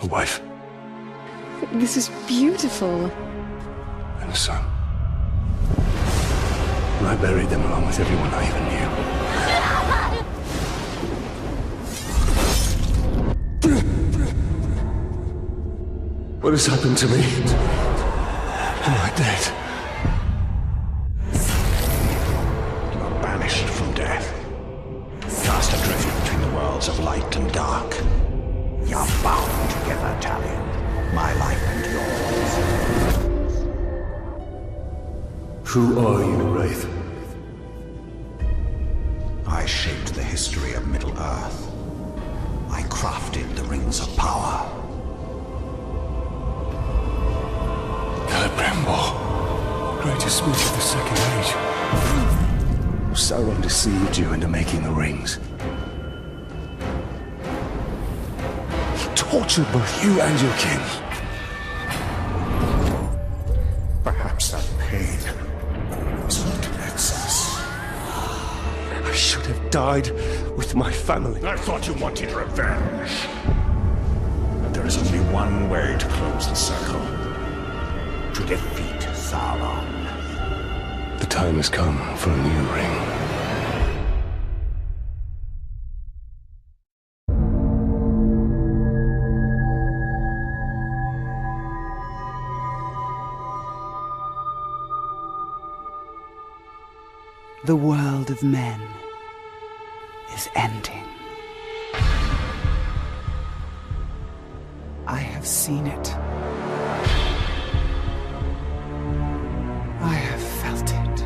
A wife. This is beautiful. And a son. And I buried them along with everyone I even knew. What has happened to me? Am I dead? You are banished from death. Cast adrift between the worlds of light and dark. You are bound together, Talion. My life and yours. Who are you, Wraith? I shaped the history of Middle-earth. I crafted the Rings of Power. Celebrimbor, greatest smith of the Second Age. Sauron deceived you into making the rings. He tortured both you and your kin. Perhaps that pain was not in excess. I should have died with my family. I thought you wanted revenge. But there is only one way to close the circle. To defeat Sauron. The time has come for a new ring. The world of men is ending. I have seen it. I have felt it.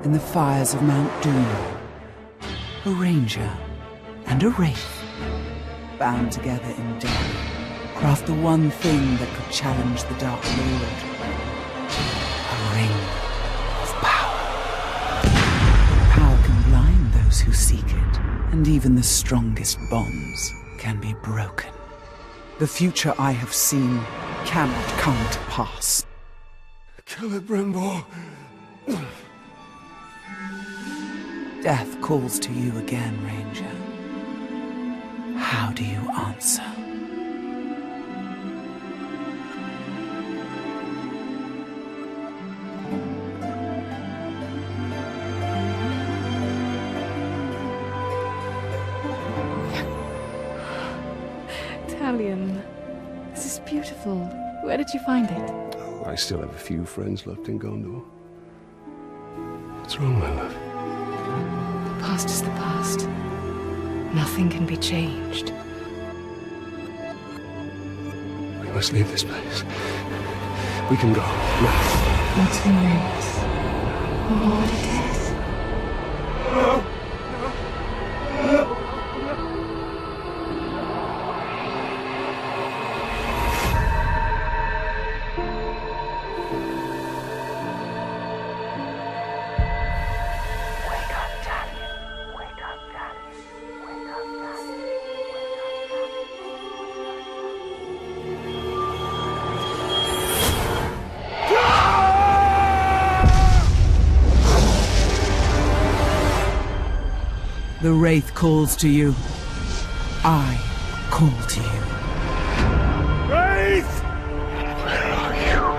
In the fires of Mount Doom, a ranger and a wraith, bound together in death, craft the one thing that could challenge the Dark Lord. A ring of power. Power can blind those who seek it, and even the strongest bonds can be broken. The future I have seen cannot come to pass. Celebrimbor. Death calls to you again, Ranger. How do you answer? Talion, this is beautiful. Where did you find it? Oh, I still have a few friends left in Gondor. What's wrong, my love? The past is the past. Nothing can be changed. We must leave this place. We can go now. Not who knows what it is. The Wraith calls to you. I call to you. Wraith! Where are you?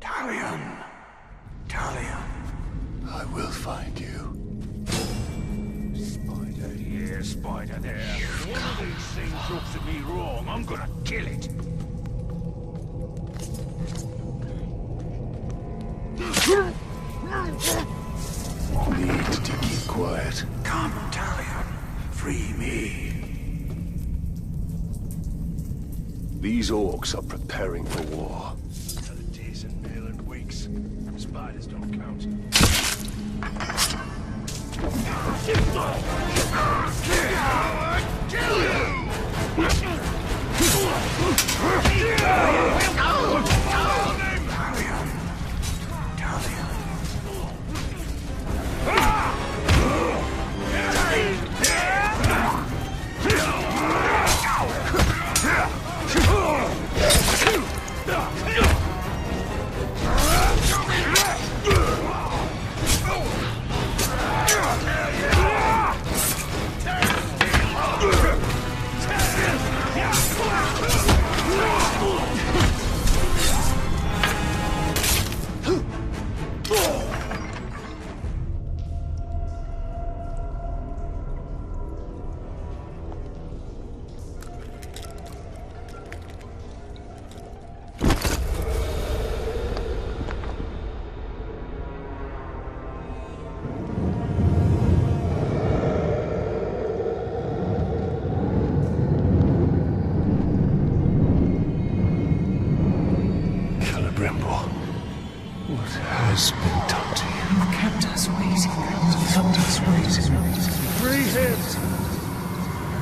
Talion. Talion. I will find you. Spider here, spider there. One of these things looks at me wrong, I'm gonna kill it. Need to keep quiet. Come, Talion. Free me. These orcs are preparing for war. Days and nail and weeks. Spiders don't count. Celebrimbor, what has been done to you? You've kept us waiting. Free him!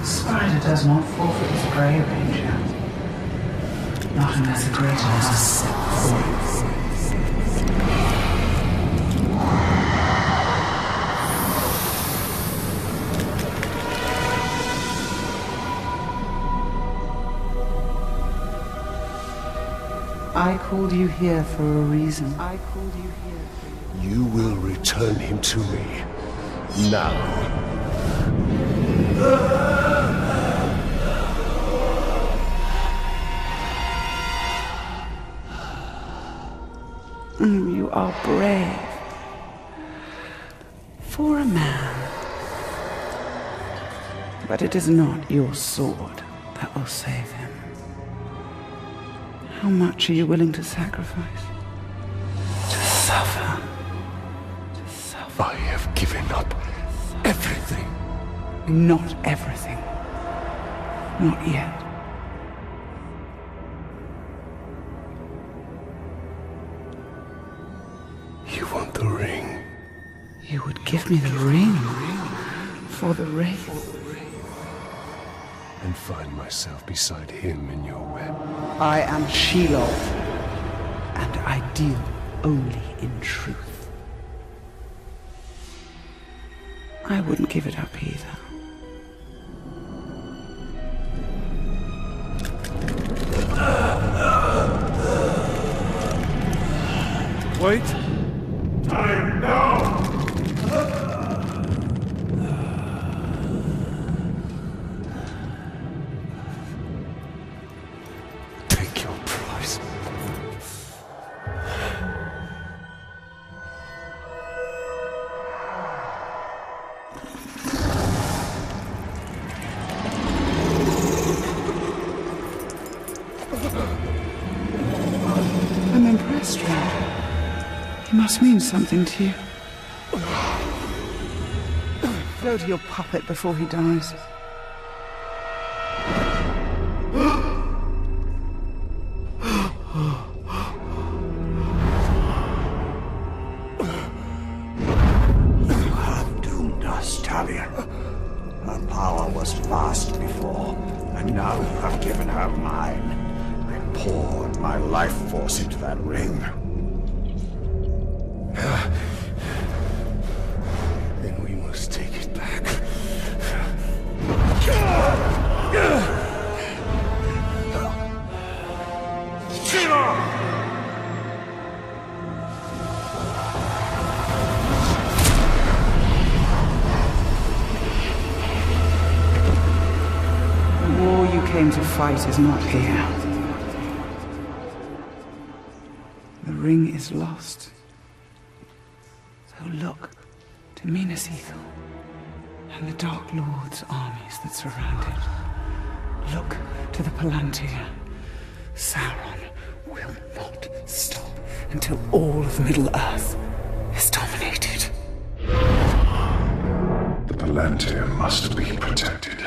Spider does not forfeit his prey, Ranger. Not unless a greater has set before it. I called you here for a reason. You will return him to me. Now. You are brave. For a man. But it is not your sword that will save him. How much are you willing to sacrifice? To suffer. I have given up everything. Not everything. Not yet. You want the ring? You would give me the ring for the wraith. And find myself beside him in your web. I am Shelob, and I deal only in truth. I wouldn't give it up either. Wait! Time now! Take your price. I'm impressed, Ranger. He must mean something to you. Go to your puppet before he dies. You have doomed us, Talion. Her power was vast before, and now you have given her mine. I poured my life force into that ring. Then we must take it back. The war you came to fight is not here. The ring is lost. So look to Minas Ithil and the Dark Lord's armies that surround it. Look to the Palantir. Sauron will not stop until all of Middle-earth is dominated. The Palantir must be protected.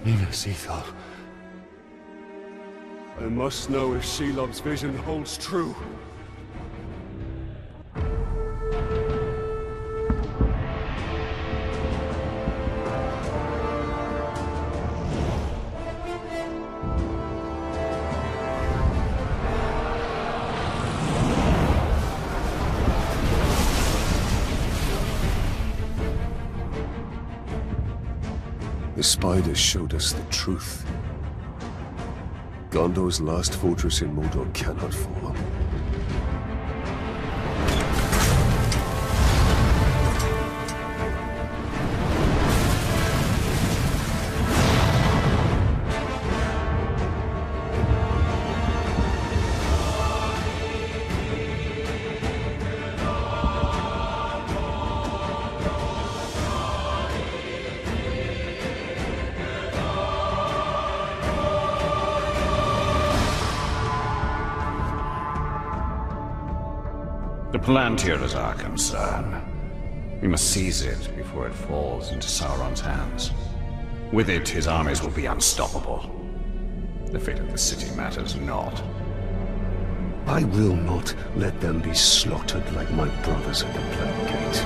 Minas Ithil. I must know if Shelob's vision holds true. The spiders showed us the truth. Gondor's last fortress in Mordor cannot fall. The Palantir is our concern. We must seize it before it falls into Sauron's hands. With it, his armies will be unstoppable. The fate of the city matters not. I will not let them be slaughtered like my brothers at the Black Gate.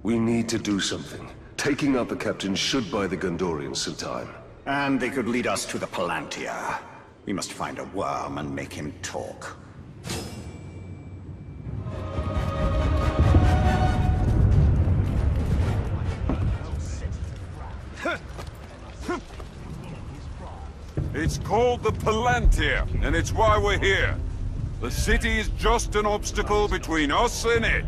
We need to do something. Taking out the captain should buy the Gondorians some time. And they could lead us to the Palantir. We must find a worm and make him talk. It's called the Palantir, and it's why we're here. The city is just an obstacle between us and it.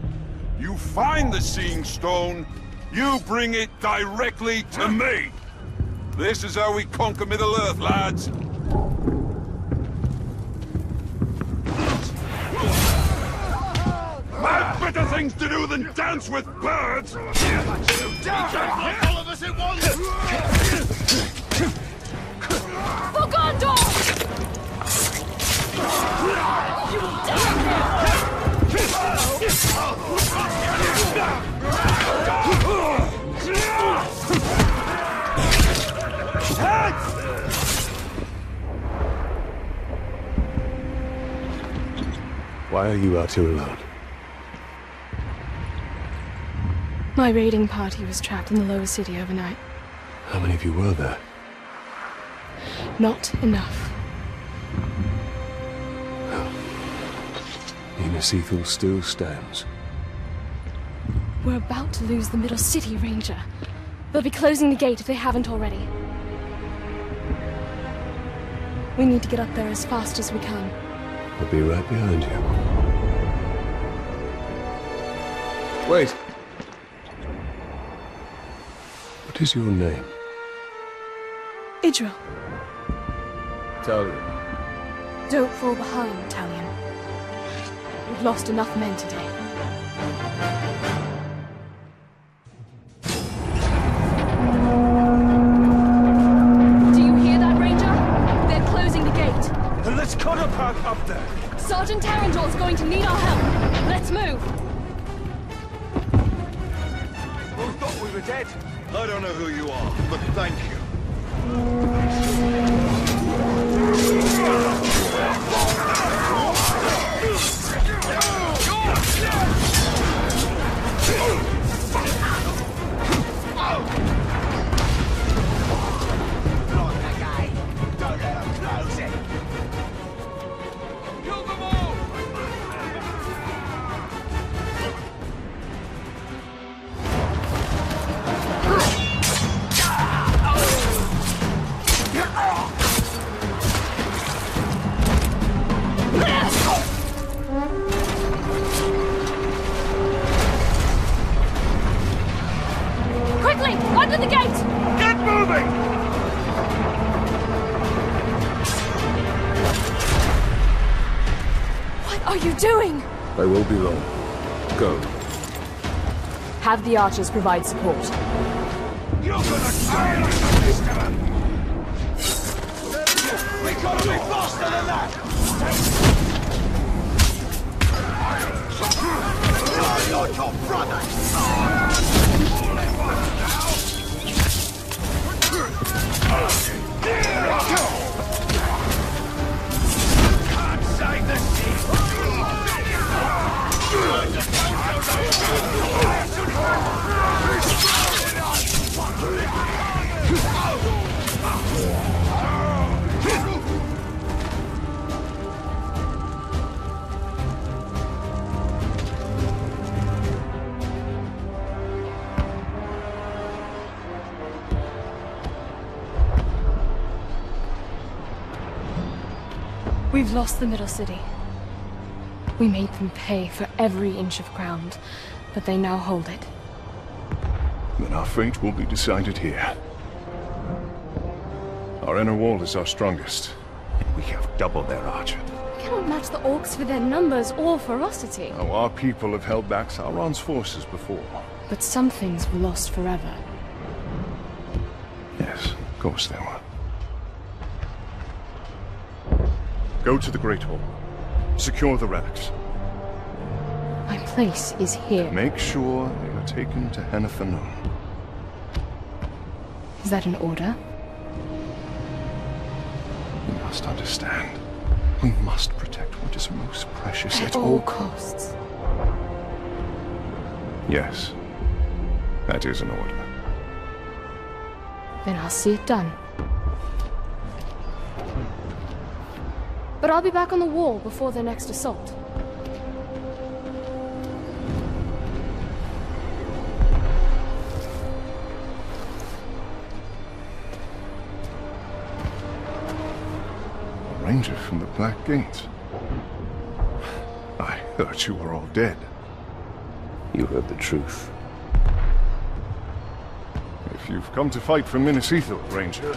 You find the Seeing Stone, you bring it directly to me. This is how we conquer Middle-earth, lads. I've better things to do than dance with birds! All of us at once! For Gondor! You will Why are you out here alone? My raiding party was trapped in the lower city overnight. How many of you were there? Not enough. Minas Ithil still stands. We're about to lose the middle city, Ranger. They'll be closing the gate if they haven't already. We need to get up there as fast as we can. I'll be right behind you. Wait! What is your name? Idril. Talion. Don't fall behind, Talion. We've lost enough men today. Do you hear that, Ranger? They're closing the gate. Then let's cut a path up there! Sergeant Tarandor's going to need our help. Let's move. We thought we were dead. I don't know who you are, but thank you. Open the gate! Get moving! What are you doing? I won't be long. Go. Have the archers provide support. You're gonna kill this time! We gotta be faster than that! You're your brother! Can't save the sea! We've lost the Middle City. We made them pay for every inch of ground, but they now hold it. Then our fate will be decided here. Our inner wall is our strongest. We have double their archer. We cannot match the orcs for their numbers or ferocity. Now, our people have held back Sauron's forces before. But some things were lost forever. Yes, of course they were. Go to the Great Hall. Secure the relics. My place is here. Make sure they are taken to Hennefernon. Is that an order? You must understand. We must protect what is most precious At all costs. Yes. That is an order. Then I'll see it done. But I'll be back on the wall before their next assault. A ranger from the Black Gate. I thought you were all dead. You heard the truth. If you've come to fight for Minas Ithil, Ranger,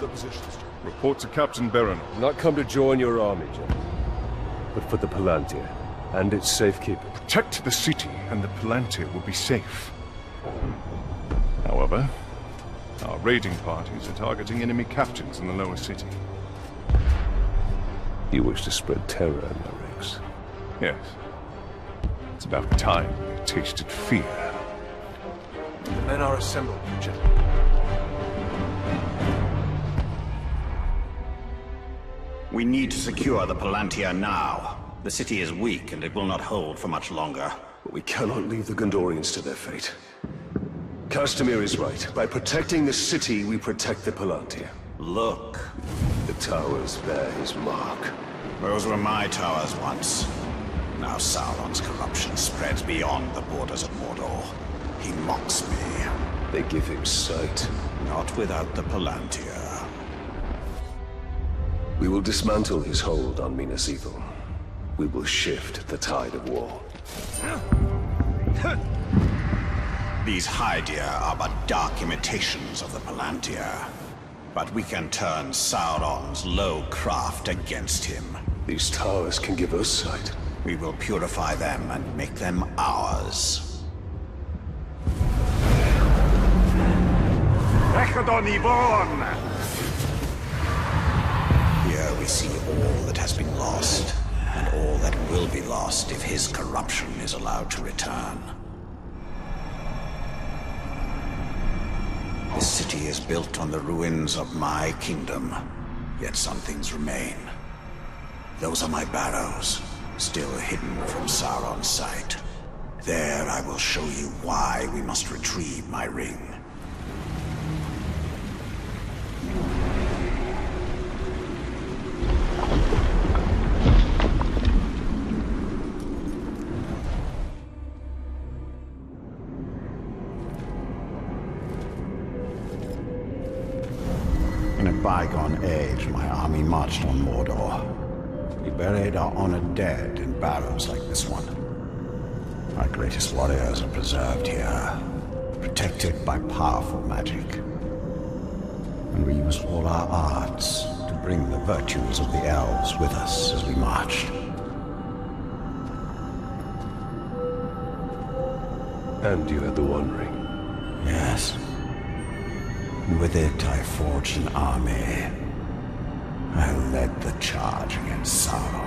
report to Captain Baron. Not come to join your army, General, but for the Palantir and its safekeeping. Protect the city, and the Palantir will be safe. However, our raiding parties are targeting enemy captains in the lower city. You wish to spread terror in my ranks. Yes. It's about time they tasted fear. The men are assembled, General. We need to secure the Palantir now. The city is weak, and it will not hold for much longer. But we cannot leave the Gondorians to their fate. Castamir is right. By protecting the city, we protect the Palantir. Look. The towers bear his mark. Those were my towers once. Now Sauron's corruption spreads beyond the borders of Mordor. He mocks me. They give him sight. Not without the Palantir. We will dismantle his hold on Minas Ithil. We will shift the tide of war. These Hydir are but dark imitations of the Palantir. But we can turn Sauron's low craft against him. These towers can give us sight. We will purify them and make them ours. Here we see all that has been lost, and all that will be lost if his corruption is allowed to return. This city is built on the ruins of my kingdom, yet some things remain. Those are my barrows, still hidden from Sauron's sight. There I will show you why we must retrieve my ring. In a bygone age, my army marched on Mordor. We buried our honored dead in barrows like this one. Our greatest warriors are preserved here, protected by powerful magic. and we used all our arts to bring the virtues of the elves with us as we marched. And you had the One Ring. Yes. And with it I forged an army. I led the charge against Sauron.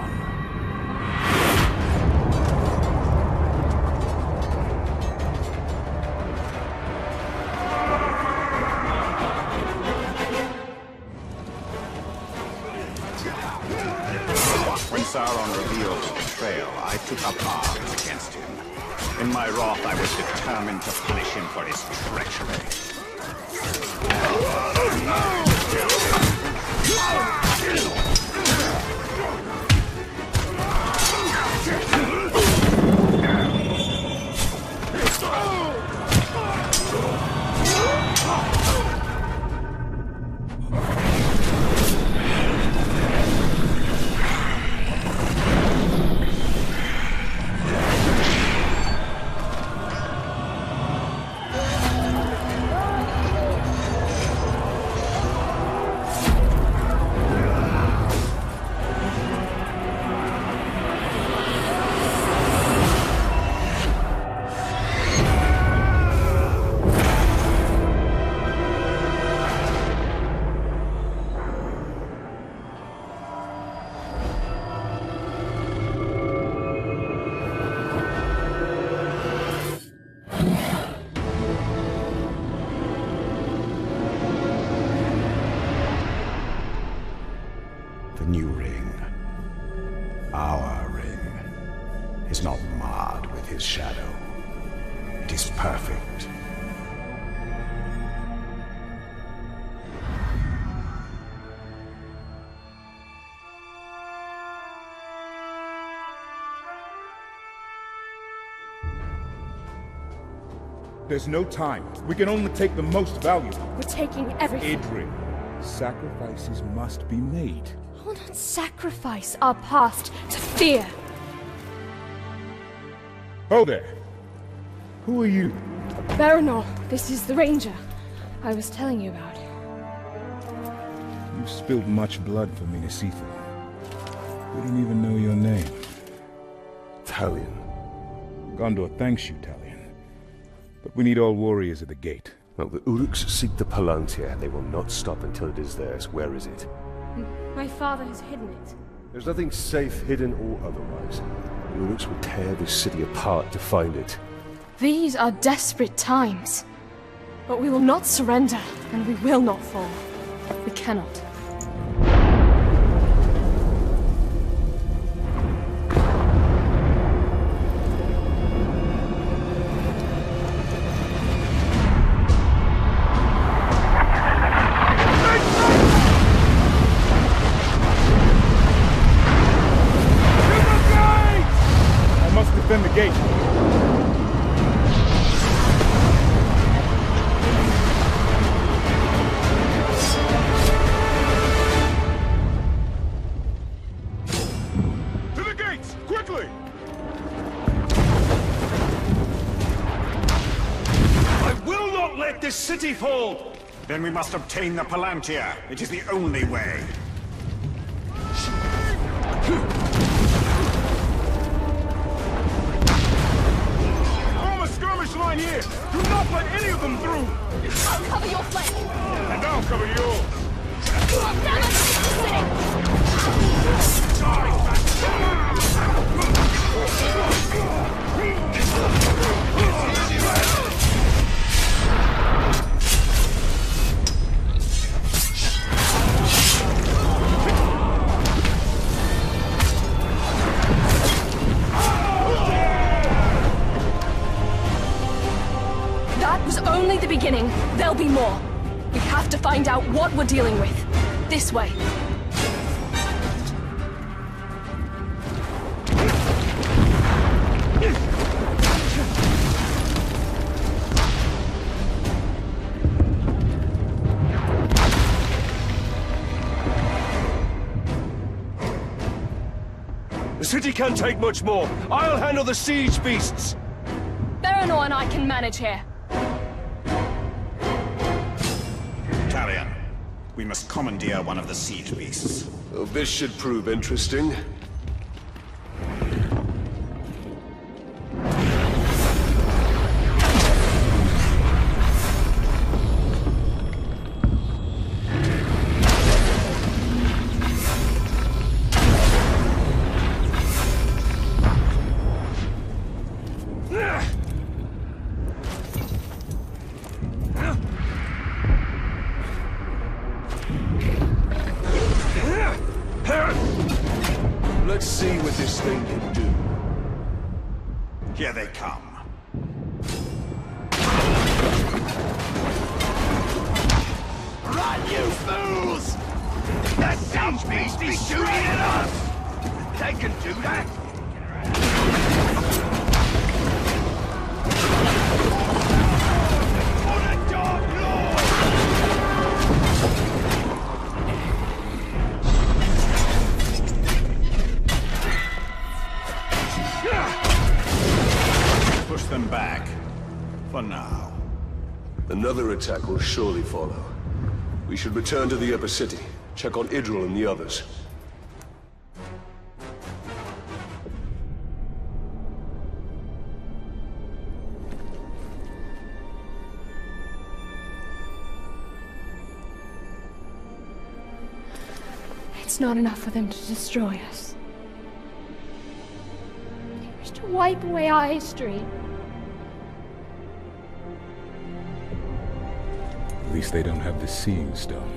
When Sauron revealed the betrayal, I took up arms against him. In my wrath, I was determined to punish him for his treachery. The new ring, our ring, is not marred with his shadow. It is perfect. There's no time. We can only take the most valuable. We're taking everything. Idri, sacrifices must be made. I will not sacrifice our past to fear. Oh there. Who are you? Baranor, this is the Ranger I was telling you about. You've spilled much blood for Minas Ithil. We don't even know your name. Talion. Gondor thanks you, Talion. But we need all warriors at the gate. Well, the Uruks seek the Palantir. They will not stop until it is theirs. Where is it? My father has hidden it. There's nothing safe, hidden or otherwise. The Uruks will tear this city apart to find it. These are desperate times. But we will not surrender, and we will not fall. We cannot. Defend the gate. To the gates, quickly! I will not let this city fall! Then we must obtain the Palantir. It is the only way. Line here! Do not let any of them through! I'll cover your flank! And I'll cover yours! That was only the beginning. There'll be more. We have to find out what we're dealing with. This way. The city can't take much more. I'll handle the siege beasts. Baranor and I can manage here. Talion, We must commandeer one of the siege beasts. Well, this should prove interesting. Let's see what this thing can do. Here they come. Run, you fools! The siege beast is shooting at us! They can do that! For the Dark Lord! Push them back. For now. Another attack will surely follow. We should return to the upper city, check on Idril and the others. It's not enough for them to destroy us. They wish to wipe away our history. At least they don't have the Seeing Stone.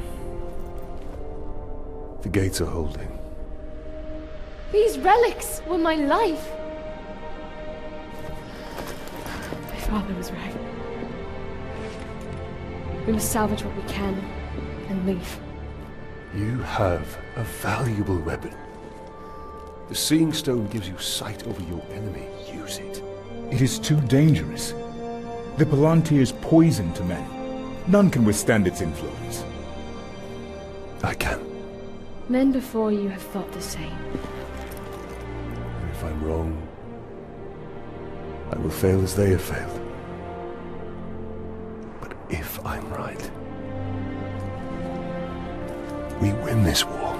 The gates are holding. These relics were my life. My father was right. We must salvage what we can and leave. You have a valuable weapon. The Seeing Stone gives you sight over your enemy. Use it. It is too dangerous. The Palantir's poison to men. None can withstand its influence. I can. Men before you have thought the same. And if I'm wrong, I will fail as they have failed. But if I'm right, we win this war.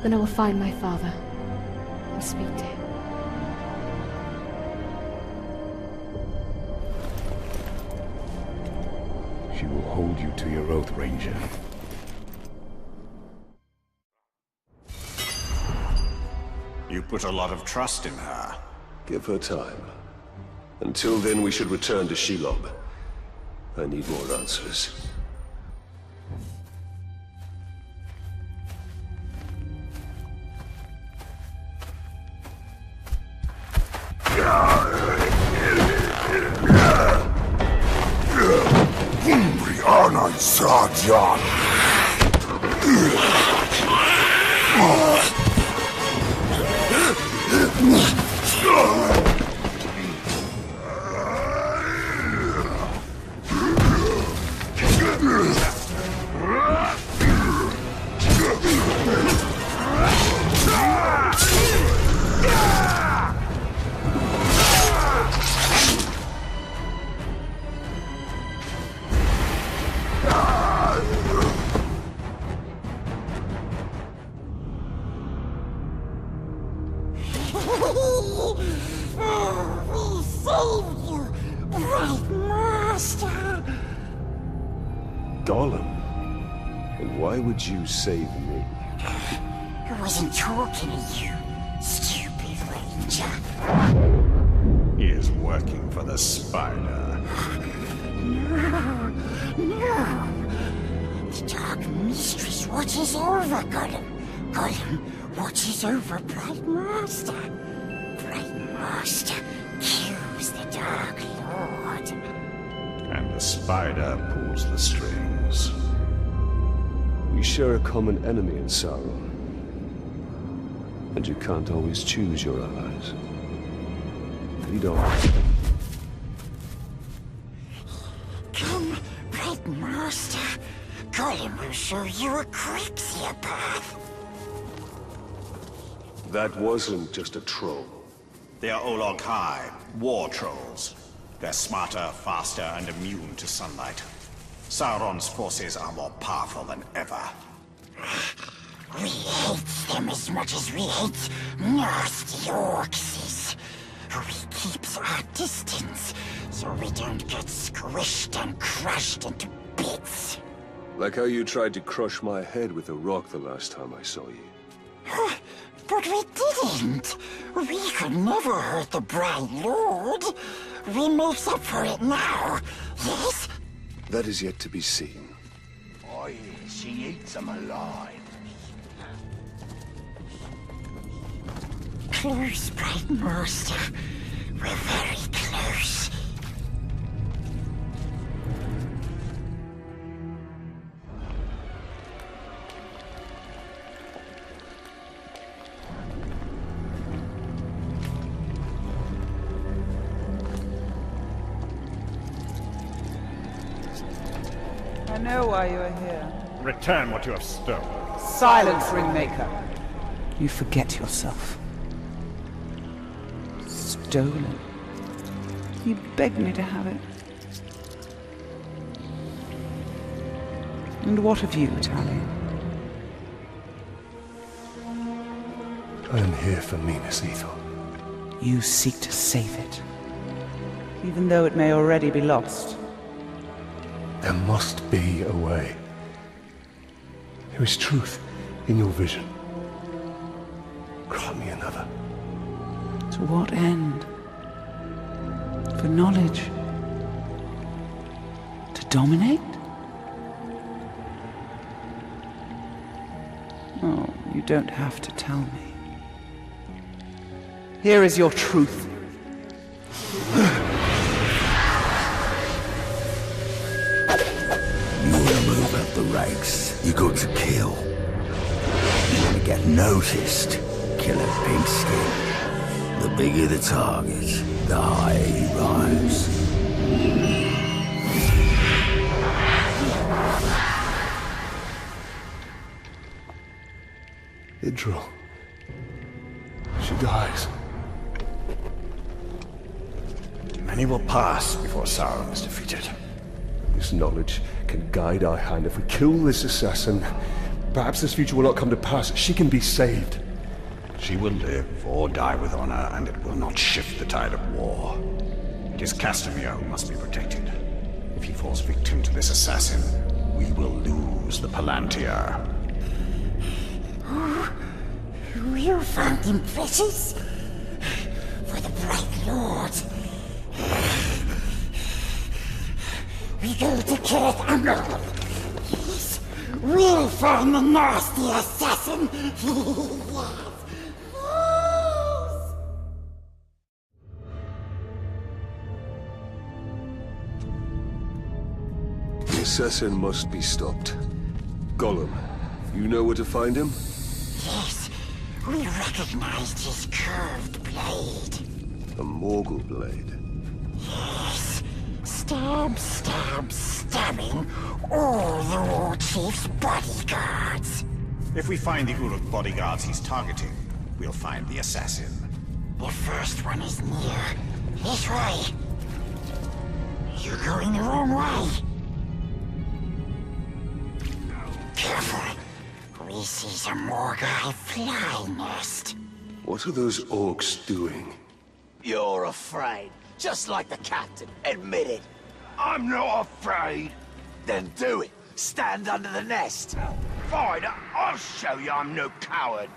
Then I will find my father and speak to him. She will hold you to your oath, Ranger. You put a lot of trust in her. Give her time. Until then, we should return to Shelob. I need more answers. We saved you, right, Master? Gollum? And why would you save me? I wasn't talking to you, stupid Ranger. He is working for the Spider. No, no. The Dark Mistress watches over Gollum. Gollum watches over Bright Master. Bright Master kills the Dark Lord. And the Spider pulls the strings. We share a common enemy in Sauron. And you can't always choose your allies. Lead on. Come, Bright Master. Gollum will show you a quicker path. That wasn't just a troll. They are Olog-hai, war trolls. They're smarter, faster, and immune to sunlight. Sauron's forces are more powerful than ever. We hate them as much as we hate nasty orcs. We keeps our distance, so we don't get squished and crushed into bits. Like how you tried to crush my head with a rock the last time I saw you. But we didn't. We could never hurt the Bright Lord. We makes up for it now, yes? That is yet to be seen. Oh, yeah, she eats them alive. Close, Bright Master. We're very close. I know why you are here. Return what you have stolen. Silence, Ringmaker. You forget yourself. Stolen. You begged me to have it. And what of you, Talion? I am here for Minas Ithil. You seek to save it, even though it may already be lost. There must be a way. There is truth in your vision. Grant me another. To what end? For knowledge? To dominate? Oh, you don't have to tell me. Here is your truth. You wanna move up the ranks, you got to kill. You wanna get noticed, kill a pigskin. The bigger the target, the higher you rise. Idril. She dies. Many will pass before Sauron is defeated. This knowledge can guide our hand. If we kill this assassin, perhaps this future will not come to pass. She can be saved. She will live or die with honor, and it will not shift the tide of war. It is Castamere who must be protected. If he falls victim to this assassin, we will lose the Palantir. You found him precious? For the Bright Lord. We go to Kirith Umber. Yes, we'll find the nasty assassin. Yes. The assassin must be stopped. Gollum, you know where to find him? Yes, we recognized his curved blade. A Morgul blade. Yes, stab, stab, stabbing all the War Chief's bodyguards. If we find the Uruk bodyguards he's targeting, we'll find the assassin. The first one is near. This way. You're going the wrong way. Careful. We see some Morgai fly nest. What are those orcs doing? You're afraid, just like the captain. Admit it. I'm not afraid. Then do it. Stand under the nest. Fine, I'll show you I'm no coward.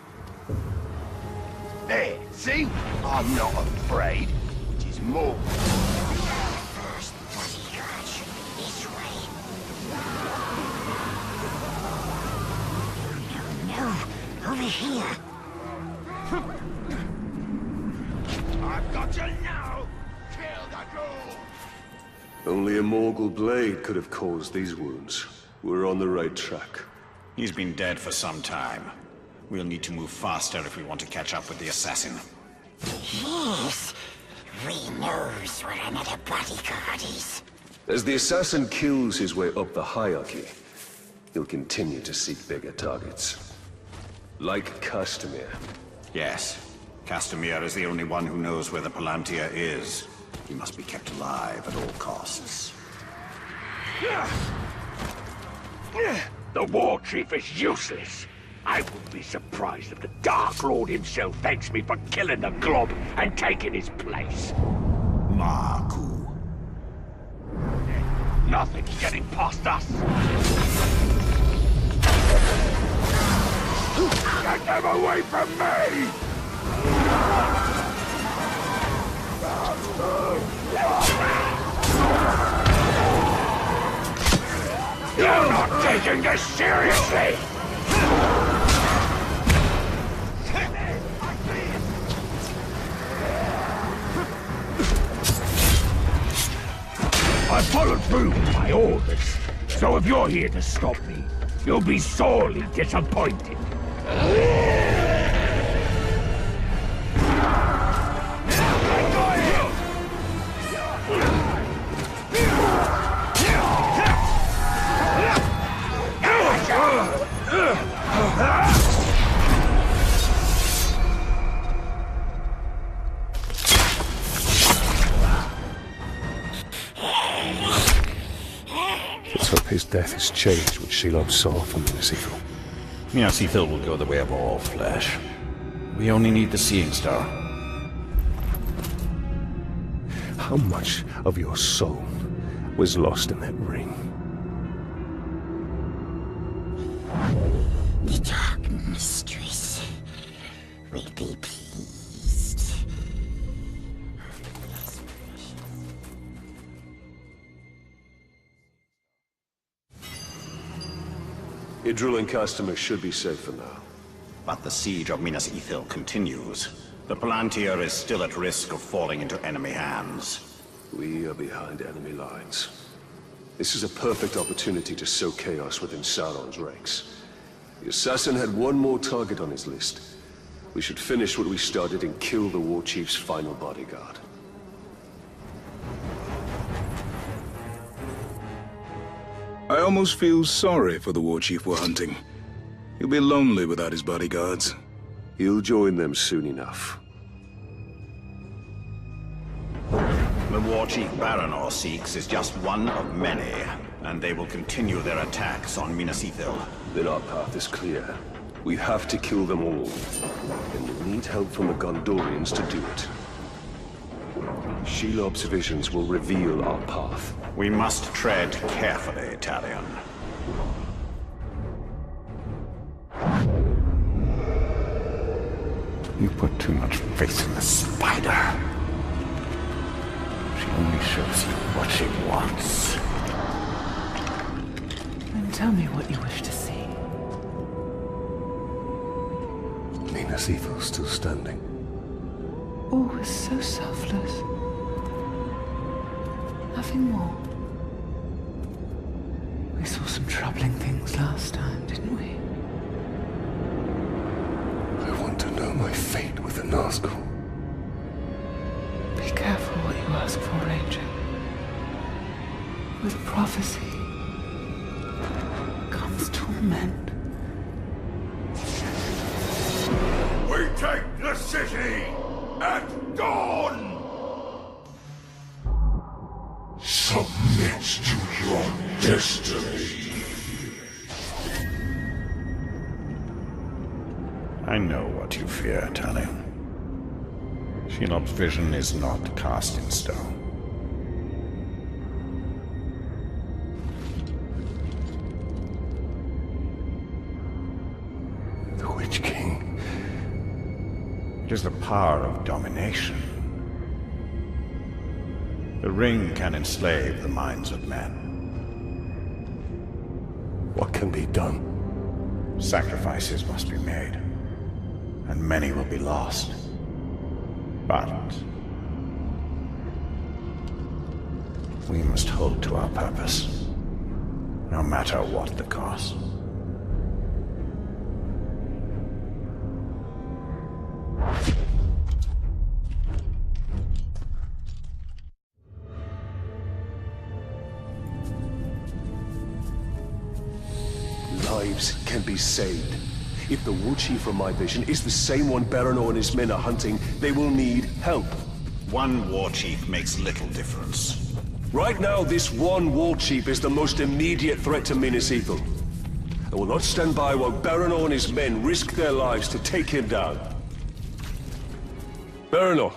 There, see? I'm not afraid, which is more. First bodyguard should be this way. No, over here. I've got you now! Kill the ghoul! Only a Morgul blade could have caused these wounds. We're on the right track. He's been dead for some time. We'll need to move faster if we want to catch up with the assassin. Yes, we knows where another bodyguard is. As the assassin kills his way up the hierarchy, he'll continue to seek bigger targets. Like Castamere. Yes. Castamir is the only one who knows where the Palantir is. He must be kept alive at all costs. The war chief is useless. I wouldn't be surprised if the Dark Lord himself thanks me for killing the Glob and taking his place. Marku. Nothing's getting past us. Get them away from me! You're not taking this seriously! I followed through with my orders, so if you're here to stop me, you'll be sorely disappointed. Let's hope his death has changed what Shelob saw from Minas Ithil. Minas Ithil will go the way of all flesh. We only need the Seeing Star. How much of your soul was lost in that ring? The Dark Mistress will be pleased. Idril and Castamir should be safe for now. But the siege of Minas Ithil continues. The Palantir is still at risk of falling into enemy hands. We are behind enemy lines. This is a perfect opportunity to sow chaos within Sauron's ranks. The assassin had one more target on his list. We should finish what we started and kill the war chief's final bodyguard. I almost feel sorry for the war chief we're hunting. He'll be lonely without his bodyguards. He'll join them soon enough. The war chief Baranor seeks is just one of many, and they will continue their attacks on Minas Ithil. Then our path is clear. We have to kill them all. And we'll need help from the Gondorians to do it. Shelob's visions will reveal our path. We must tread carefully, Talion. You put too much faith in the spider. She only shows you what she wants. Then tell me what you wish to see. Minas Ithil still standing. All was so selfless. Nothing more. We saw some troubling things last time, didn't we? I want to know my fate with the Nazgul. Be careful what you ask for, Ranger. With prophecy comes torment. We take the city at dawn! Submit to your destiny. I know what you fear, Talion. Shelob's vision is not cast in stone. The Witch King. It is the power of domination. The ring can enslave the minds of men. What can be done? Sacrifices must be made, and many will be lost. But we must hold to our purpose, no matter what the cost. Lives can be saved If the war chief from my vision is the same one Baranor and his men are hunting, they will need help. One war chief makes little difference. Right now, this one war chief is the most immediate threat to Minas Ithil. I will not stand by while Baranor and his men risk their lives to take him down. Baranor,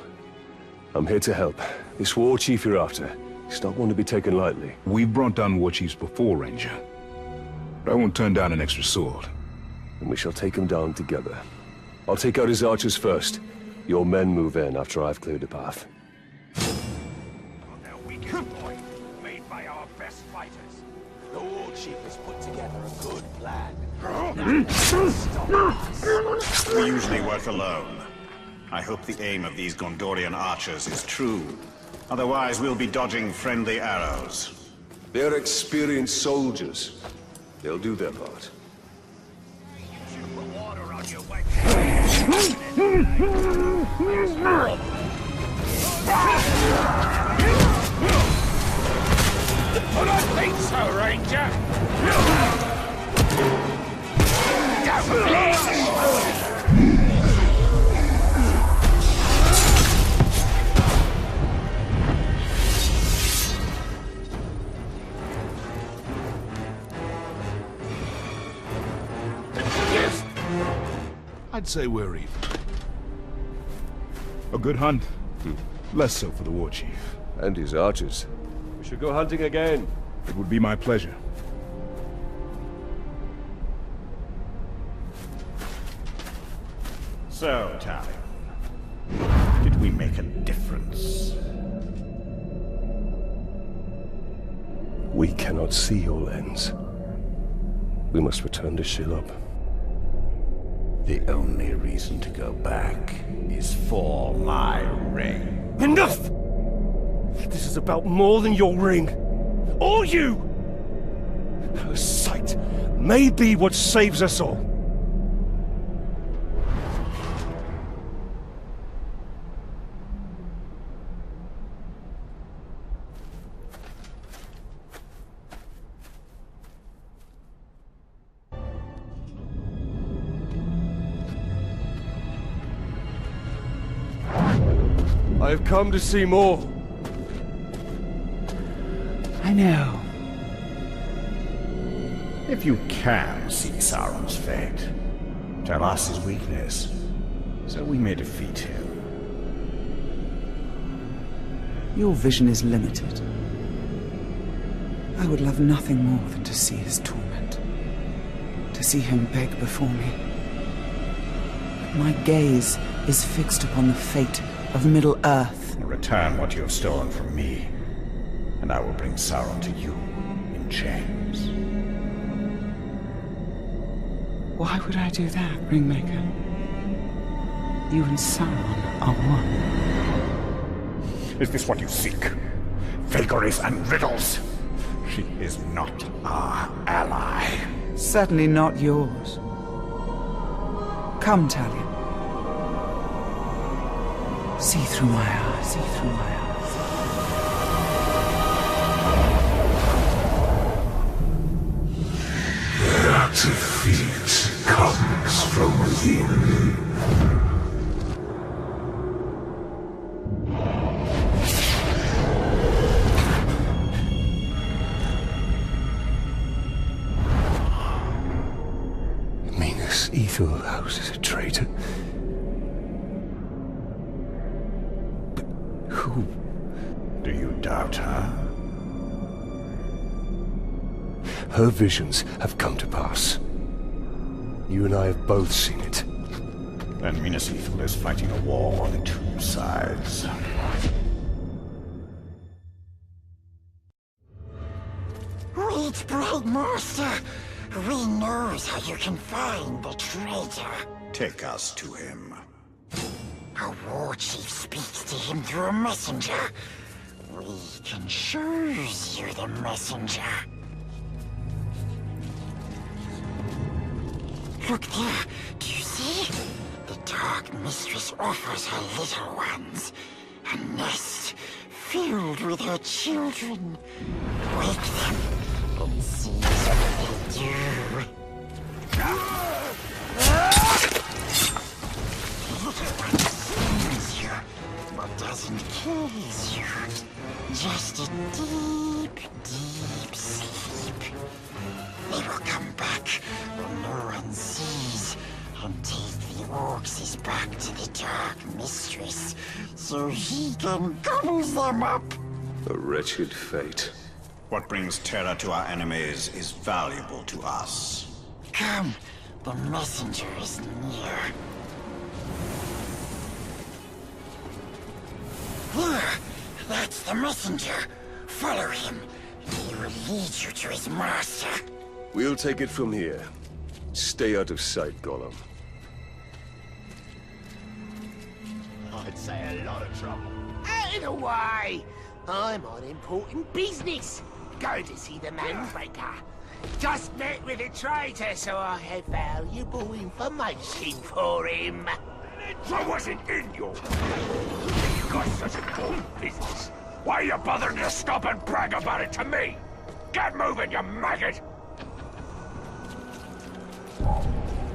I'm here to help. This war chief you're after, he's not one to be taken lightly. We've brought down war chiefs before, Ranger. But I won't turn down an extra sword. And we shall take him down together. I'll take out his archers first. Your men move in after I've cleared the path. Their weakest point, made by our best fighters. The war chief has put together a good plan. We usually work alone. I hope the aim of these Gondorian archers is true. Otherwise, we'll be dodging friendly arrows. They're experienced soldiers. They'll do their part. I don't think so, Ranger! I'd say we're even. A good hunt? Less so for the war chief. And his archers. We should go hunting again. It would be my pleasure. So, Talion, did we make a difference? We cannot see your lens. We must return to Shelob. The only reason to go back is for my ring. Enough! This is about more than your ring. Or you! Her sight may be what saves us all. I have come to see more. I know. If you can see Sauron's fate, tell us his weakness, so we may defeat him. Your vision is limited. I would love nothing more than to see his torment. To see him beg before me. But my gaze is fixed upon the fate of Middle-earth. Return what you have stolen from me, and I will bring Sauron to you in chains. Why would I do that, Ringmaker? You and Sauron are one. Is this what you seek? Vagaries and riddles? She is not our ally. Certainly not yours. Come, Talion. See through my eyes, see through my eyes. That defeat comes from within. Minas Ithil houses a traitor. Who? Do you doubt her? Her visions have come to pass. You and I have both seen it. Then Minas Ithil is fighting a war on two sides. Wait, Bright Master! We knows how you can find the traitor. Take us to him. A war chief speaks to him through a messenger. We can choose you the messenger. Look there, do you see? The Dark Mistress offers her little ones a nest filled with her children. Wake them and see what they do. what seems you, but doesn't kill you. Just a deep, deep sleep. They will come back when no one sees and take the orcs back to the Dark Mistress so he can gobble them up. A wretched fate. What brings terror to our enemies is valuable to us. Come, the messenger is near. Here, that's the messenger. Follow him. He will lead you to his master. We'll take it from here. Stay out of sight, Gollum. I'd say a lot of trouble. Out of the way! I'm on important business. Going to see the Manbreaker. Just met with a traitor, so I have valuable information for him. I wasn't in your... You got such important business. Why are you bothering to stop and brag about it to me? Get moving, you maggot!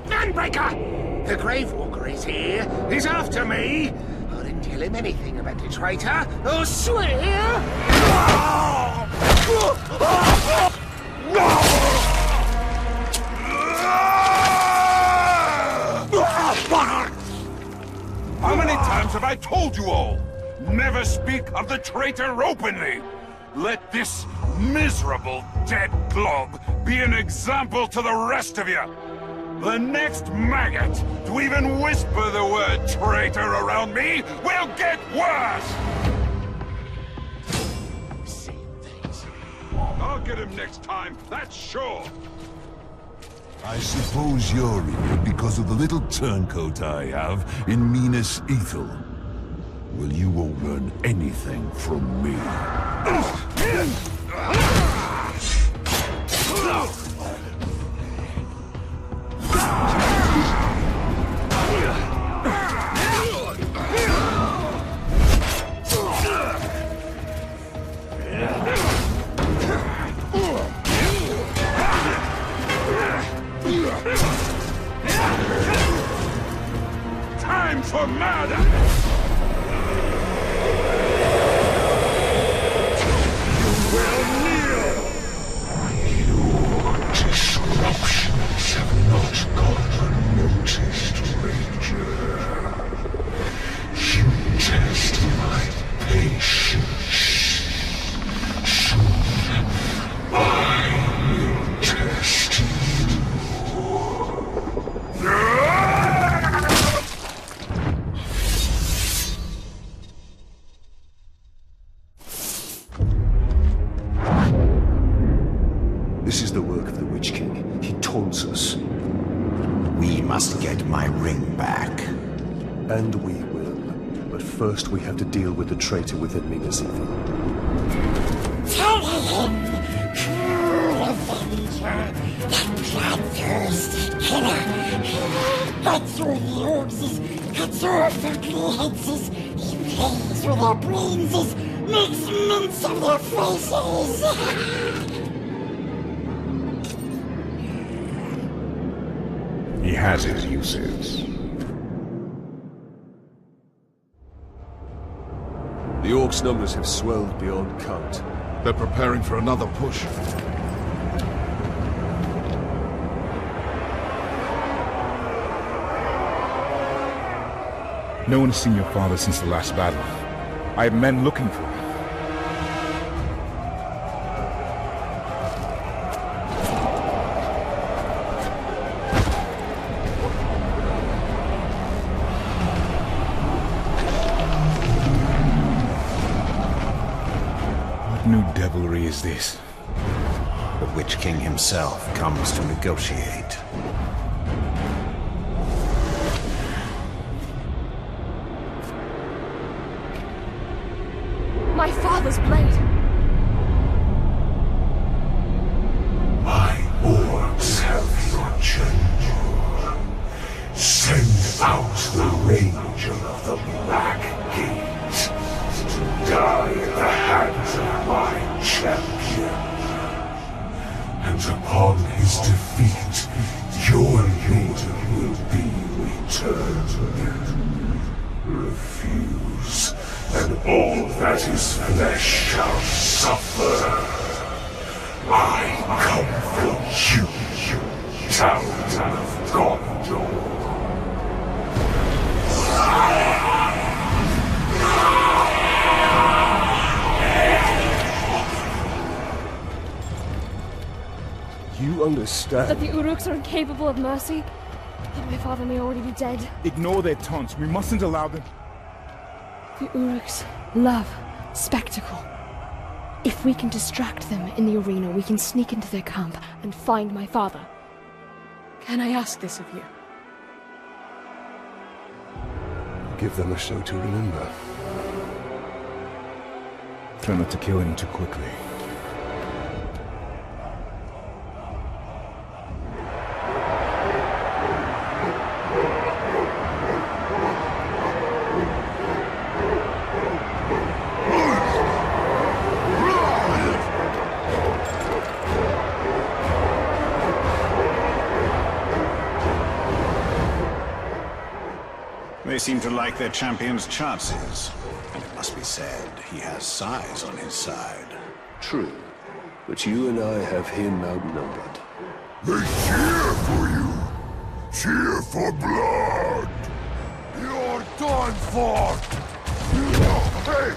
Manbreaker! The Gravewalker is here. He's after me. I didn't tell him anything about the traitor. I'll swear! How many times have I told you all? Never speak of the traitor openly. Let this miserable dead glob be an example to the rest of you. The next maggot to even whisper the word traitor around me will get worse! I'll get him next time, that's sure. I suppose you're here because of the little turncoat I have in Minas Ithil. Well, you won't learn anything from me. Time for murder! Disruptions have not gone unnoticed, Ranger. You test my patience. Soon, I will test you. This is the work of the Witch King. He taunts us. We must get my ring back. And we will. But first we have to deal with the traitor within Minas Ithil. Tell him, cruel avenger, that bloodthirsty killer. Cuts through the orcs, cuts off their ugly heads, he plays with their brains, makes mince of their faces. He has his uses. The orcs' numbers have swelled beyond count. They're preparing for another push. No one has seen your father since the last battle. I have men looking for him. What new devilry is this? The Witch King himself comes to negotiate. My father's blade! My orcs have your general. Send out the Ranger of the Black Gate to die at the hands of my champion. And upon his defeat, your leader will be returned. all that is flesh shall suffer. I come for you, Talion of Gondor. You understand? That the Uruks are incapable of mercy? That my father may already be dead? Ignore their taunts. We mustn't allow them. The Uruks love spectacle. If we can distract them in the arena, we can sneak into their camp and find my father. Can I ask this of you? Give them a show to remember. Try not to kill him too quickly. They seem to like their champion's chances. And it must be said, he has size on his side. True, but you and I have him outnumbered. They cheer for you! Cheer for blood! You're done for! Hey!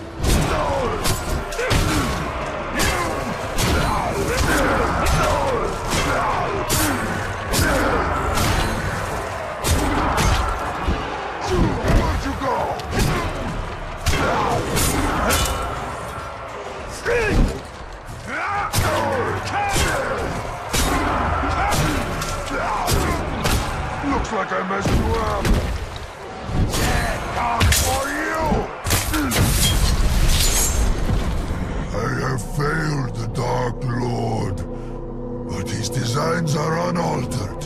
Where'd you go? Looks like I messed you up. Come for you! I have failed the Dark Lord, but his designs are unaltered.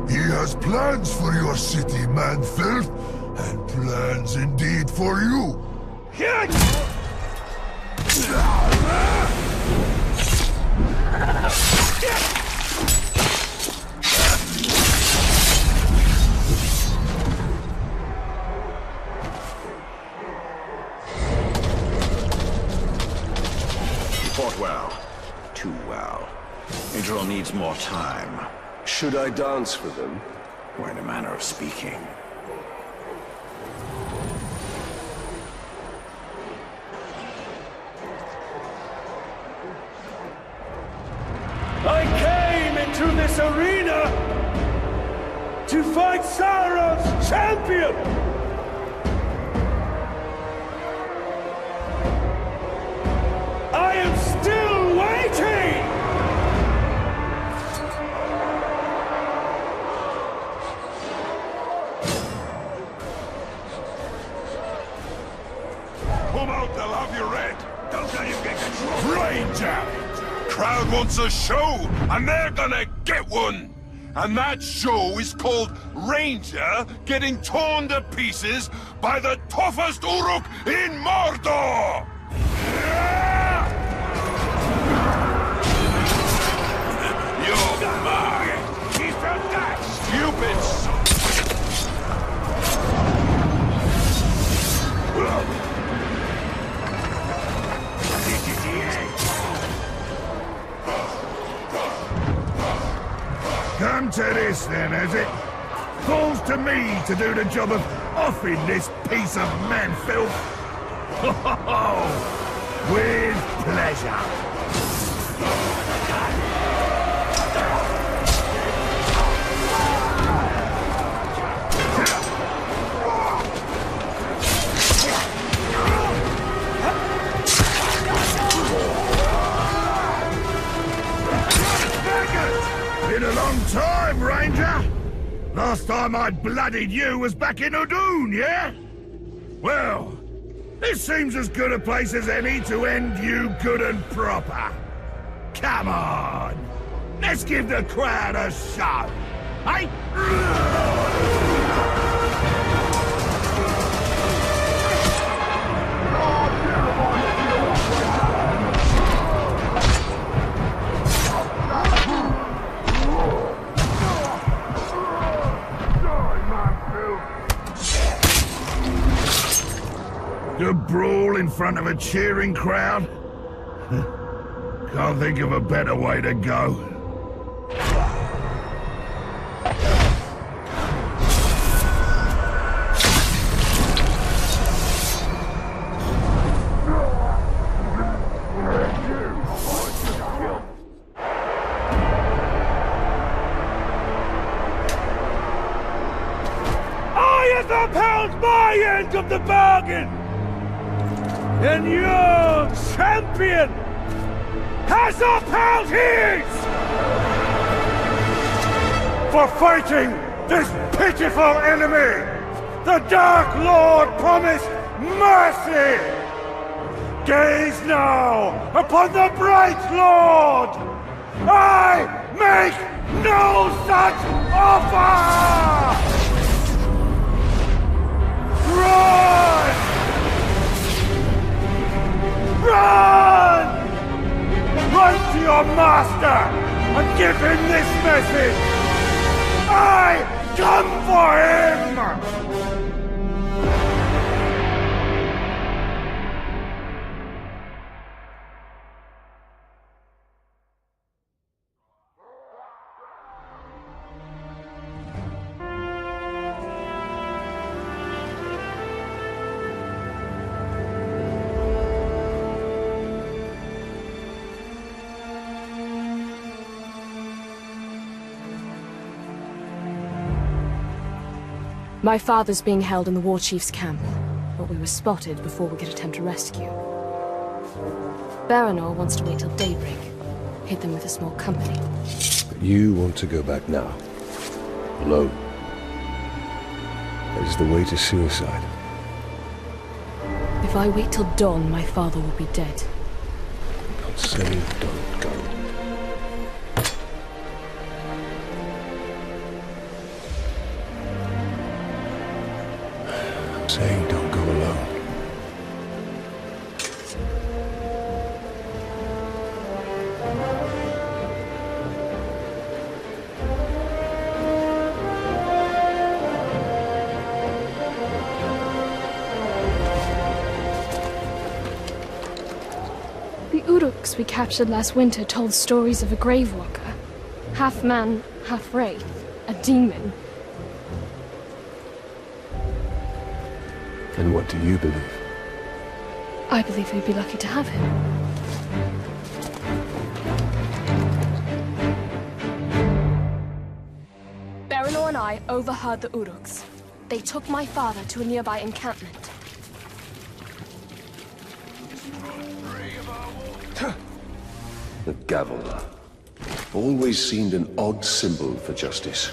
He has plans for your city, man-filth, and plans indeed for you. Fought well. Too well. Idril needs more time. Should I dance for them? Quite a manner of speaking. I came into this arena to fight Sauron's champion! I am still waiting! Come out, they'll have you red. Don't let him get control. Ranger! Crowd wants a show, and they're gonna get one! And that show is called Ranger getting torn to pieces by the toughest Uruk in Mordor! You're mine! He's from that stupid son! This is the end. Come to this then, has it? Falls to me to do the job of offing this piece of man-filth? Ho ho ho! With pleasure! Been a long time, Ranger! Last time I bloodied you was back in Udun, yeah? Well, this seems as good a place as any to end you good and proper. Come on! Let's give the crowd a show, eh? To brawl in front of a cheering crowd? Can't think of a better way to go. Upheld my end of the bargain! And your champion has upheld his! For fighting this pitiful enemy, the Dark Lord promised mercy! Gaze now upon the Bright Lord! I make no such offer! Run! Run! Run to your master and give him this message! I come for him! My father's being held in the war chief's camp, but we were spotted before we could attempt a rescue. Baranor wants to wait till daybreak, hit them with a small company. But you want to go back now, alone. That is the way to suicide. If I wait till dawn, my father will be dead. I'm not saying don't go. Saying don't go alone. The Uruks we captured last winter told stories of a grave walker. Half man, half wraith. A demon. And what do you believe? I believe we'd be lucky to have him. Baranor and I overheard the Uruks. They took my father to a nearby encampment. The gavel. Always seemed an odd symbol for justice.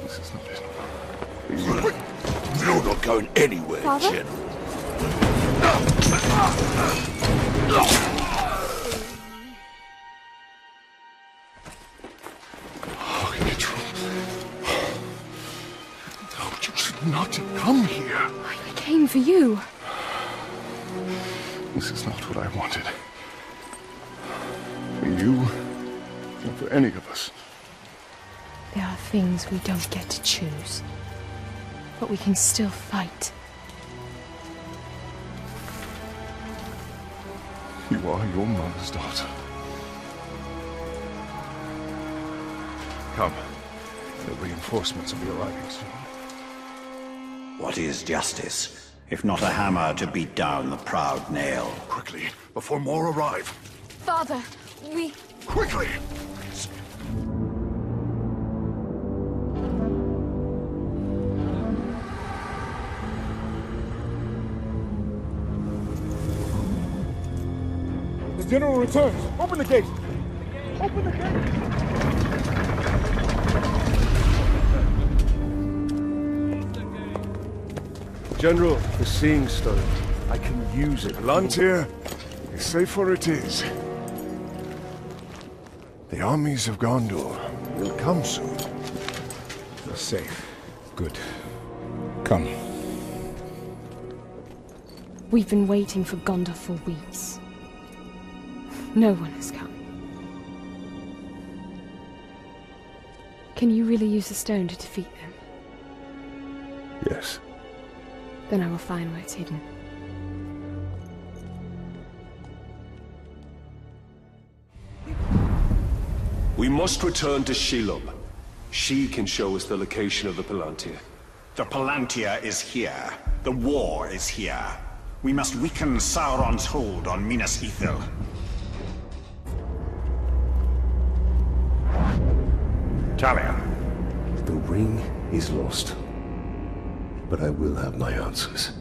This is not it. You're not going anywhere, Father? General. Oh, no, you should not have come here. I came for you. This is not what I wanted. For you, or for any of us. There are things we don't get to choose. But we can still fight. You are your mother's daughter. Come. The reinforcements will be arriving soon. What is justice, if not a hammer to beat down the proud nail? Quickly, before more arrive. Father, we... Quickly! The general returns. Open the gate. Open the gate. General, the Seeing Stone. I can use it. Palantir, safer it is. The armies of Gondor will come soon. You're safe. Good. Come. We've been waiting for Gondor for weeks. No one has come. Can you really use the stone to defeat them? Yes. Then I will find where it's hidden. We must return to Shelob. She can show us the location of the Palantir. The Palantir is here. The war is here. We must weaken Sauron's hold on Minas Ithil. Talion. The ring is lost. But I will have my answers.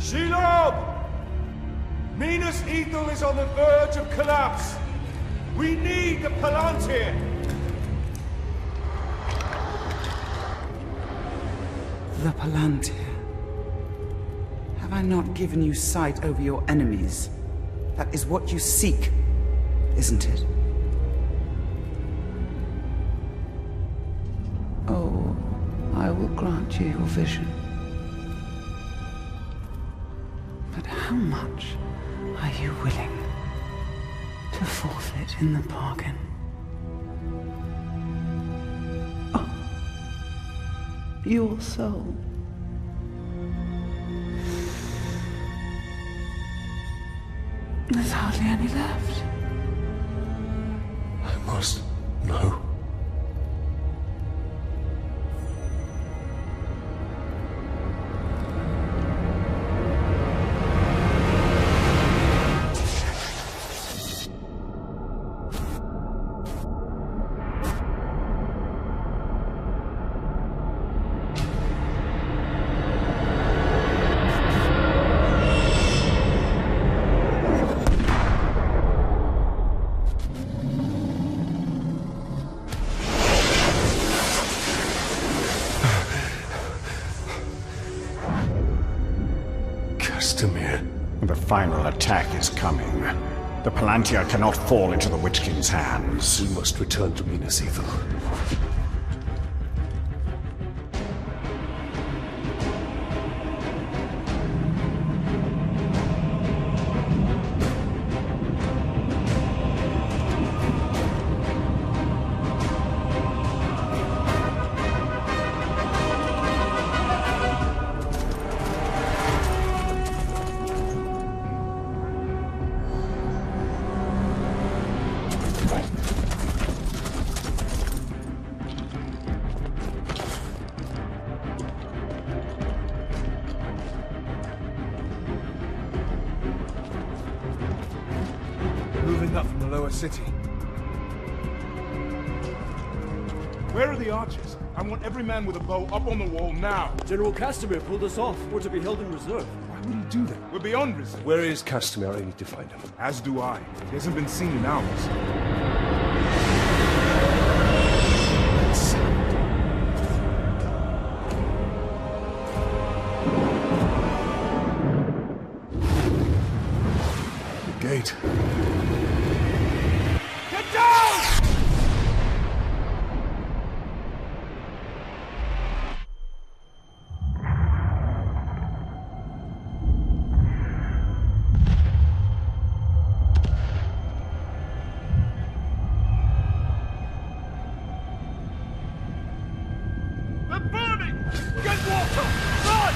Shelob! Minas Ithil is on the verge of collapse. We need the Palantir! The Palantir. Have I not given you sight over your enemies? That is what you seek, isn't it? Oh, I will grant you your vision. But how much are you willing to forfeit in the bargain? Oh, your soul. There's hardly any left. I must know. The final attack is coming. The Palantir cannot fall into the Witch King's hands. We must return to Minas Ithil. Moving up from the lower city. Where are the archers? I want every man with a bow up on the wall now. General Castamir pulled us off. We're to be held in reserve. Why would he do that? We're beyond reserve. Where is Castamir? I need to find him. As do I. He hasn't been seen in hours. Gate. Get down! They're burning! Get water! Run!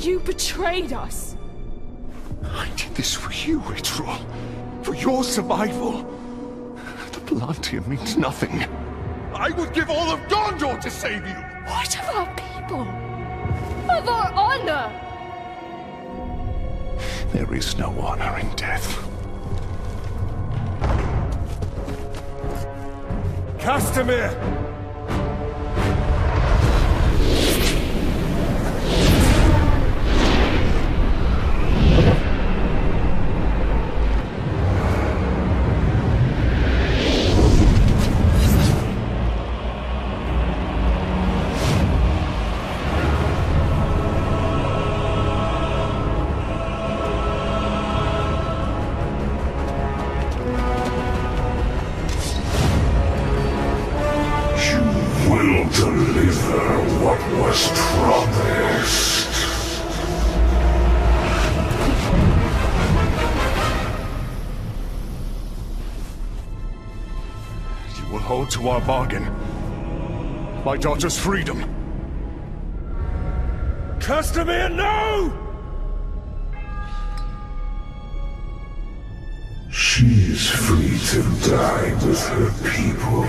You betrayed us! I did this for you, Ritual. For your survival. The Palantir means nothing. I would give all of Gondor to save you! What of our people? Of our honor? There is no honor in death. Castamir! To our bargain. My daughter's freedom. Castamir, no! She is free to die with her people.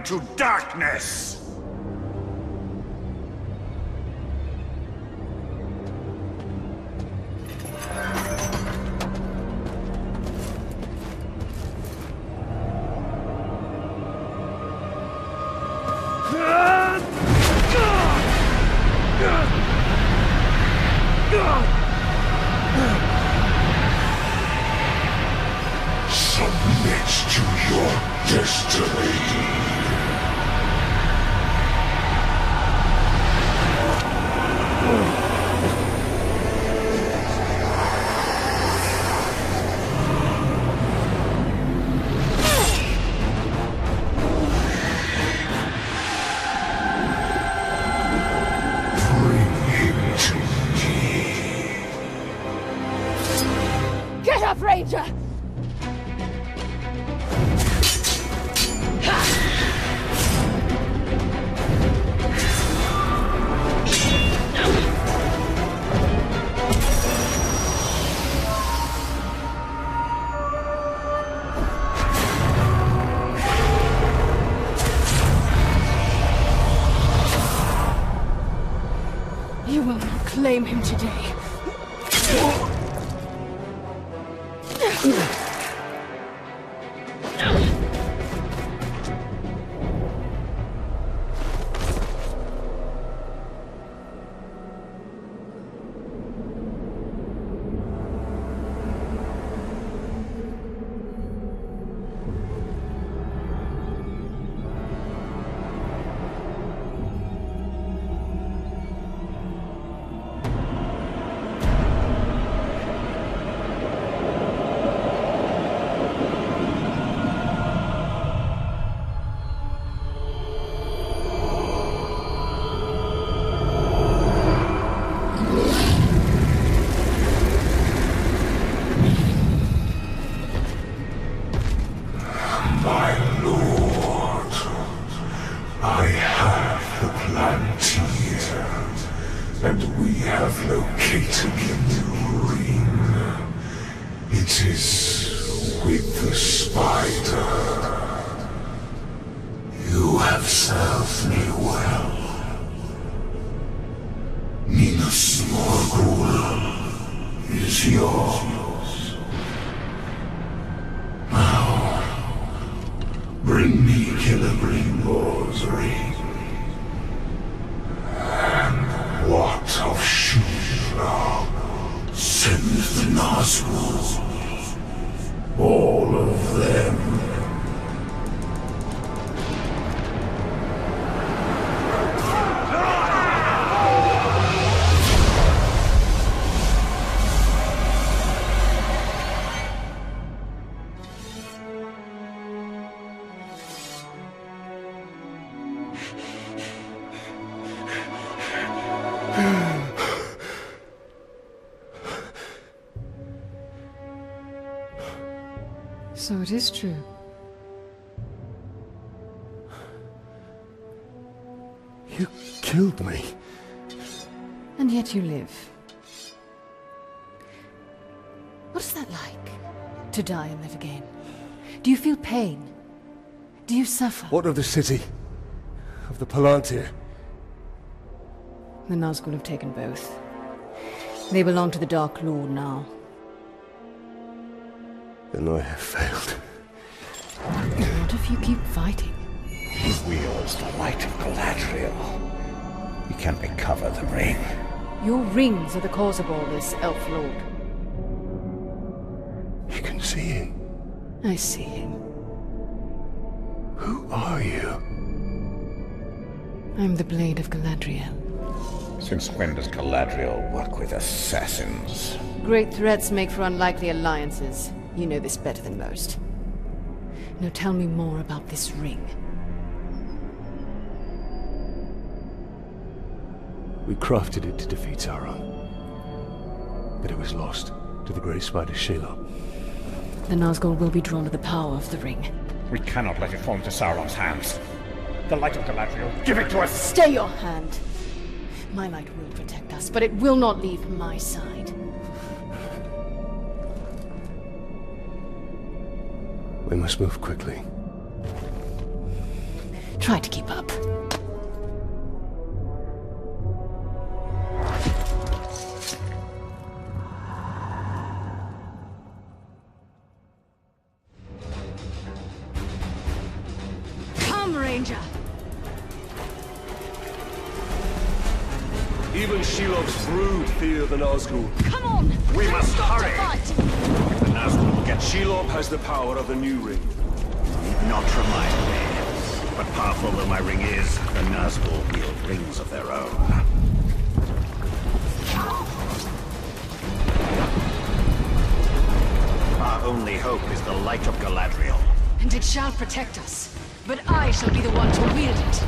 To darkness! Submit to your destiny. Get up, Ranger! You will not claim him today. have the Palantir, and we have located the new ring. It is with the spider. You have served me well. Minas Ithil is yours. Now, bring me Celebrimbor's ring. And what of Shelob? Send the Nazgûl. All of them. So it is true. You killed me. And yet you live. What is that like? To die and live again? Do you feel pain? Do you suffer? What of the city? Of the Palantir? The Nazgûl have taken both. They belong to the Dark Lord now. Then I have failed. What if you keep fighting? He wields the light of Galadriel. We can recover the ring. Your rings are the cause of all this, Elf Lord. You can see him. I see him. Who are you? I'm the Blade of Galadriel. Since when does Galadriel work with assassins? Great threats make for unlikely alliances. You know this better than most. Now tell me more about this ring. We crafted it to defeat Sauron. But it was lost to the Grey Spider Shelob. The Nazgûl will be drawn to the power of the ring. We cannot let it fall into Sauron's hands. The light of Galadriel, give it to us! Stay your hand! My light will protect us, but it will not leave my side. We must move quickly. Try to keep up. Come, Ranger! Even Shelob's brood fear the Nazgûl. Come on! We must stop hurry! to fight! The Nazgûl will get Shelob has the power of the new ring. Need not remind me. But powerful though my ring is, the Nazgûl wield rings of their own. Our only hope is the light of Galadriel. And it shall protect us. But I shall be the one to wield it.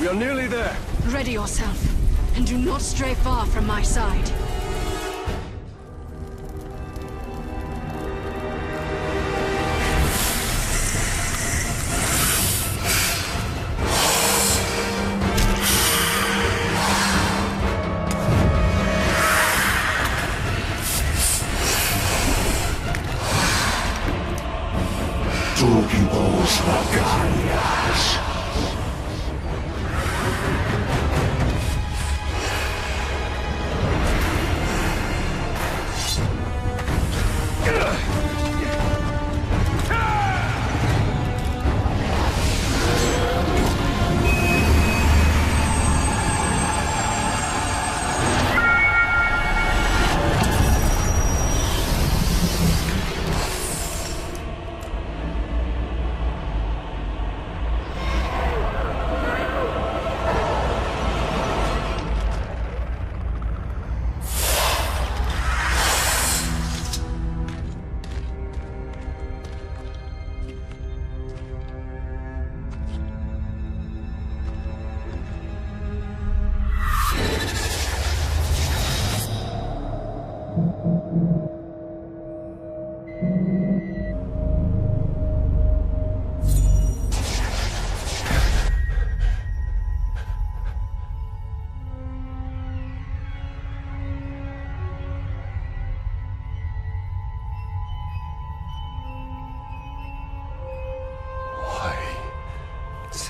We are nearly there. Ready yourself, and do not stray far from my side.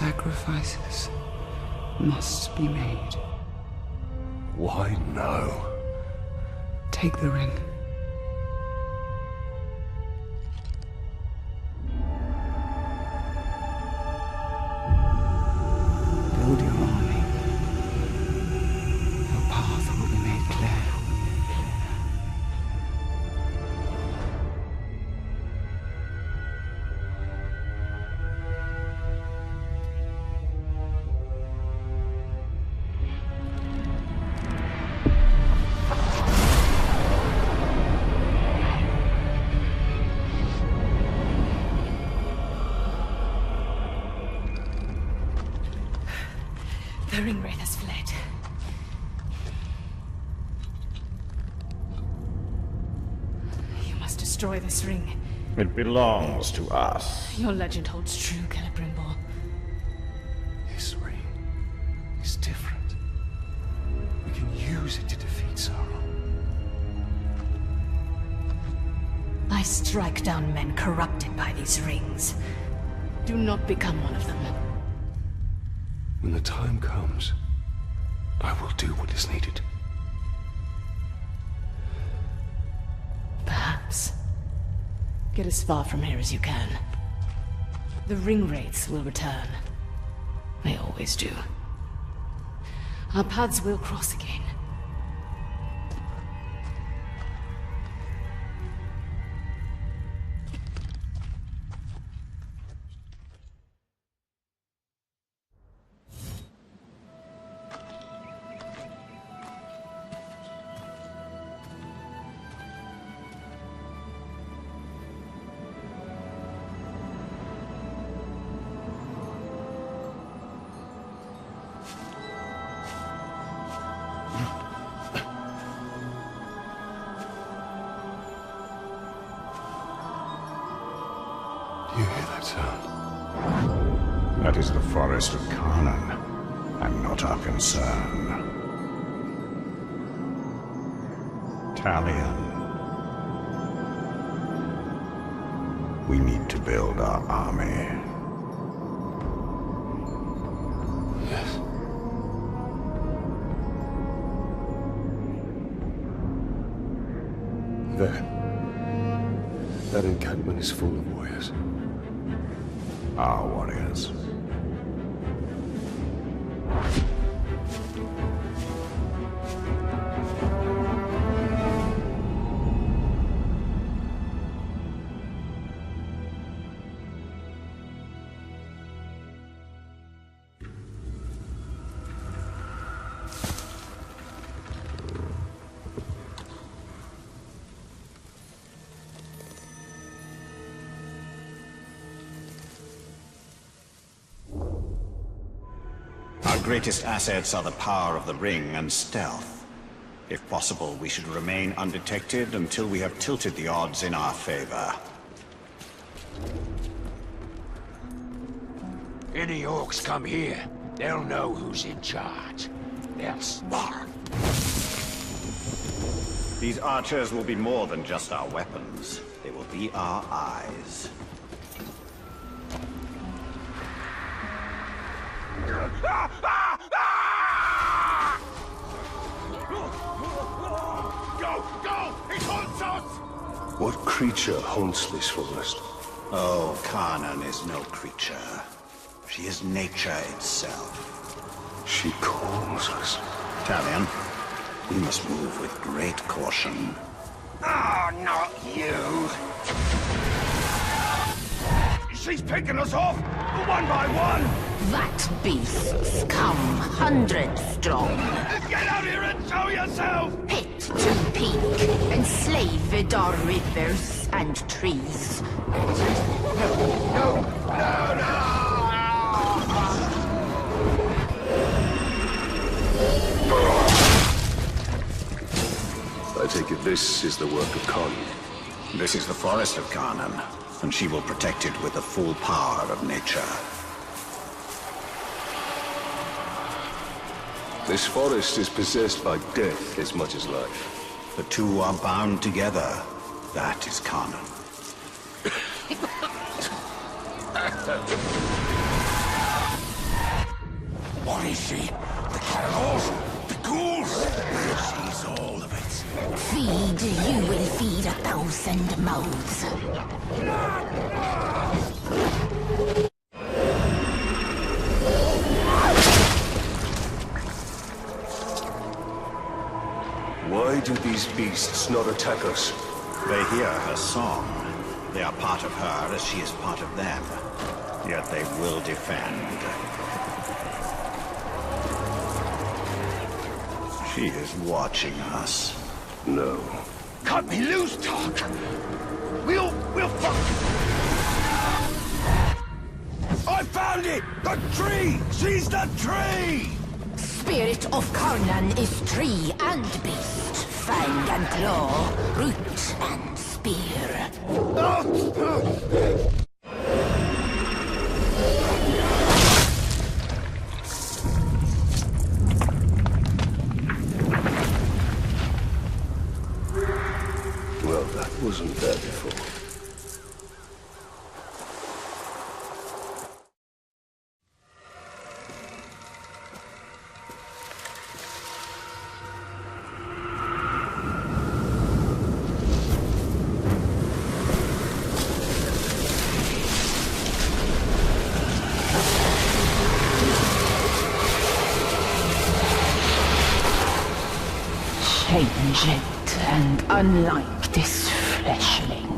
Sacrifices must be made. Why now? Take the ring. Build your army. Your path will be made clear. The ring wraith has fled. You must destroy this ring. It belongs to us. Your legend holds true, Celebrimbor. This ring is different. We can use it to defeat Sauron. I strike down men corrupted by these rings. Do not become one of them. When the time comes, I will do what is needed. Perhaps. Get as far from here as you can. The ring wraiths will return. They always do. Our paths will cross again. Do you hear that sound? That is the forest of Carnan, and not our concern. Talion. We need to build our army. Yes. There. That encampment is full of warriors. Our warriors. Our greatest assets are the power of the ring and stealth. If possible, we should remain undetected until we have tilted the odds in our favor. Any orcs come here, they'll know who's in charge. They'll starve. These archers will be more than just our weapons. They will be our eyes. Go! He haunts us! What creature haunts this forest? Oh, Carnan is no creature. She is nature itself. She calls us. Talion, we must move with great caution. Oh, not you! She's picking us off, one by one! That beasts come hundreds strong. Get out here and show yourself! Pit to peak, enslave Vidar rivers and trees. No! I take it this is the work of Carnan. This is the forest of Carnan, and she will protect it with the full power of nature. This forest is possessed by death as much as life. The two are bound together. That is Carnan. What is she? The cannibals? The ghouls? She's all of it. Feed, you will feed 1,000 mouths. Why do these beasts not attack us? They hear her song. They are part of her as she is part of them. Yet they will defend. She is watching us. No. Cut me loose, Talk! We'll fuck... I found it! The tree! She's the tree! Spirit of Karnan is tree and beast, fang and claw, root and spear. Well, that wasn't there before. Changed and unlike this fleshling.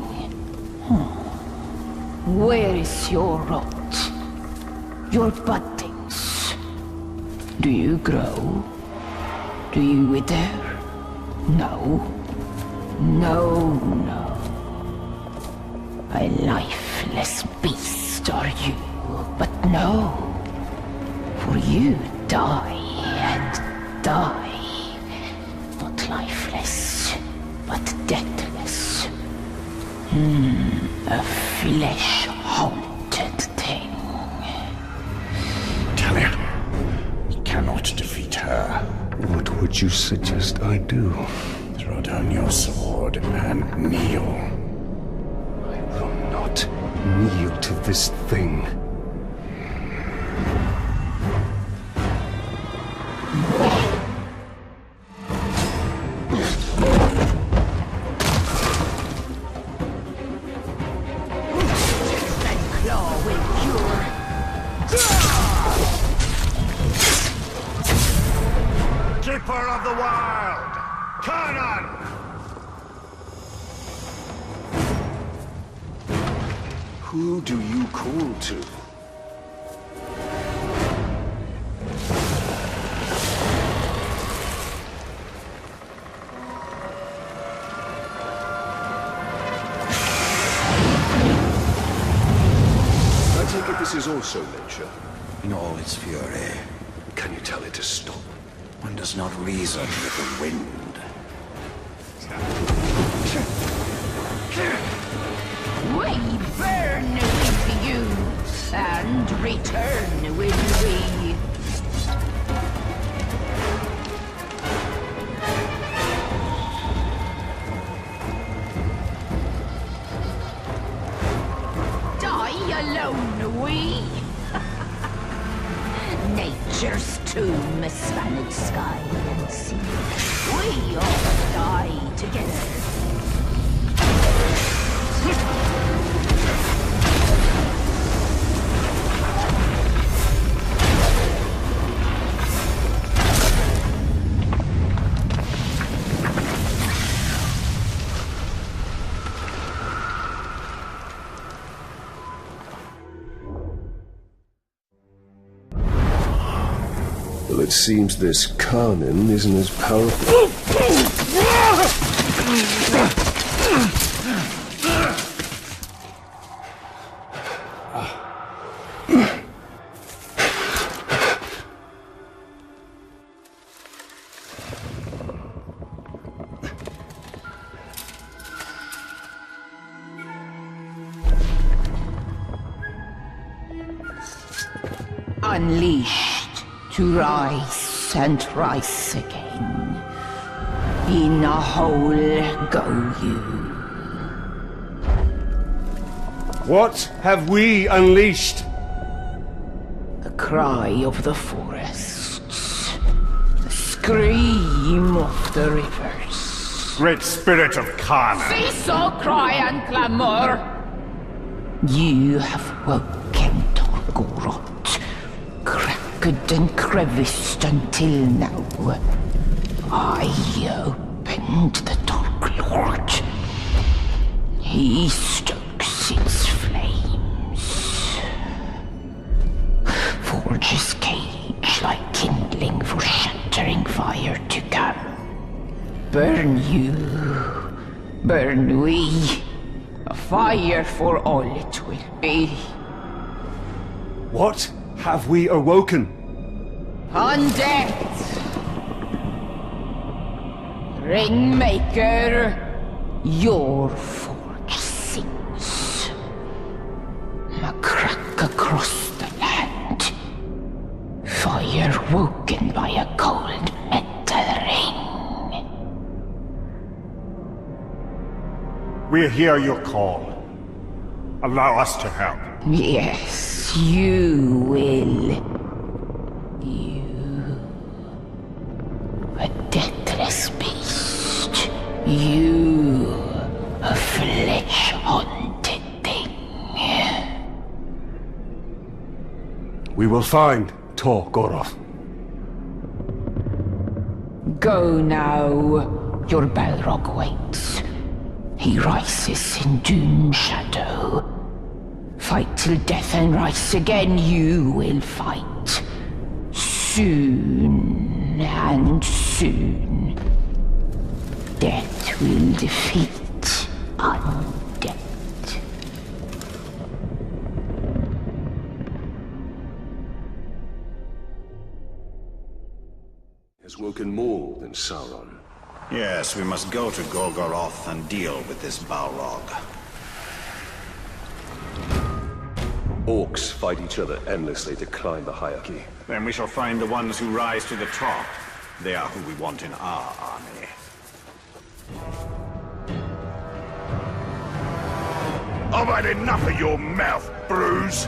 Where is your rot? Your buddings? Do you grow? Do you wither? No. No, no. A lifeless beast are you, but no. For you die and die. Not lifeless, but deathless. A flesh-haunted thing. Talion, we cannot defeat her. What would you suggest I do? Throw down your sword and kneel. I will not kneel to this thing. Keeper of the Wild! Karnan! Who do you call to? I take it this is also nature? In all its fury. Can you tell it to stop? One does not reason with the wind. We burn with you and return with we. Die alone, we. Nature's tomb, spanned sky and sea. We all die together. Well, it seems this Karnan isn't as powerful. Unleashed to rise and rise again. In a hole go you. What have we unleashed? A cry of the forests, the scream of the rivers. Great spirit of Khan! Cease all cry and clamor! You have woken Torgorot, cracked and creviced until now. I opened the Dark Lord. He stokes its flames. Forges cage like kindling for shattering fire to come. Burn you, burn we, a fire for all it will be. What have we awoken? Undead! Ringmaker, your forge sings. A crack across the land. Fire woken by a cold metal ring. We hear your call. Allow us to help. Yes, you will. You. A deathless beast. You. A flesh-haunted thing. We will find Torgorot. Go now. Your Balrog waits. He rises in Dune shadow. Fight till death and rise again, you will fight. Soon and soon. Death will defeat undead. Has woken more than Sauron. Yes, we must go to Golgoroth and deal with this Balrog. Orcs fight each other endlessly to climb the hierarchy. Then we shall find the ones who rise to the top. They are who we want in our army. I've had enough of your mouth, Bruise.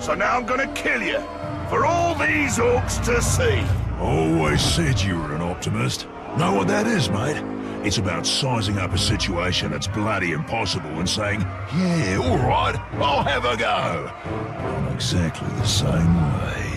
So now I'm gonna kill you. For all these orcs to see. Always said you were an optimist. Know what that is, mate? It's about sizing up a situation that's bloody impossible and saying, yeah, all right, I'll have a go. I'm exactly the same way.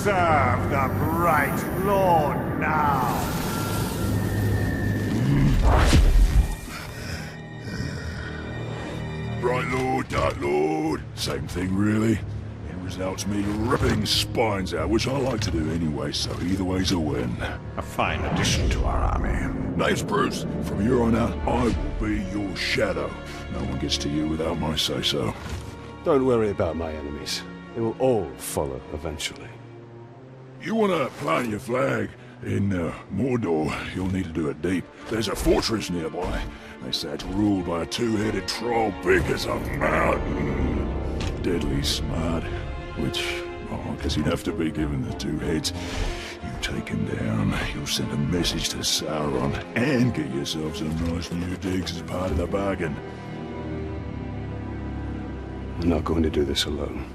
Serve the Bright Lord now! Bright Lord, Dark Lord, same thing really. It results me ripping spines out, which I like to do anyway, so either way's a win. A fine addition to our army. Name's Bruce. From here on out, I will be your shadow. No one gets to you without my say-so. Don't worry about my enemies. They will all follow eventually. You want to plant your flag in Mordor, you'll need to do it deep. There's a fortress nearby. They say it's ruled by a two-headed troll big as a mountain. Deadly smart, which, I guess he'd have to be given the two heads. You take him down, you'll send a message to Sauron, and get yourself some nice new digs as part of the bargain. I'm not going to do this alone.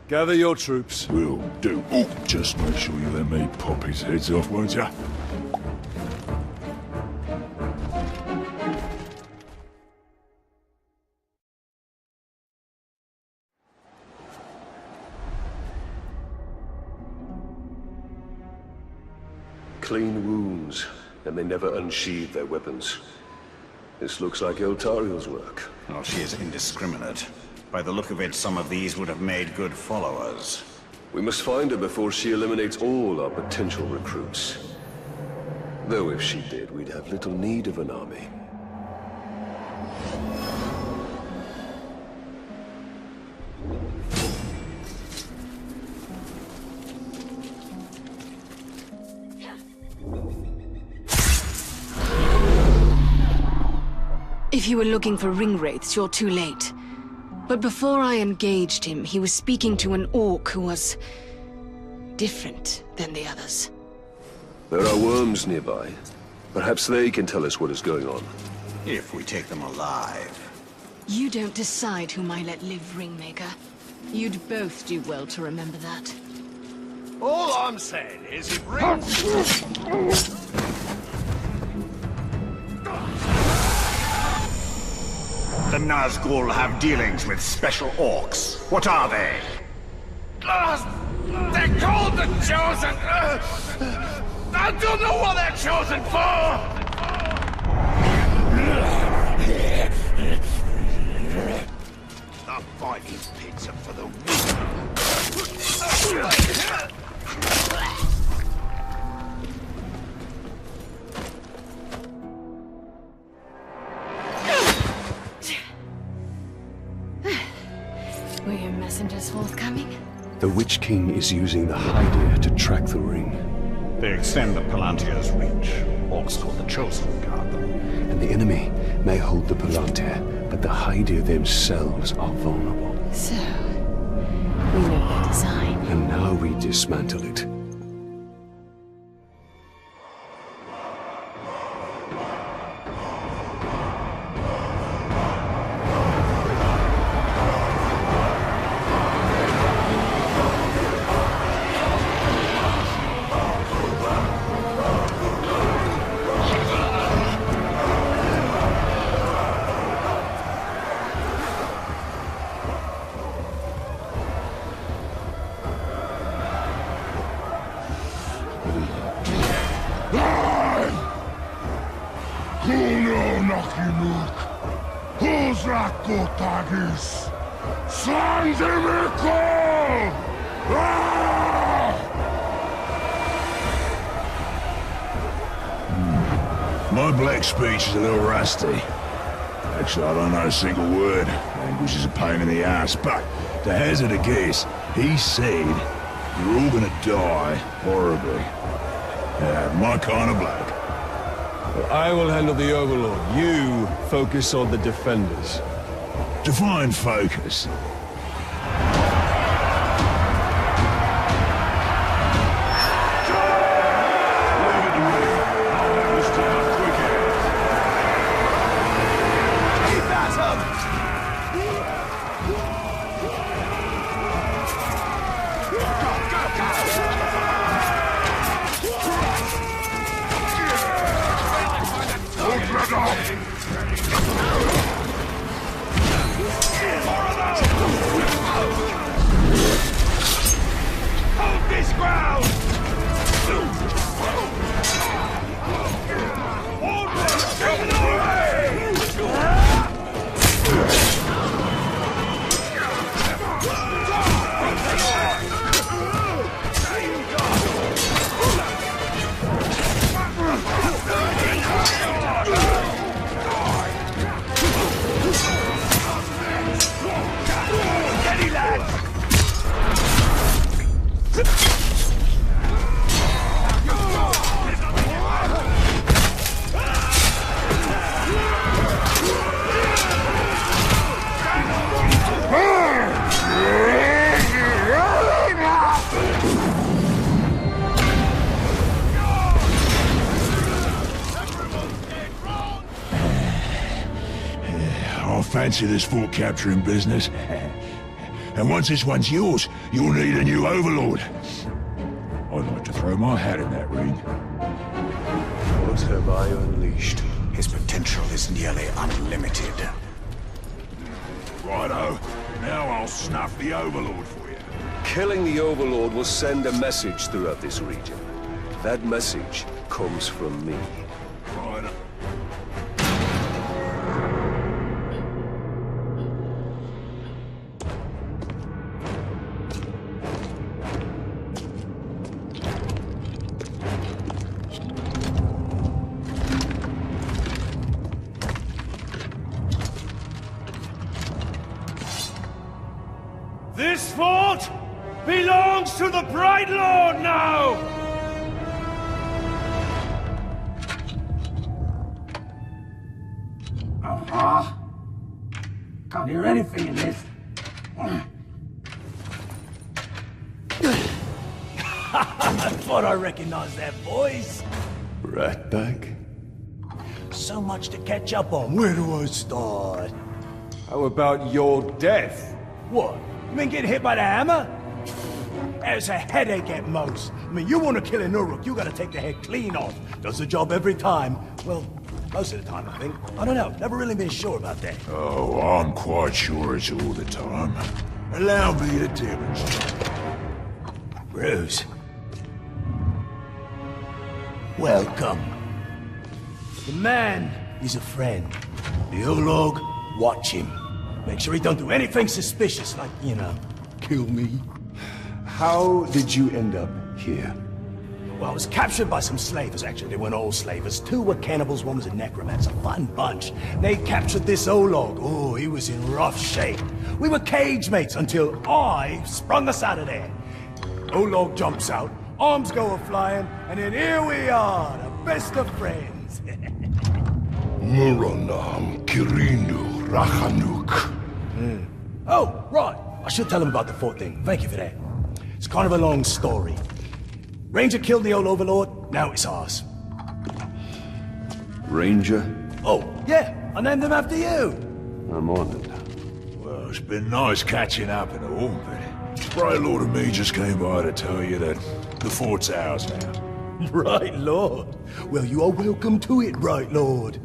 Gather your troops. Will do. Ooh, just make sure you let me pop his heads off, won't ya? Clean wounds, and they never unsheathed their weapons. This looks like Eltariel's work. Well, she is indiscriminate. By the look of it, some of these would have made good followers. We must find her before she eliminates all our potential recruits. Though if she did, we'd have little need of an army. If you were looking for ring wraiths, you're too late. But before I engaged him, he was speaking to an orc who was different than the others. There are worms nearby. Perhaps they can tell us what is going on. If we take them alive. You don't decide whom I let live, Ringmaker. You'd both do well to remember that. All I'm saying is it rings. The Nazgul have dealings with special orcs. What are they? They're called the Chosen. I don't know what they're chosen for. The fighting pits are for the Were your messengers forthcoming? The Witch King is using the Hydir to track the ring. They extend the Palantir's reach. Orcs called the Chosen guard them. And the enemy may hold the Palantir, but the Hydir themselves are vulnerable. So, we know their design. And now we dismantle it. My black speech is a little rusty. Actually, I don't know a single word. Language is a pain in the ass, but to hazard a guess, he said you're all gonna die horribly. My kind of black. Well, I will handle the Overlord. You focus on the defenders. Define focus. Hold this ground! Fancy this fort capturing business. And once this one's yours, you'll need a new overlord. I'd like to throw my hat in that ring. What have I unleashed? His potential is nearly unlimited. Righto. Now I'll snuff the overlord for you. Killing the Overlord will send a message throughout this region. That message comes from me. Righto. This fort belongs to the Bright Lord now! Aha! Can't hear anything in this. I thought I recognized that voice. Ratbag? So much to catch up on. Where do I start? How about your death? What? You mean getting hit by the hammer? It's a headache at most. I mean, you want to kill an Uruk, you gotta take the head clean off. Does the job every time. Well, most of the time, I think. I don't know. Never really been sure about that. Oh, I'm quite sure it's all the time. Allow me to demonstrate. Bruce. Welcome. The man is a friend. The Olog, watch him. Make sure he don't do anything suspicious, like, you know, kill me. How did you end up here? Well, I was captured by some slavers, actually. They weren't all slavers. 2 were cannibals, 1 was a necromancer. Fun bunch. They captured this Olog. Oh, he was in rough shape. We were cage mates until I sprung us out of there. Olog jumps out, arms go a-flying, and then here we are, the best of friends. Muranam Kirinu Rahanuk. Oh, right. I should tell him about the fort thing. Thank you for that. It's kind of a long story. Ranger killed the old overlord, now it's ours. Ranger? Oh, yeah, I named him after you. I'm honored. Well, it's been nice catching up and all, but Bright Lord and me just came by to tell you that the fort's ours now. Right, Lord. Well, you are welcome to it, Right, Lord.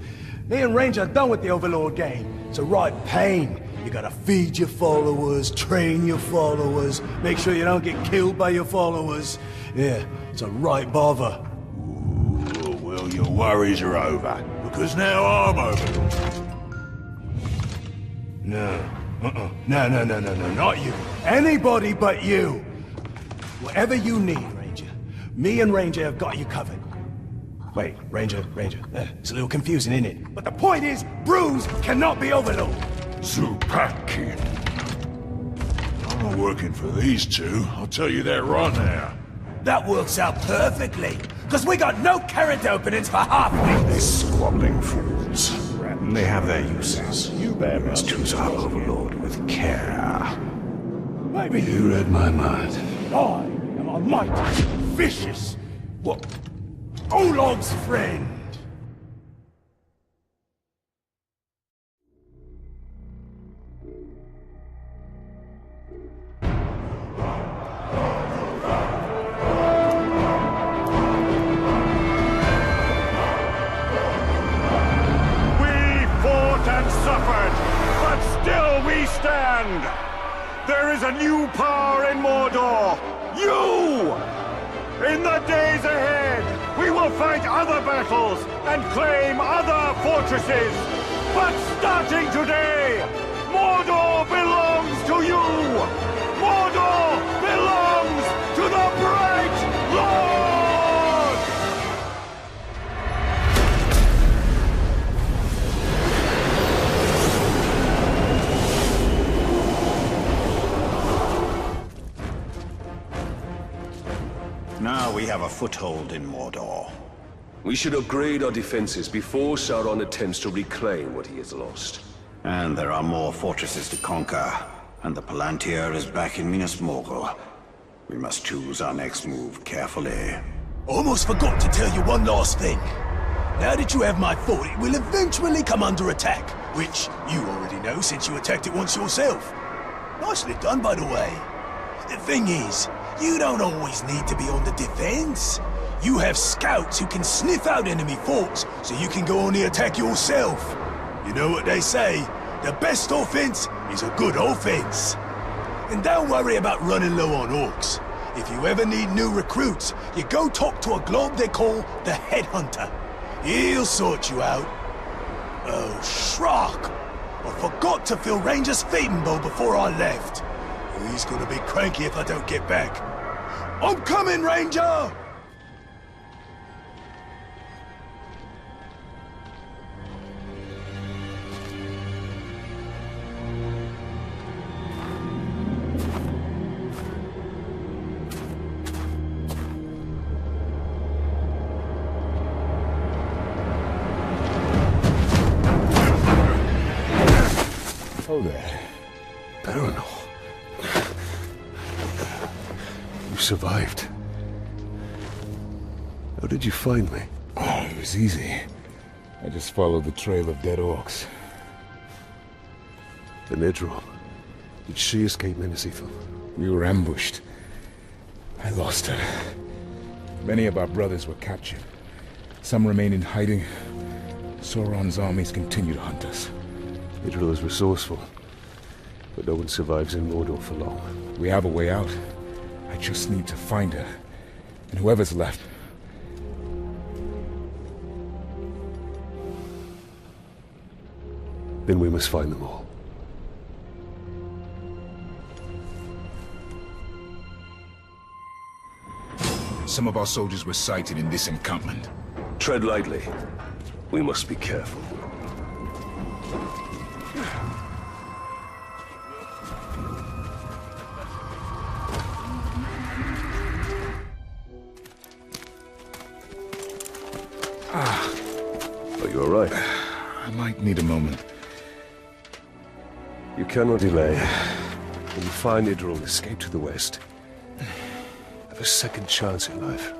Me and Ranger are done with the Overlord game. It's a right pain. You gotta feed your followers, train your followers, make sure you don't get killed by your followers. Yeah, it's a right bother. Ooh, well, your worries are over, because now I'm Overlord. No. No, not you. Anybody but you. Whatever you need, Ranger. Me and Ranger have got you covered. Wait, Ranger. It's a little confusing, isn't it? But the point is, Bruce cannot be Overlord. Zupakin. I'm not working for these 2, I'll tell you that right now. That works out perfectly, because we got no character openings for half. These squabbling fools. They have their uses. You must choose our overlord with care. Maybe you read my mind. I am a mighty, vicious, what? Olog's friend. There is a new power in Mordor! You! In the days ahead, we will fight other battles and claim other fortresses! But starting today, Mordor belongs to you! Mordor belongs to the Bright Lord! Now we have a foothold in Mordor. We should upgrade our defenses before Sauron attempts to reclaim what he has lost. And there are more fortresses to conquer, and the Palantir is back in Minas Ithil. We must choose our next move carefully. Almost forgot to tell you one last thing. Now that you have my fort, it will eventually come under attack, which you already know since you attacked it once yourself. Nicely done, by the way. The thing is, you don't always need to be on the defense. You have scouts who can sniff out enemy forts, so you can go on the attack yourself. You know what they say, the best offense is a good offense. And don't worry about running low on orcs. If you ever need new recruits, you go talk to a glob they call the Headhunter. He'll sort you out. Oh, Shrock! I forgot to fill Ranger's feeding bowl before I left. He's gonna be cranky if I don't get back. I'm coming, Ranger! Oh there. Baron. You survived. How did you find me? Oh, it was easy. I just followed the trail of dead orcs. And Idril, did she escape Minas Ithil? We were ambushed. I lost her. Many of our brothers were captured. Some remain in hiding. Sauron's armies continue to hunt us. Idril is resourceful, but no one survives in Mordor for long. We have a way out. I just need to find her. And whoever's left. Then we must find them all. Some of our soldiers were sighted in this encampment. Tread lightly. We must be careful. Are you all right? I might need a moment. You cannot delay. When you find Idril, escape to the west. Have a second chance at life.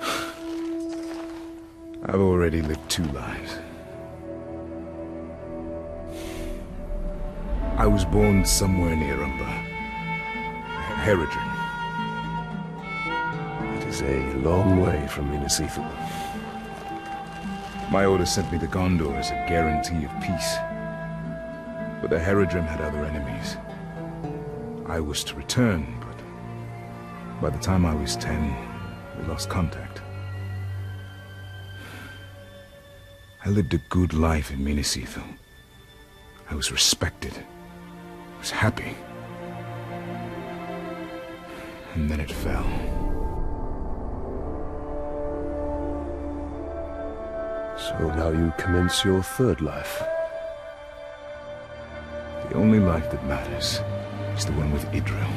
I've already lived 2 lives. I was born somewhere near Umber. Herodrin. It is a long way from Minas Ithil. My order sent me to Gondor as a guarantee of peace. But the Herodrim had other enemies. I was to return, but by the time I was 10, we lost contact. I lived a good life in Minas Ithil. I was respected. I was happy. And then it fell. So now you commence your third life. The only life that matters is the one with Idril.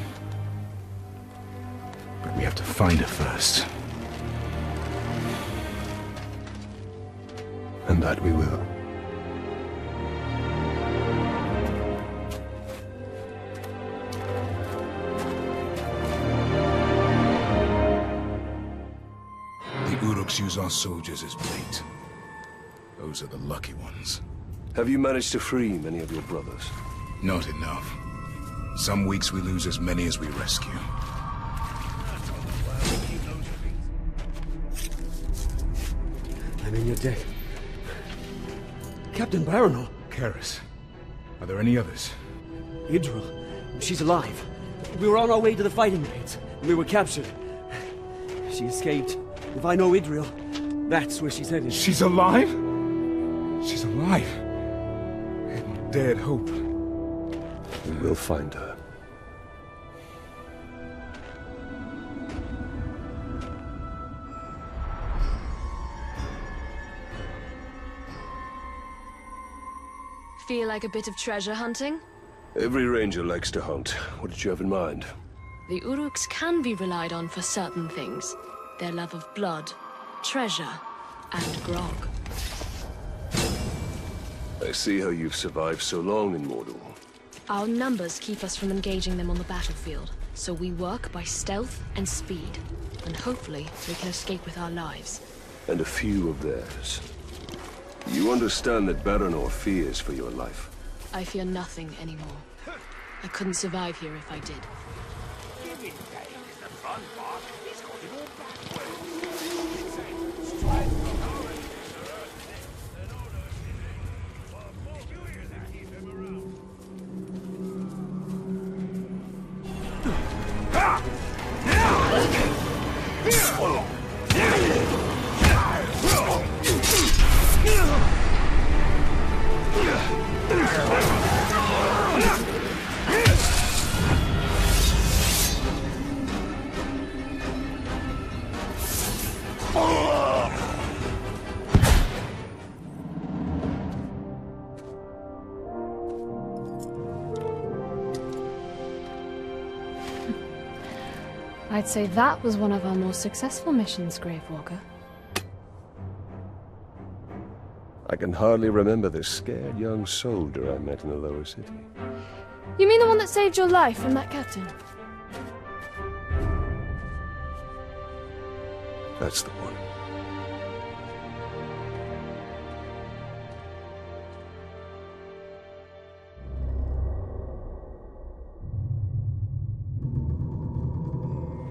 But we have to find her first. And that we will. The Uruks use our soldiers as bait. Those are the lucky ones. Have you managed to free many of your brothers? Not enough. Some weeks we lose as many as we rescue. I'm in your debt. Captain Baranor. Karis. Are there any others? Idril. She's alive. We were on our way to the fighting pits. We were captured. She escaped. If I know Idril, that's where she's headed. She's alive? She's alive. I had not dared hope. We will find her. Feel like a bit of treasure hunting? Every ranger likes to hunt. What did you have in mind? The Uruks can be relied on for certain things. Their love of blood, treasure, and grog. I see how you've survived so long in Mordor. Our numbers keep us from engaging them on the battlefield, so we work by stealth and speed. And hopefully, we can escape with our lives. And a few of theirs. You understand that Baranor fears for your life. I fear nothing anymore. I couldn't survive here if I did. I'd say that was one of our more successful missions, Gravewalker. I can hardly remember the scared young soldier I met in the lower city. You mean the one that saved your life from that captain? That's the one.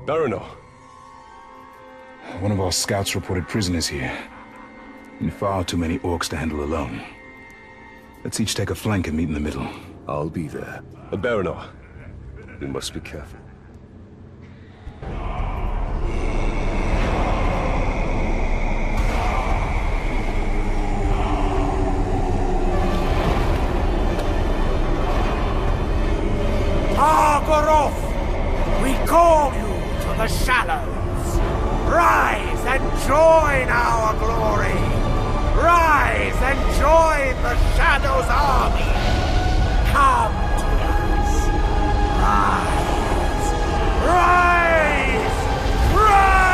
Baranor. One of our scouts reported prisoners here. And far too many orcs to handle alone. Let's each take a flank and meet in the middle. I'll be there. Baranor, we must be careful. Targaroth! We call you to the Shallows! Rise and join our glory! Rise and join the Shadow's army! Come to us! Rise! Rise! Rise!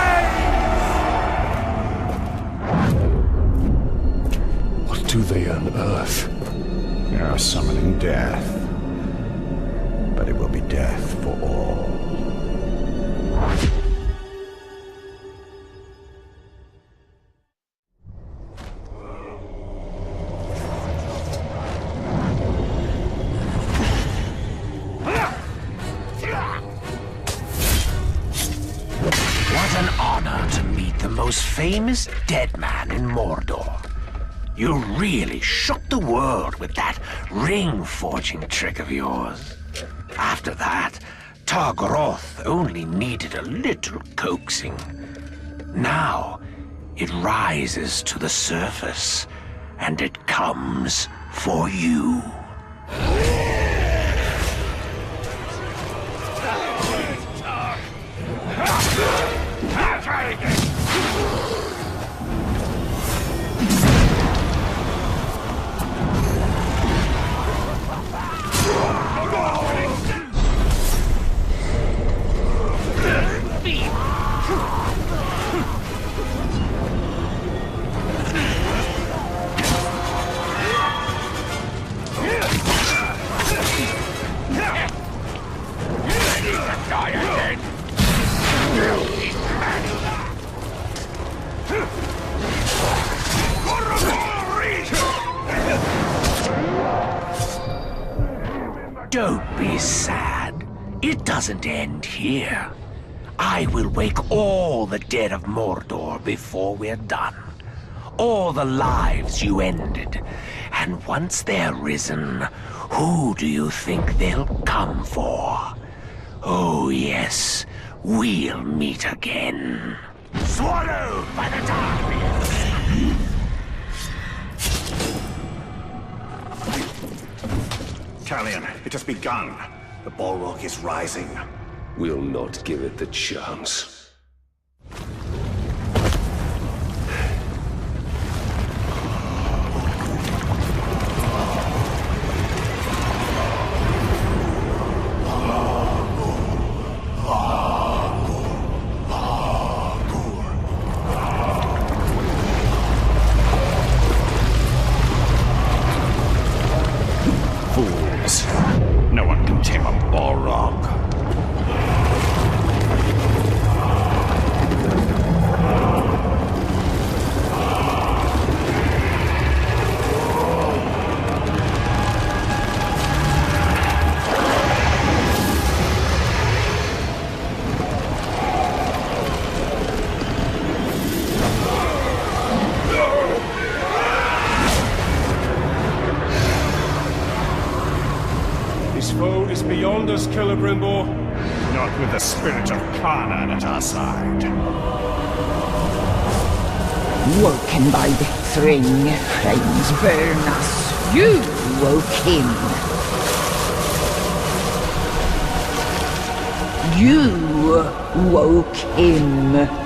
What do they unearth? They are summoning death. But it will be death for all. What an honor to meet the most famous dead man in Mordor. You really shook the world with that ring-forging trick of yours. After that, Targaroth only needed a little coaxing. Now, it rises to the surface, and it comes for you. Don't be sad. It doesn't end here. I will wake all the dead of Mordor before we're done. All the lives you ended. And once they're risen, who do you think they'll come for? Oh yes, we'll meet again. Swallowed by the darkness! Talion, it has begun. The bulwark is rising. We'll not give it the chance. No one can tame a Balrog. Foe is beyond us, Celebrimbor. Not with the spirit of Khan'an at our side. Woken by the thring, flames burn us. You woke him. You woke him.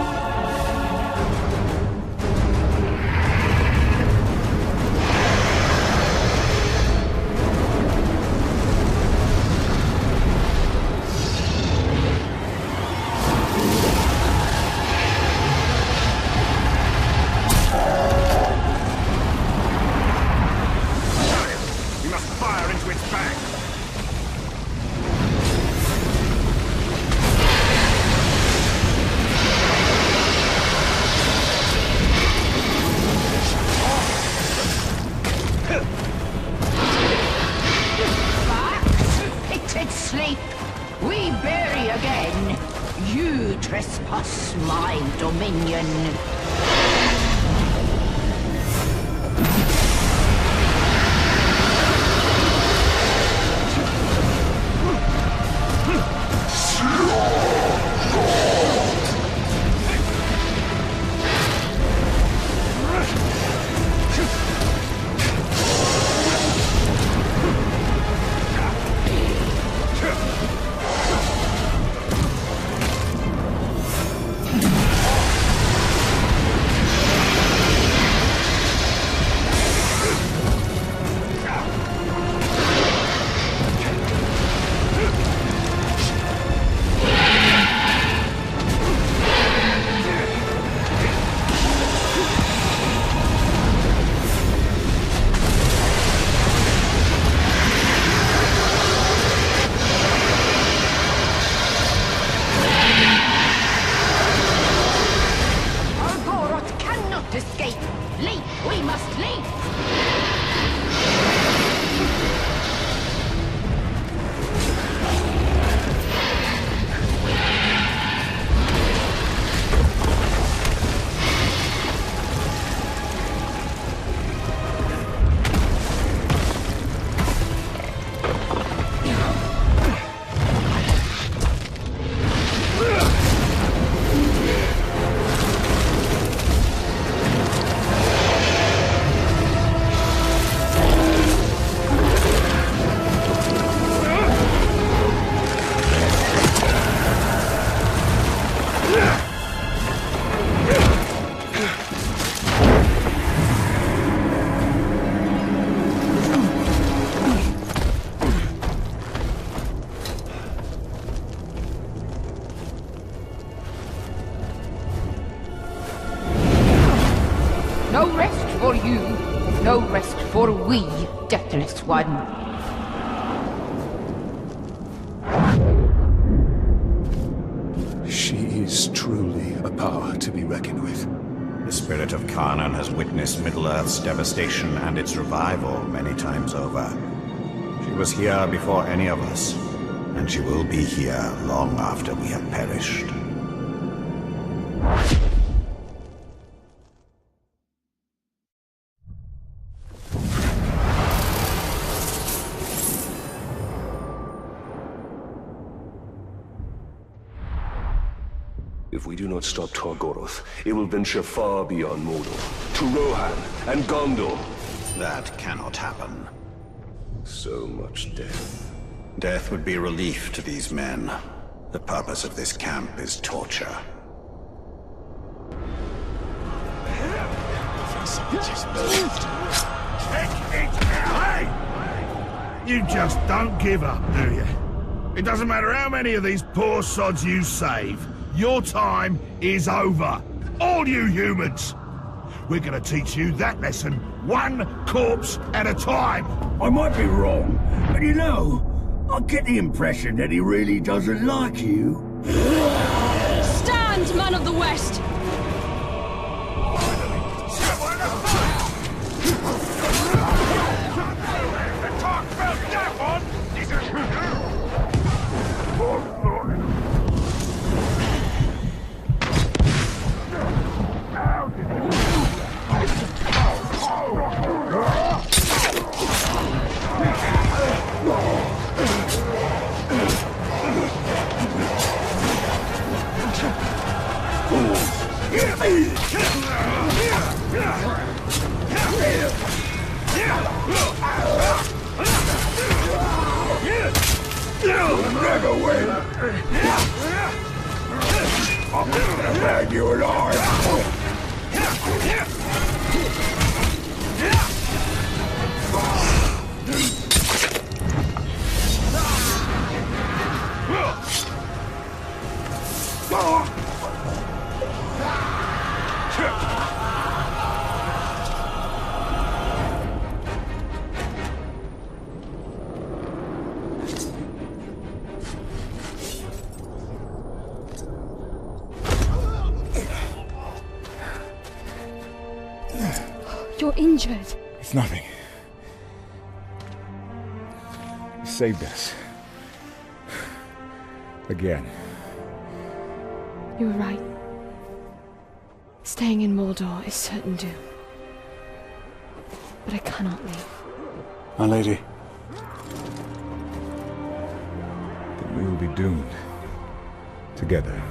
us my dominion. No rest for you, no rest for we, deathless one. She is truly a power to be reckoned with. The spirit of Canaan has witnessed Middle-earth's devastation and its revival many times over. She was here before any of us, and she will be here long after we have perished. If we do not stop Targoroth, it will venture far beyond Mordor, to Rohan and Gondor. That cannot happen. So much death. Death would be relief to these men. The purpose of this camp is torture. Hey! You just don't give up, do you? It doesn't matter how many of these poor sods you save. Your time is over. All you humans! We're gonna teach you that lesson one corpse at a time! I might be wrong, but you know, I get the impression that he really doesn't like you. Stand, man of the West! You'll never win! I'm gonna bag you alive! You're injured. It's nothing. You saved us. Again. You were right. Staying in Mordor is certain doom. But I cannot leave. My lady. Then we will be doomed. Together.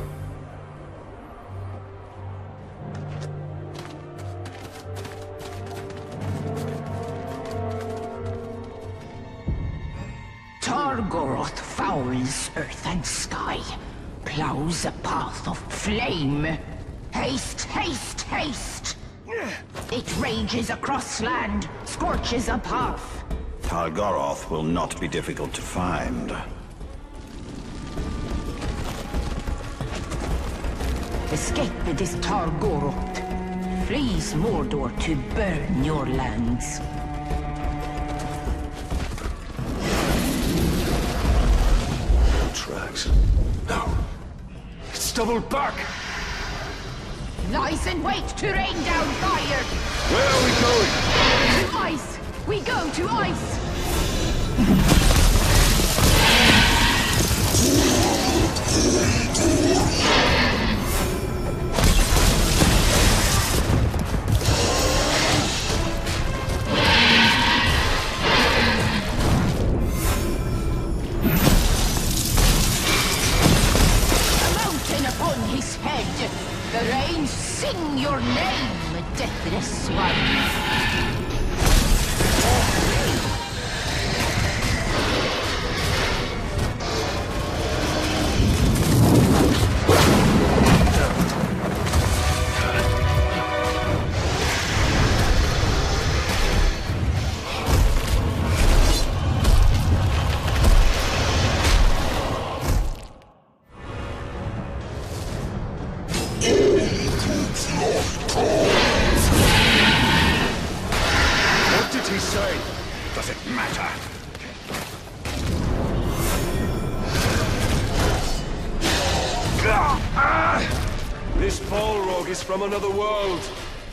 Targoroth fouls earth and sky, plows a path of flame. Haste, haste, haste! It rages across land, scorches a path. Targoroth will not be difficult to find. Escape this Targoroth. Flees Mordor to burn your lands. Tracks. No. It's doubled back! Lies in wait to rain down fire! Where are we going? To ice! We go to ice! The rains sing your name, deathless one. What did he say? Does it matter? This Balrog is from another world.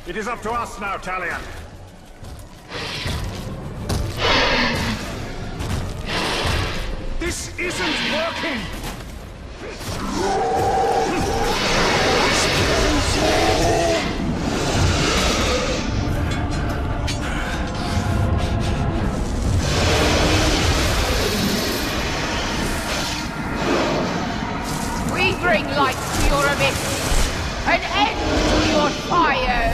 It is up to us now, Talion. This isn't working! We bring light to your abyss, an end to your fire!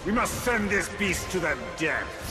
We must send this beast to the depths.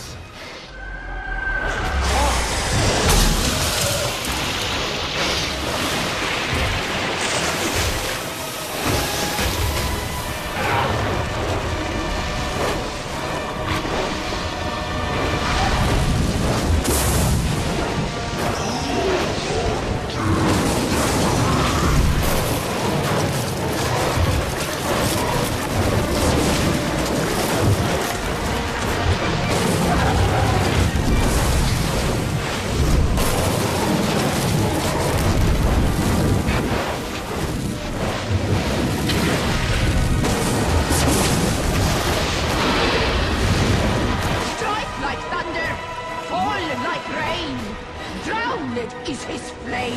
Is his flame.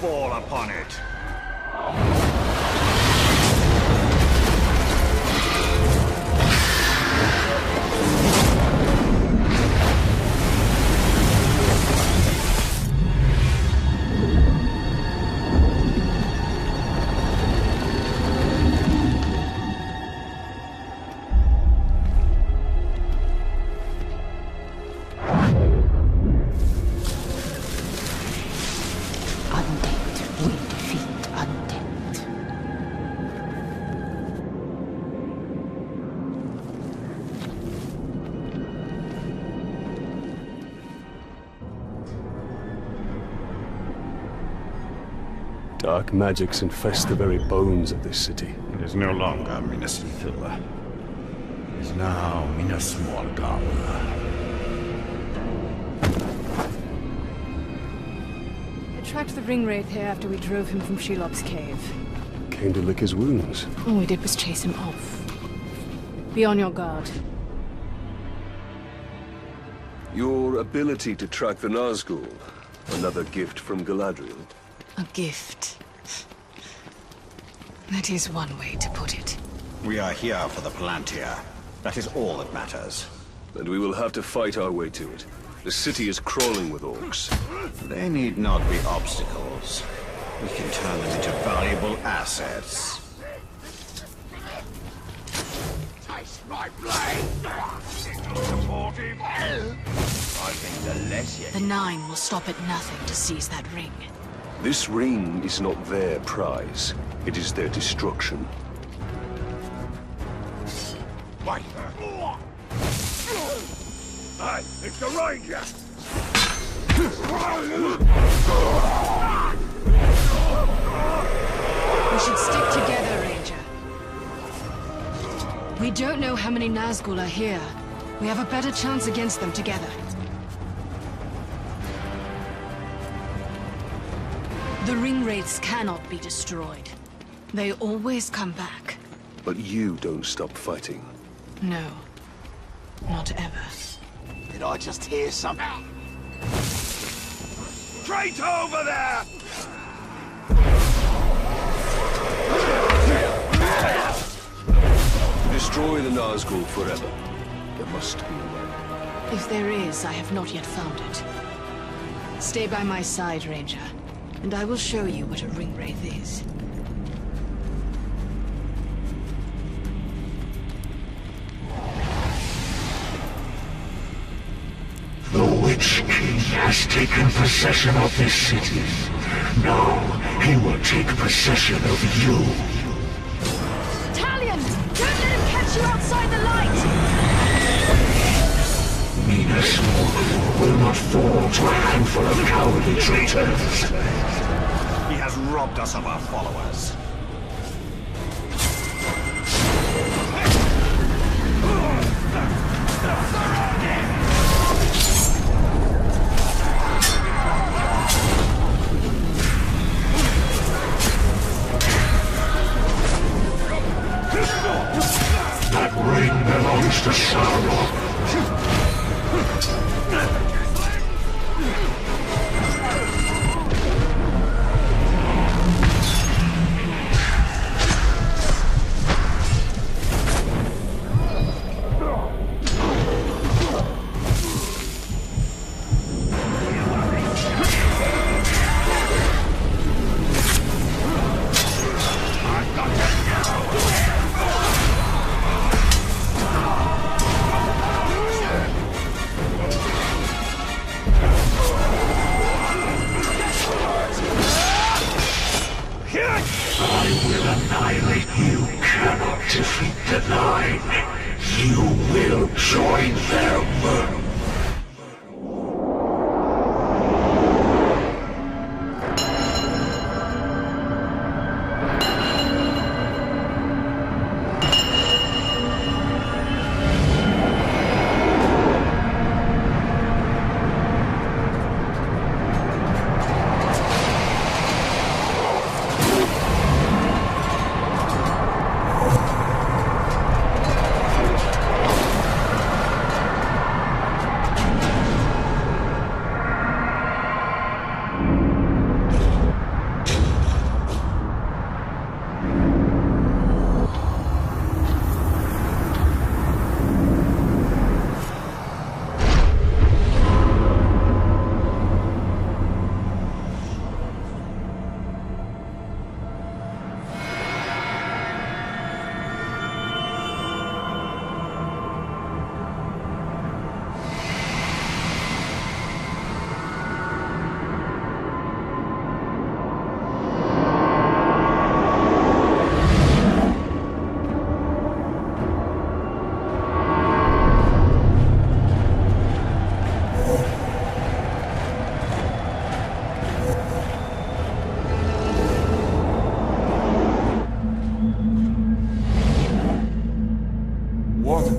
Fall upon it. Dark magics infest the very bones of this city. It is no longer Minas Ithil. It is now Minas Morgul. I tracked the ring wraith here after we drove him from Shelob's cave. Came to lick his wounds. All we did was chase him off. Be on your guard. Your ability to track the Nazgul. Another gift from Galadriel. A gift. That is one way to put it. We are here for the Palantir. That is all that matters. And we will have to fight our way to it. The city is crawling with orcs. They need not be obstacles. We can turn them into valuable assets. Taste my blade! Support him! I think the less you... The Nine will stop at nothing to seize that ring. This ring is not their prize. It is their destruction. Wait! Hey, it's the Ranger! We should stick together, Ranger. We don't know how many Nazgul are here. We have a better chance against them together. The ring wraiths cannot be destroyed. They always come back. But you don't stop fighting. No. Not ever. Did I just hear something? Straight over there! To destroy the Nazgul forever, there must be a way. If there is, I have not yet found it. Stay by my side, Ranger, and I will show you what a ring wraith is. The Witch King has taken possession of this city. Now, he will take possession of you. Talion! Don't let him catch you outside the light! Minas Ithil will not fall to a handful of cowardly traitors. He has robbed us of our followers. That ring belongs to Sauron. I will annihilate you. Cannot defeat the Nine. You will join them.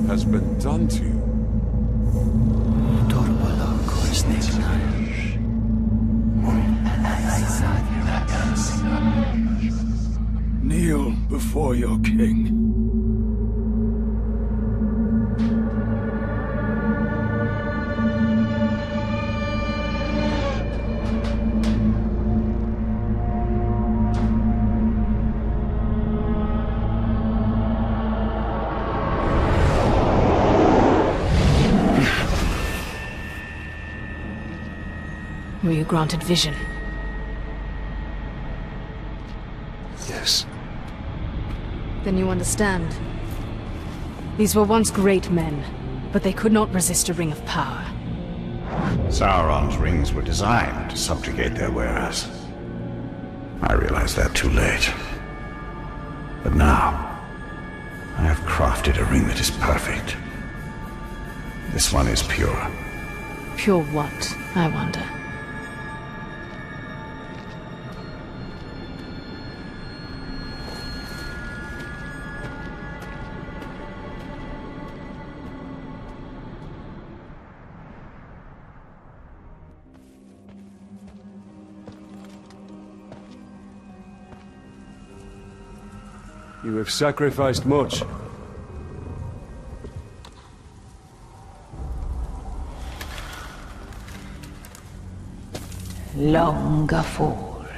has been done to you. Kneel before your king. Were you granted vision? Yes. Then you understand. These were once great men, but they could not resist a ring of power. Sauron's rings were designed to subjugate their wearers. I realized that too late. But now, I have crafted a ring that is perfect. This one is pure. Pure what, I wonder? You have sacrificed much. Long afore,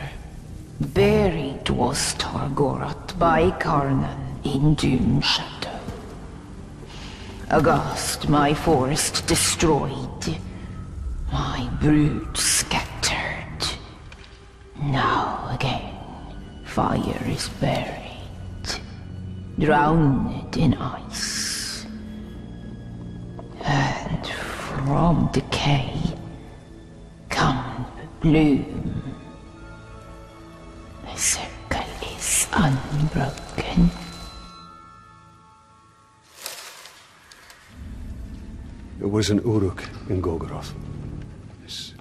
buried was Targoroth by Carnan in Dune Shadow. Aghast, my forest destroyed, my brood scattered. Now again, fire is buried, drowned in ice. And from decay come bloom. The circle is unbroken. There was an Uruk in Golgoroth. This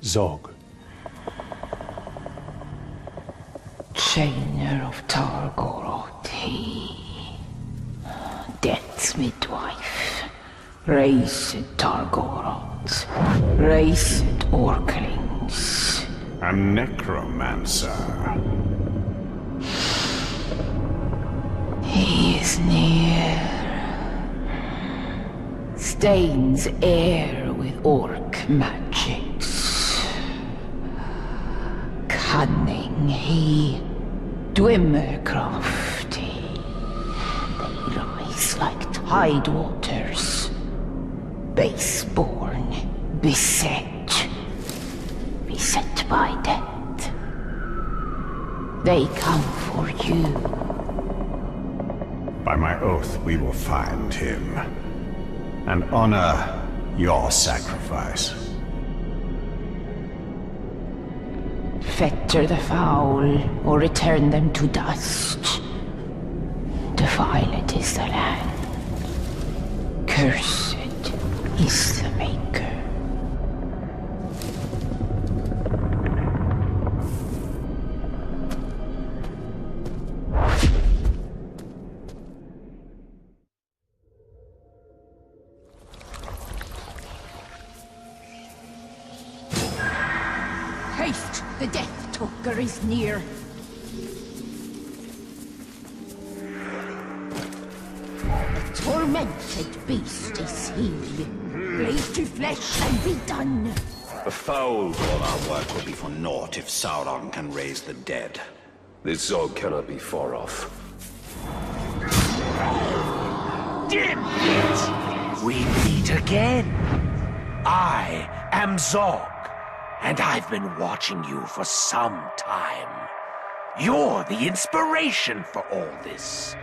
Zog. Chainer of Targoroth, he. Death's midwife. Raised Targoroth. Raised Orklings. A necromancer. He is near. Stains air with orc magics. Cunning he, Dwemer crafty. They rise like tide waters. Baseborn, beset by death. They come for you. By my oath, we will find him and honor your sacrifice. Fetter the foul, or return them to dust. Defiled is the land. Cursed is the Maker. Haste! The Death Talker is near. A tormented beast is he. Blaze to flesh and be done. A foul. All our work will be for naught if Sauron can raise the dead. This Zog cannot be far off. Damn it! We meet again. I am Zog, and I've been watching you for some time. You're the inspiration for all this.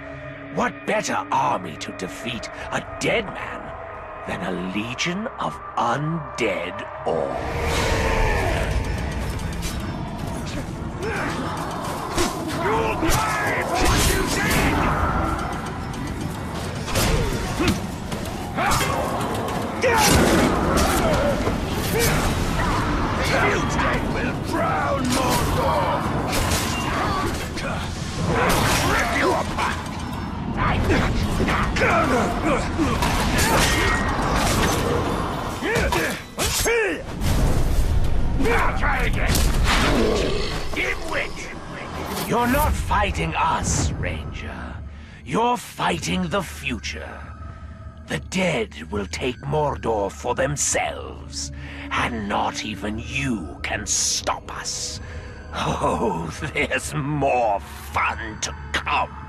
What better army to defeat a dead man than a legion of undead orcs? You'll pay for what you Mutane will drown Mordor! Rip you apart! You're not fighting us, Ranger. You're fighting the future. The dead will take Mordor for themselves, and not even you can stop us. Oh, there's more fun to come.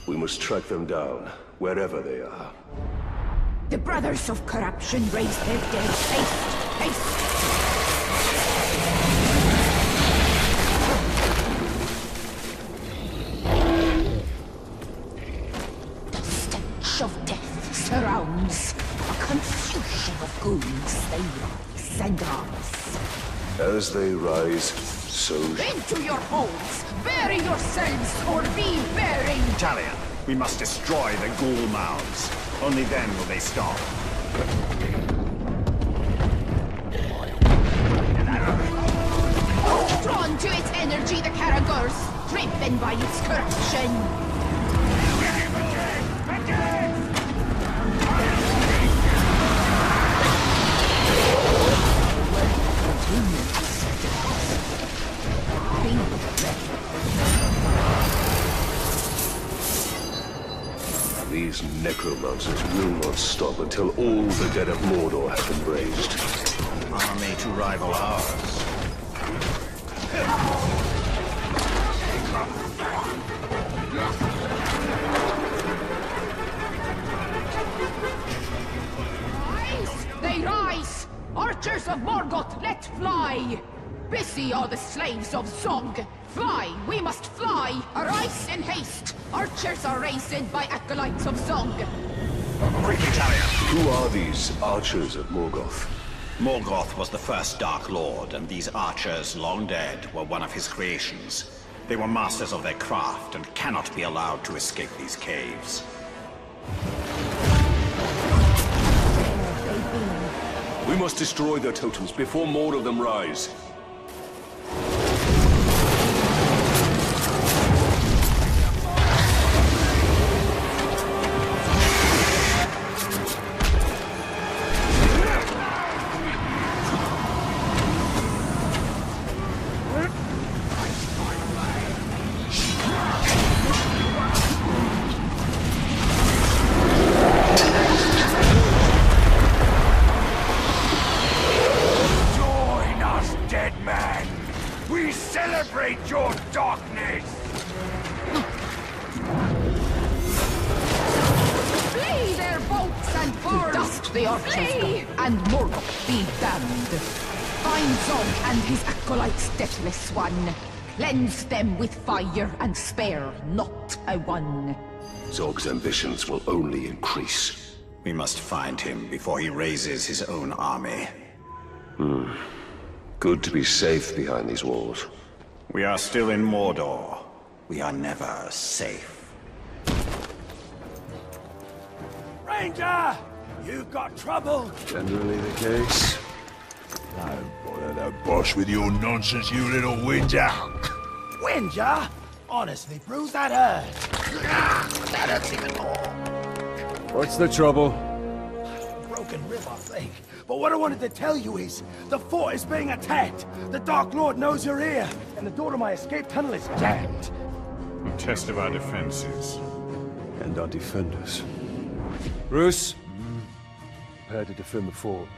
We must track them down, wherever they are. The Brothers of Corruption raise their dead. Haste! Haste! The stench of death surrounds. A confusion of goons they rise and dance. As they rise, so... Into your holes! Bury yourselves or be buried! Talion, we must destroy the ghoul mouths. Only then will they stop. Drawn to its energy, the Caragors, driven by its corruption. These necromancers will not stop until all the dead of Mordor have been raised. Army to rival ours. Rise! They rise! Archers of Morgoth, let fly! Busy are the slaves of Zog. Fly! We must fly! Arise in haste! Archers are raised by acolytes of Zog. Quickly, Talion! Who are these archers of Morgoth? Morgoth was the first Dark Lord, and these archers, long dead, were one of his creations. They were masters of their craft and cannot be allowed to escape these caves. We must destroy their totems before more of them rise. And Morgoth be damned. Find Zog and his acolytes, deathless one. Cleanse them with fire and spare not a one. Zog's ambitions will only increase. We must find him before he raises his own army. Good to be safe behind these walls. We are still in Mordor. We are never safe. Ranger! You've got trouble! Generally the case. Don't bother the boss with your nonsense, you little whinger. Whinger? Honestly, Bruce, that hurt. That hurts even more. What's the trouble? Broken rib, I think. But what I wanted to tell you is, the fort is being attacked. The Dark Lord knows you're here, and the door to my escape tunnel is jammed. A test of our defenses. And our defenders. Bruce? Prepare to defend the fort.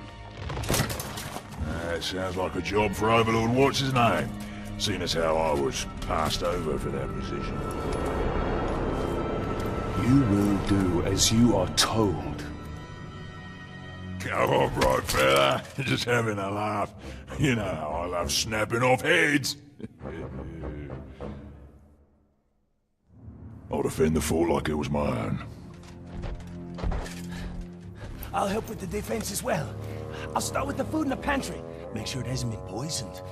That sounds like a job for Overlord What's-His-Name, seeing as how I was passed over for that position. You will do as you are told. Come on, right, fella. Just having a laugh. You know how I love snapping off heads. I'll defend the fort like it was my own. I'll help with the defense as well. I'll start with the food in the pantry. Make sure it hasn't been poisoned.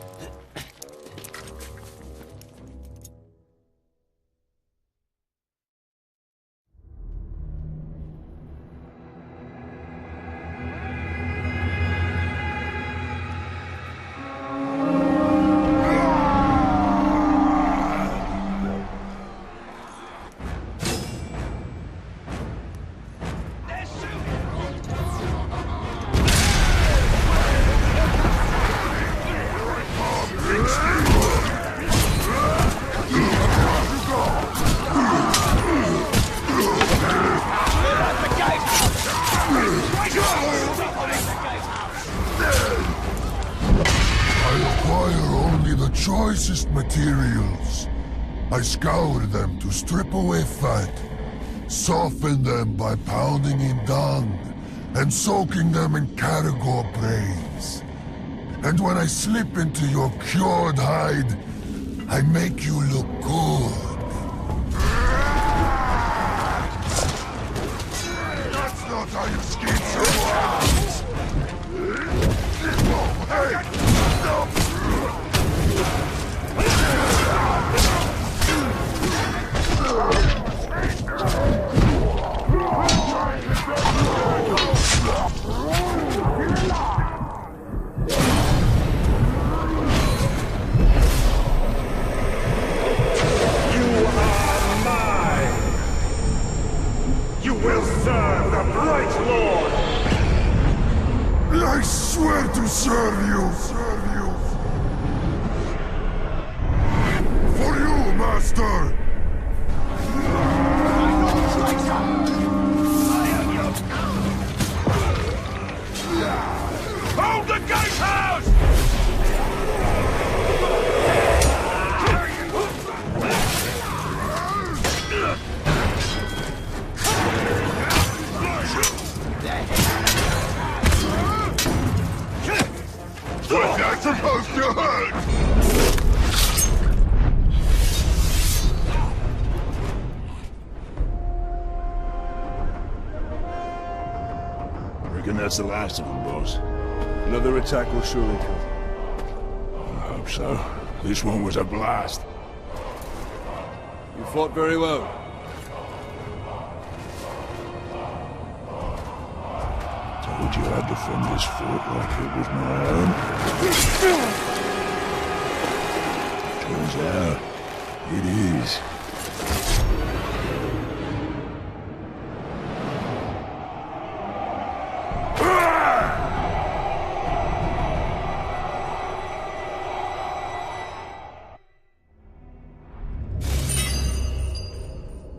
require only the choicest materials. I scour them to strip away fat, soften them by pounding in dung, and soaking them in Caragor brains. And when I slip into your cured hide, I make you look good. That's not how you skin someone! Oh, hey! Stop! I swear to serve you! For you, Master! Hold the gatehouse! What's that supposed to hurt? Reckon that's the last of them, boss. Another attack will surely come. I hope so. This one was a blast. You fought very well. Told you I'd defend this fort like it was my own. Turns out, it is.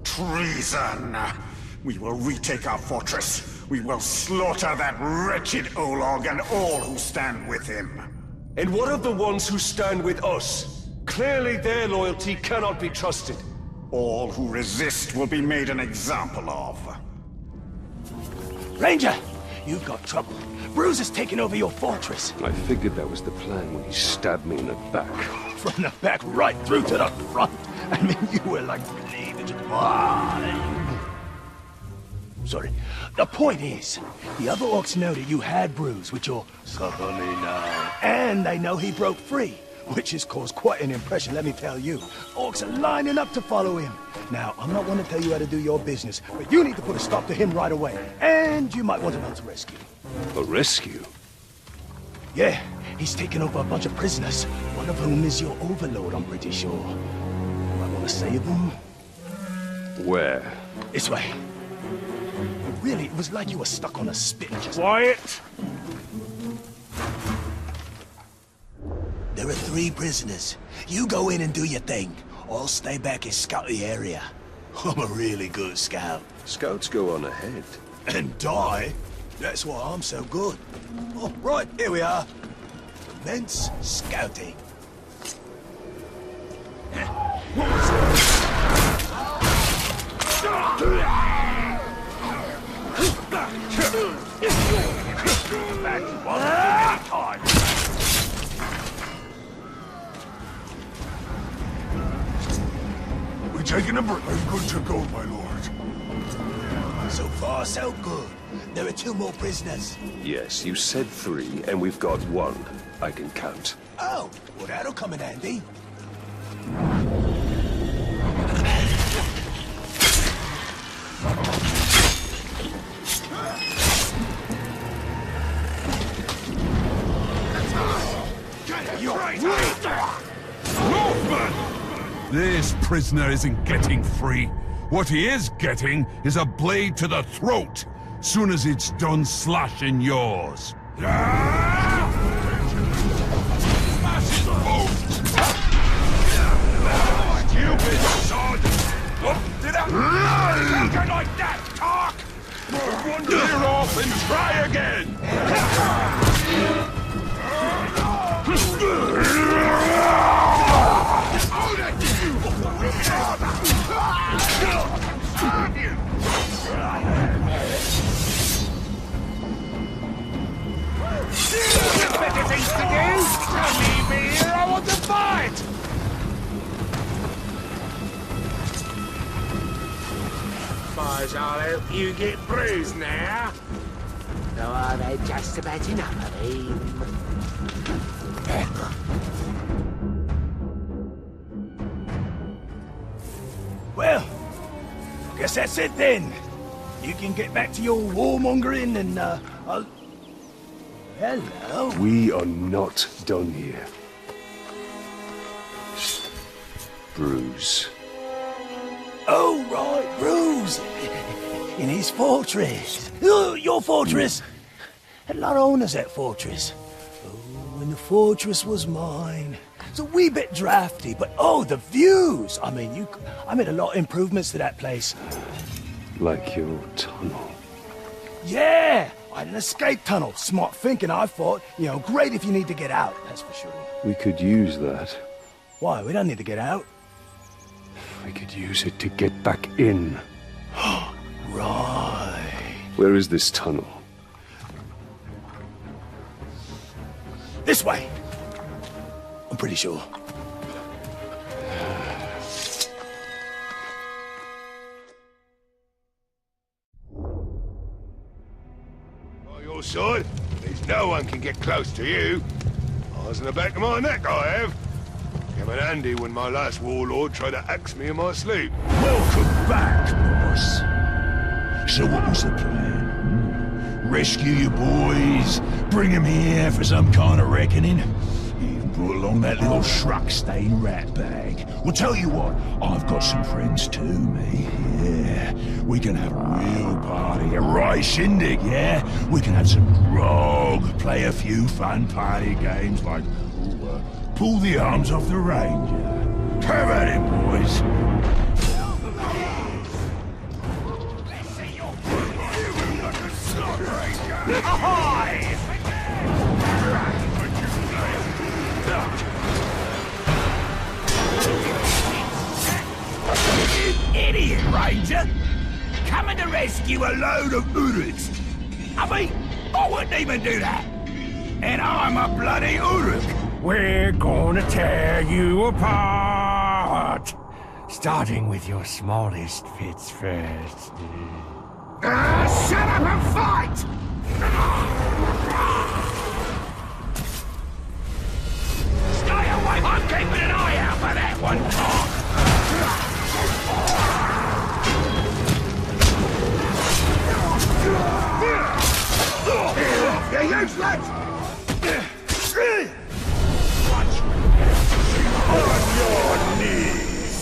Treason! We will retake our fortress. We will slaughter that wretched Olog and all who stand with him. And what of the ones who stand with us? Clearly their loyalty cannot be trusted. All who resist will be made an example of. Ranger! You've got trouble. Bruce has taken over your fortress. I figured that was the plan when he stabbed me in the back. From the back right through to the front. I mean, you were like bleeding to Sorry. The point is, the other orcs know that you had Bruce with your suddenly now. And they know he broke free, which has caused quite an impression, let me tell you. Orcs are lining up to follow him. Now, I'm not one to tell you how to do your business, but you need to put a stop to him right away. And you might want to mount a rescue. A rescue? Yeah, he's taken over a bunch of prisoners, one of whom is your overlord, I'm pretty sure. You might want to save them. Where? This way. Really, it was like you were stuck on a spit. Quiet! There are 3 prisoners. You go in and do your thing. I'll stay back and scout the area. I'm a really good scout. Scouts go on ahead. And die? That's why I'm so good. Oh, right, here we are. Commence scouting. We're taking a break. I'm good to go, my lord. So far, so good. There are 2 more prisoners. Yes, you said 3, and we've got 1. I can count. Oh, well, that'll come in handy. This prisoner isn't getting free. What he is getting is a blade to the throat, soon as it's done slashing yours. Stupid sod! Did I talk like that? Talk! Clear off and try again! suppose I'll help you get bruised now. Or are there just about enough of him? Well, I guess that's it then. You can get back to your warmongering and, I'll... Hello? We are not done here. Bruce. Oh, right, Bruce. In his fortress. Oh, your fortress. Had a lot of owners, that fortress. Oh, and the fortress was mine. It's a wee bit drafty, but oh, the views! I mean, I made a lot of improvements to that place. Like your tunnel. Yeah! I had an escape tunnel. Smart thinking, I thought. You know, great if you need to get out, that's for sure. We could use that. Why? We don't need to get out. We could use it to get back in. Right. Where is this tunnel? This way! I'm pretty sure. On your side, there's no one can get close to you. Eyes in the back of my neck, I have. Came in handy when my last warlord tried to axe me in my sleep. Welcome back, boss. So what was the plan? Rescue your boys? Bring them here for some kind of reckoning? You even brought along that little shrug-stained rat bag. Well, tell you what, I've got some friends too, me. Yeah, we can have a real party, a right shindig, yeah? We can have some grog, play a few fun party games like pull the arms off the ranger. Have at it, boys. Ahoy! You idiot, Ranger! Coming to rescue a load of Uruks. I mean, I wouldn't even do that. And I'm a bloody Uruk. We're gonna tear you apart. Starting with your smallest bits first. Shut up and fight! Stay away! I'm keeping an eye out for that one, Tom! You're useless! On your knees!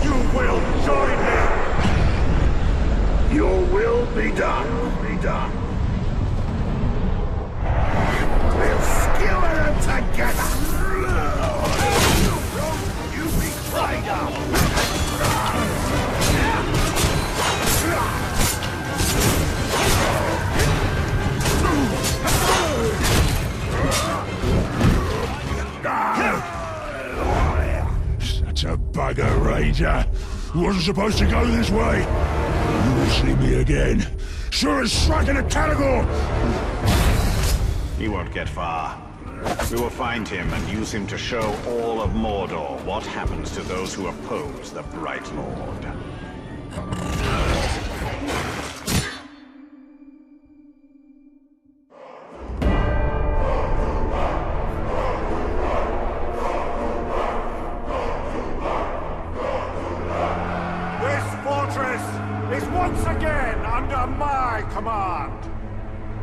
You will join me! Your will be done, be done. We'll skewer them together! You be cried up! Such a bugger, Ranger. Wasn't supposed to go this way. You will see me again. Sure as striking a category. He won't get far. We will find him and use him to show all of Mordor what happens to those who oppose the Bright Lord.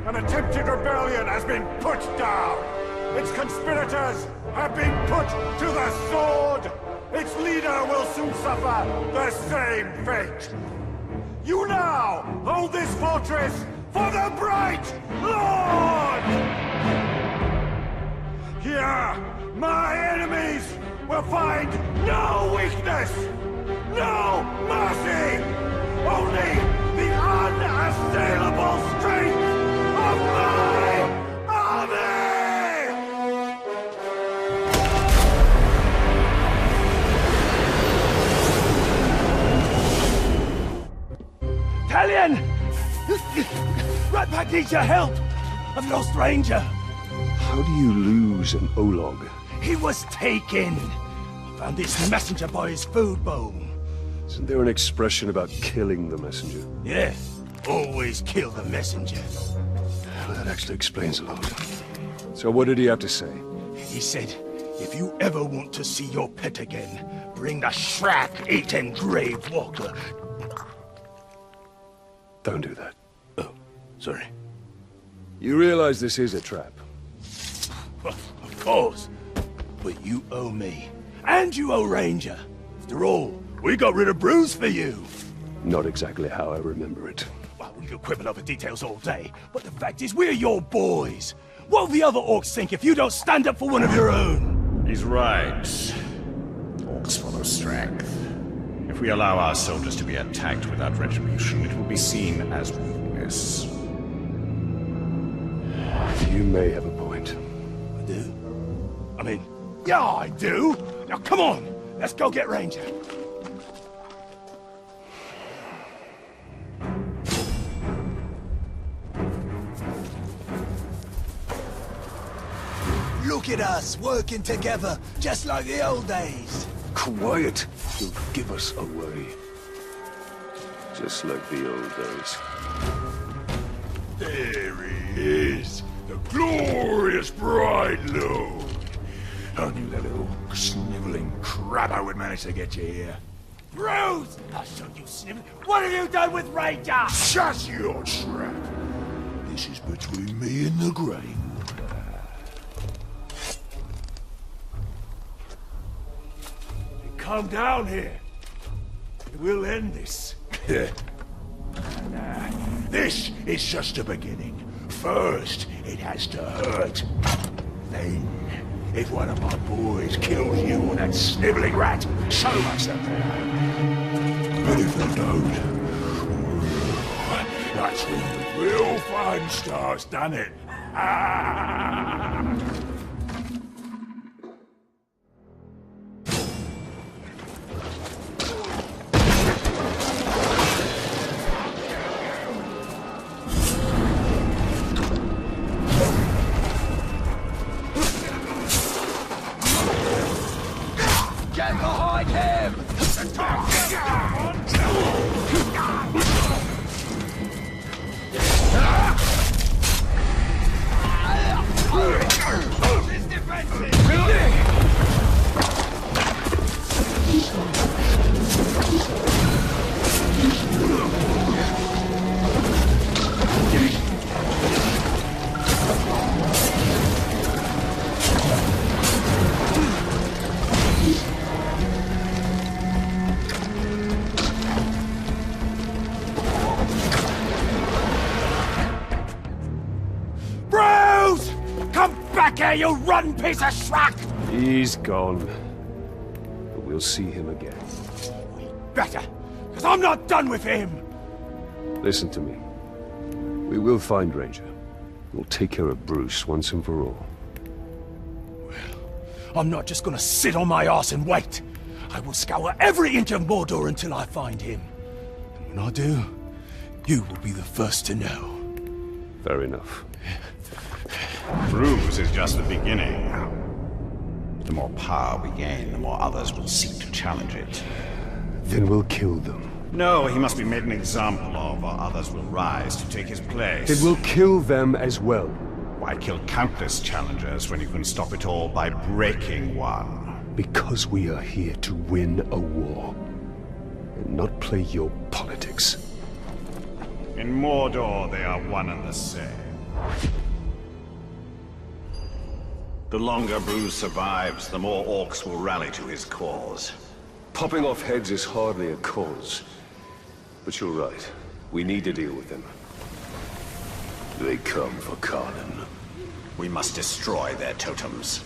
An attempted rebellion has been put down. Its conspirators have been put to the sword. Its leader will soon suffer the same fate. You now hold this fortress for the Bright Lord! Here, my enemies will find no weakness, no mercy, only the unassailable strength of my army! Talion! Right back needs your help! I've lost Ranger. How do you lose an Olog? He was taken. I found this messenger by his food bowl. Isn't there an expression about killing the messenger? Yeah, always kill the messenger. Well, that actually explains a lot. So what did he have to say? He said, if you ever want to see your pet again, bring the shrap-eaten grave walker. Don't do that. Oh, sorry. You realize this is a trap? Of course. But you owe me. And you owe Ranger. After all, we got rid of Bruce for you. Not exactly how I remember it. Well, we could quibble over details all day, but the fact is we're your boys. What will the other orcs think if you don't stand up for one of your own? He's right. Orcs follow strength. If we allow our soldiers to be attacked without retribution, it will be seen as weakness. You may have a point. I do? I mean, yeah, I do. Now come on, let's go get Ranger. Look at us, working together, just like the old days. Quiet! You'll give us away. Just like the old days. There he is! The glorious bride load! I knew that little sniveling crabber would manage to get you here. Bruce! I'll show you, snivel. What have you done with Ranger? Shut your trap! This is between me and the grave. Come down here. We'll end this. Nah, this is just the beginning. First, it has to hurt. Then, if one of my boys kills you or that sniveling rat, so much the better. But if they don't, that's when the real fun starts, doesn't it? Get behind him! His defensive! Bruce! Come back here, you rotten piece of schmuck! He's gone. But we'll see him again. Better, because I'm not done with him! Listen to me. We will find Ranger. We'll take care of Bruce once and for all. I'm not just gonna sit on my ass and wait. I will scour every inch of Mordor until I find him. And when I do, you will be the first to know. Fair enough. Bruce is just the beginning. The more power we gain, the more others will seek to challenge it. Then we'll kill them. No, he must be made an example of, or others will rise to take his place. Then we'll kill them as well. Why kill countless challengers when you can stop it all by breaking one? Because we are here to win a war. And not play your politics. In Mordor, they are one and the same. The longer Bruce survives, the more orcs will rally to his cause. Popping off heads is hardly a cause. But you're right. We need to deal with them. They come for Conan. We must destroy their totems.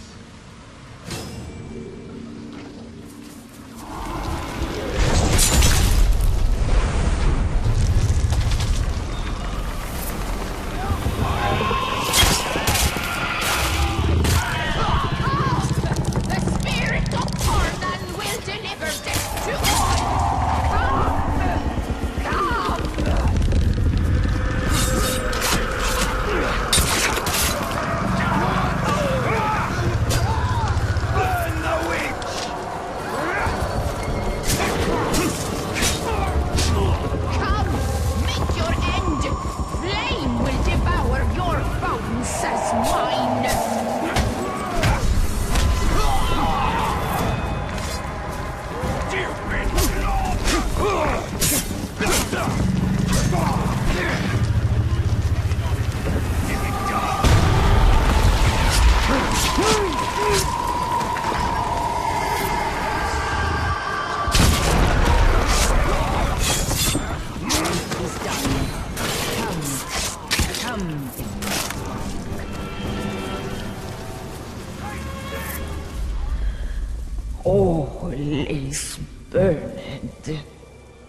All is burned,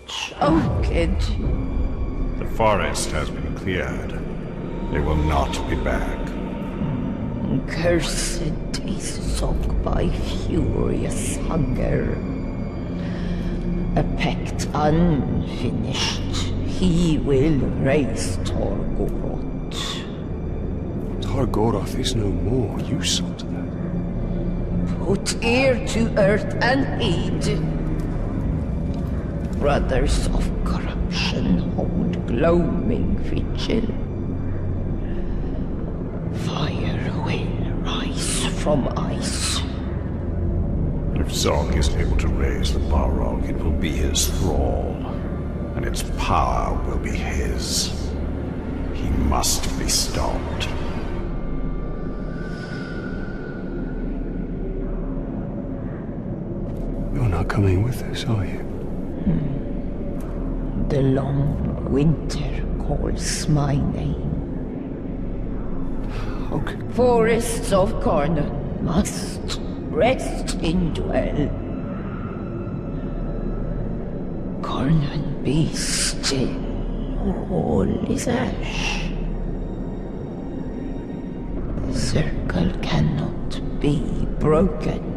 choked. The forest has been cleared. They will not be back. Cursed is Zog by furious hunger. A pact unfinished, he will raise Targoroth. Targoroth is no more, you saw to that. Put ear to earth and heed. Brothers of corruption hold gloaming vigil. Fire will rise from ice. If Zog is able to raise the Balrog, it will be his thrall, and its power will be his. He must be stopped. You're not coming with us, are you? The long winter calls my name. Okay. Forests of Karnan must rest in dwell. Karnan be still, or all is ash. The circle cannot be broken.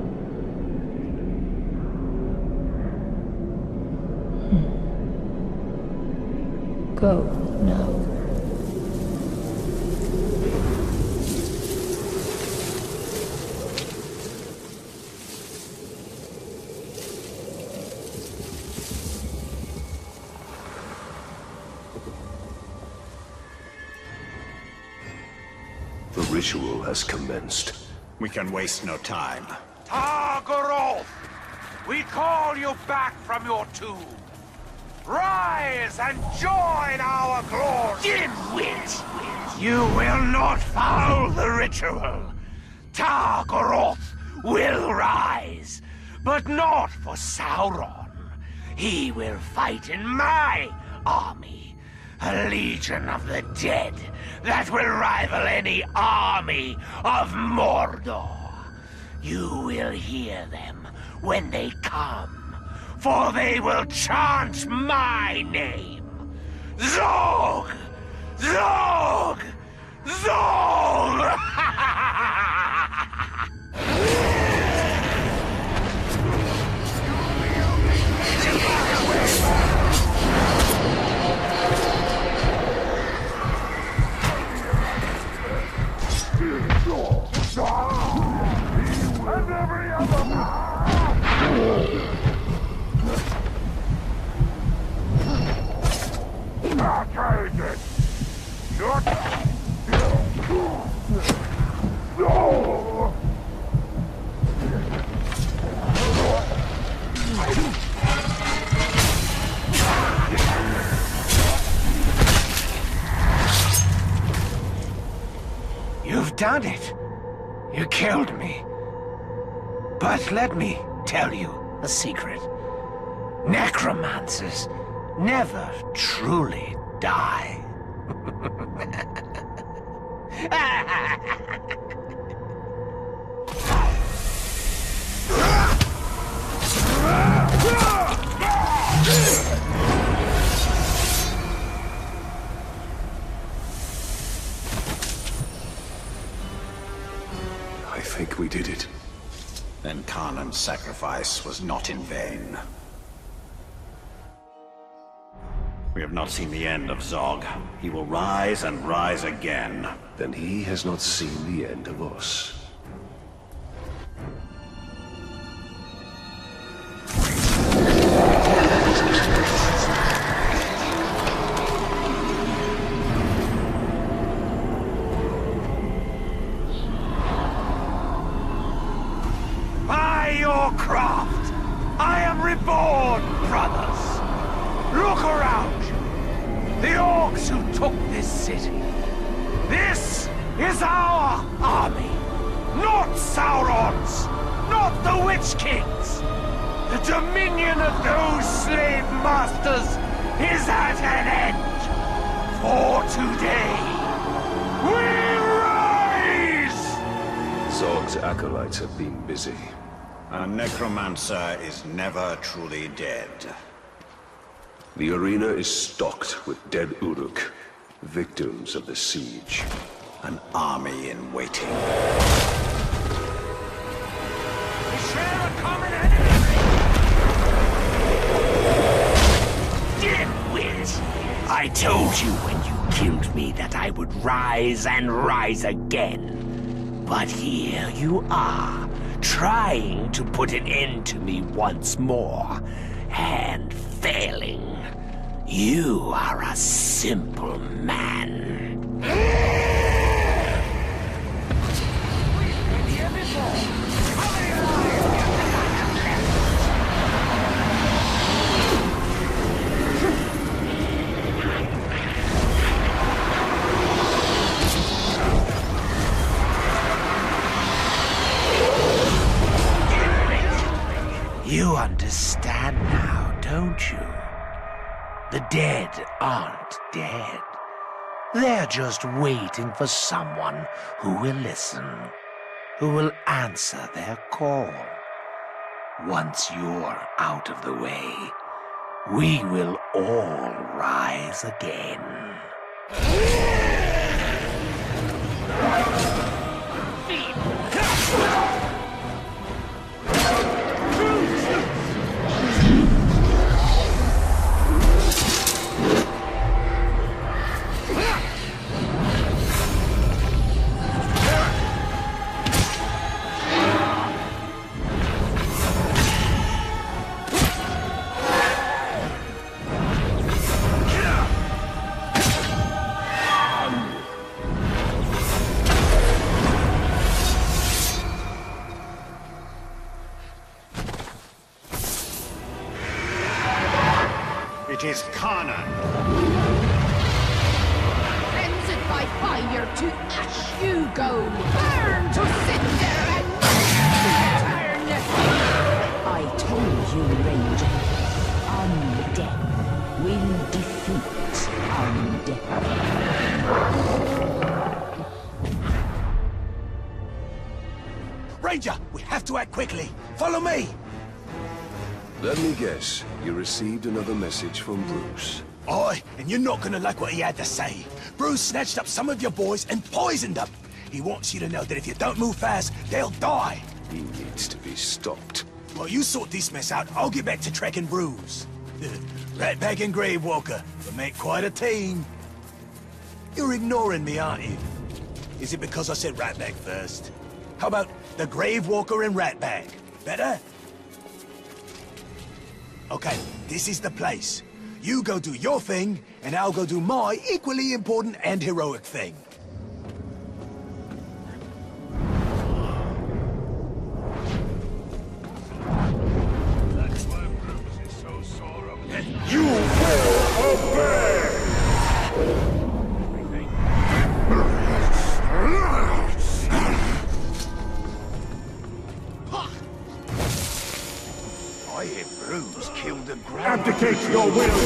Go now. The ritual has commenced. We can waste no time. Targoroth! We call you back from your tomb! Rise and join our glory! Dimwit! You will not foul the ritual! Targoroth will rise, but not for Sauron. He will fight in my army, a legion of the dead that will rival any army of Mordor. You will hear them when they come, for they will chant my name. Zog! Zog! Zog! And every other You've done it. You killed me. But let me tell you a secret. Necromancers never truly die. I think we did it. Then Karnan's sacrifice was not in vain. We have not seen the end of Zog. He will rise and rise again. Then he has not seen the end of us. By your craft, I am reborn, brothers. Look around you. The orcs who took this city. This is our army. Not Sauron's. Not the Witch King's. The dominion of those slave masters is at an end. For today, we rise! Zog's acolytes have been busy. A necromancer is never truly dead. The arena is stocked with dead Uruk, victims of the siege. An army in waiting. We share a common enemy! Dimwit! I told you when you killed me that I would rise and rise again. But here you are, trying to put an end to me once more, and failing. You are a simple man. You understand now, don't you? The dead aren't dead. They're just waiting for someone who will listen, who will answer their call. Once you're out of the way, we will all rise again. It is Kanan. Frenzied by fire to ash you go, burn to cinder and turn. I told you, Ranger, undead will defeat undead. Ranger, we have to act quickly. Follow me. Let me guess, you received another message from Bruce. Aye, and you're not gonna like what he had to say. Bruce snatched up some of your boys and poisoned them. He wants you to know that if you don't move fast, they'll die. He needs to be stopped. Well, you sort this mess out, I'll get back to Trek and Bruce. Ratbag and Gravewalker, we make quite a team. You're ignoring me, aren't you? Is it because I said Ratbag first? How about the Gravewalker and Ratbag? Better? Okay, this is the place. You go do your thing, and I'll go do my equally important and heroic thing. That's why Bruce is so sore up there. You will obey! I hear Bruce killed the ground. Abdicate your will!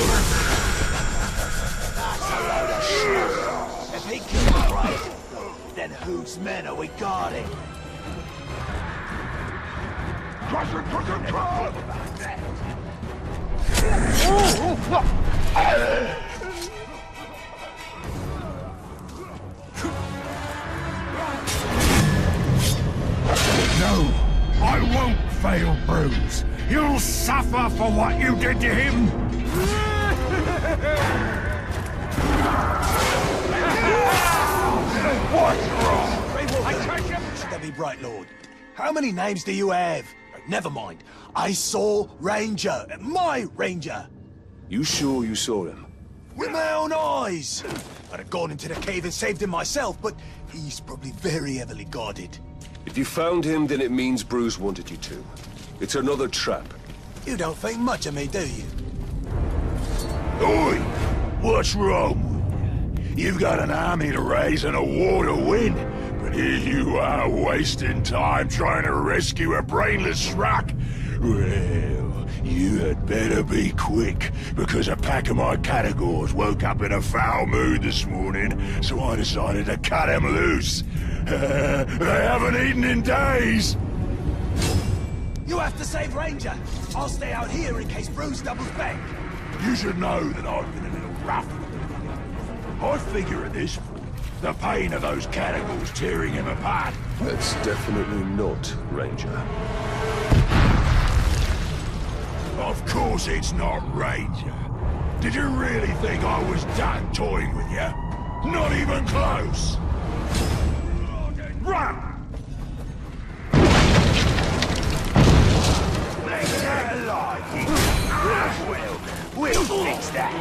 That's a load of shit. If he killed the brave, then whose men are we guarding? No, I won't fail Bruce. You'll suffer for what you did to him. What's wrong? Should that be right, Lord? How many names do you have? Never mind. I saw Ranger. My Ranger. You sure you saw him? With my own eyes. I'd have gone into the cave and saved him myself, but he's probably very heavily guarded. If you found him, then it means Bruce wanted you to. It's another trap. You don't think much of me, do you? Oi! What's wrong? You've got an army to raise and a war to win, but here you are wasting time trying to rescue a brainless schmuck. Well, you had better be quick, because a pack of my categories woke up in a foul mood this morning, so I decided to cut them loose. They haven't eaten in days. You have to save Ranger. I'll stay out here in case Bruce doubles back. You should know that I've been a little rough with him. I figure at this point, the pain of those cannibals tearing him apart. That's definitely not Ranger. Of course it's not Ranger. Did you really think I was done toying with you? Not even close! Run! We'll fix that.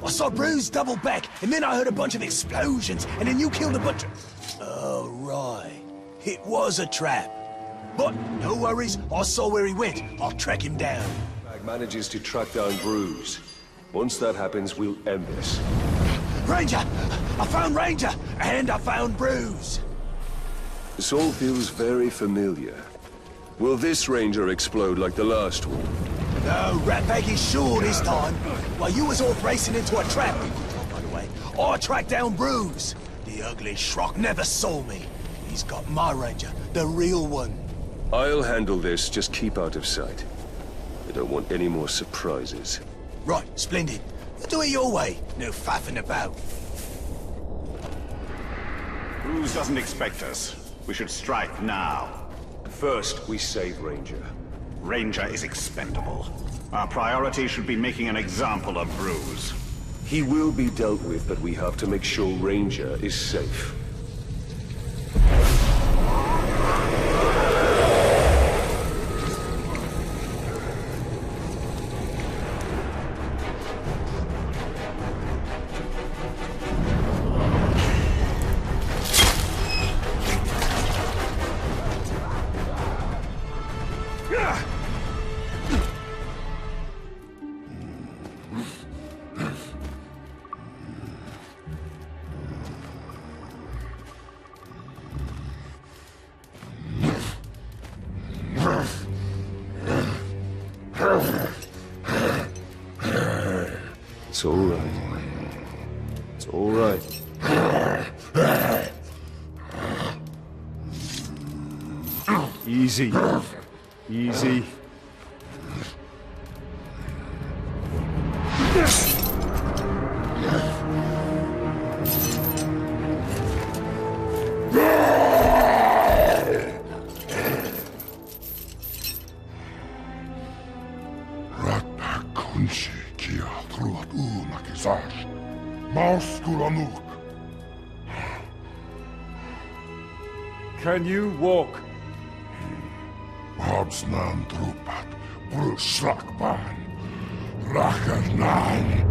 I saw Bruce double back, and then I heard a bunch of explosions, and then you killed a bunch of... Oh, right. It was a trap. But no worries, I saw where he went. I'll track him down. Manages to track down Bruce. Once that happens, we'll end this. Ranger! I found Ranger! And I found Bruce! This all feels very familiar. Will this Ranger explode like the last one? No, Ratbag is sure this time. While you was off racing into a trap, by the way, I tracked down Bruce. The ugly schrock never saw me. He's got my Ranger, the real one. I'll handle this, just keep out of sight. I don't want any more surprises. Right, splendid. Do it your way. No faffing about. Bruce doesn't expect us. We should strike now. First, we save Ranger. Ranger is expendable. Our priority should be making an example of Bruce. He will be dealt with, but we have to make sure Ranger is safe. It's all right. It's all right. Easy. Easy. Can you walk? Habsnan trupat, Bruslakban, Rakarnan.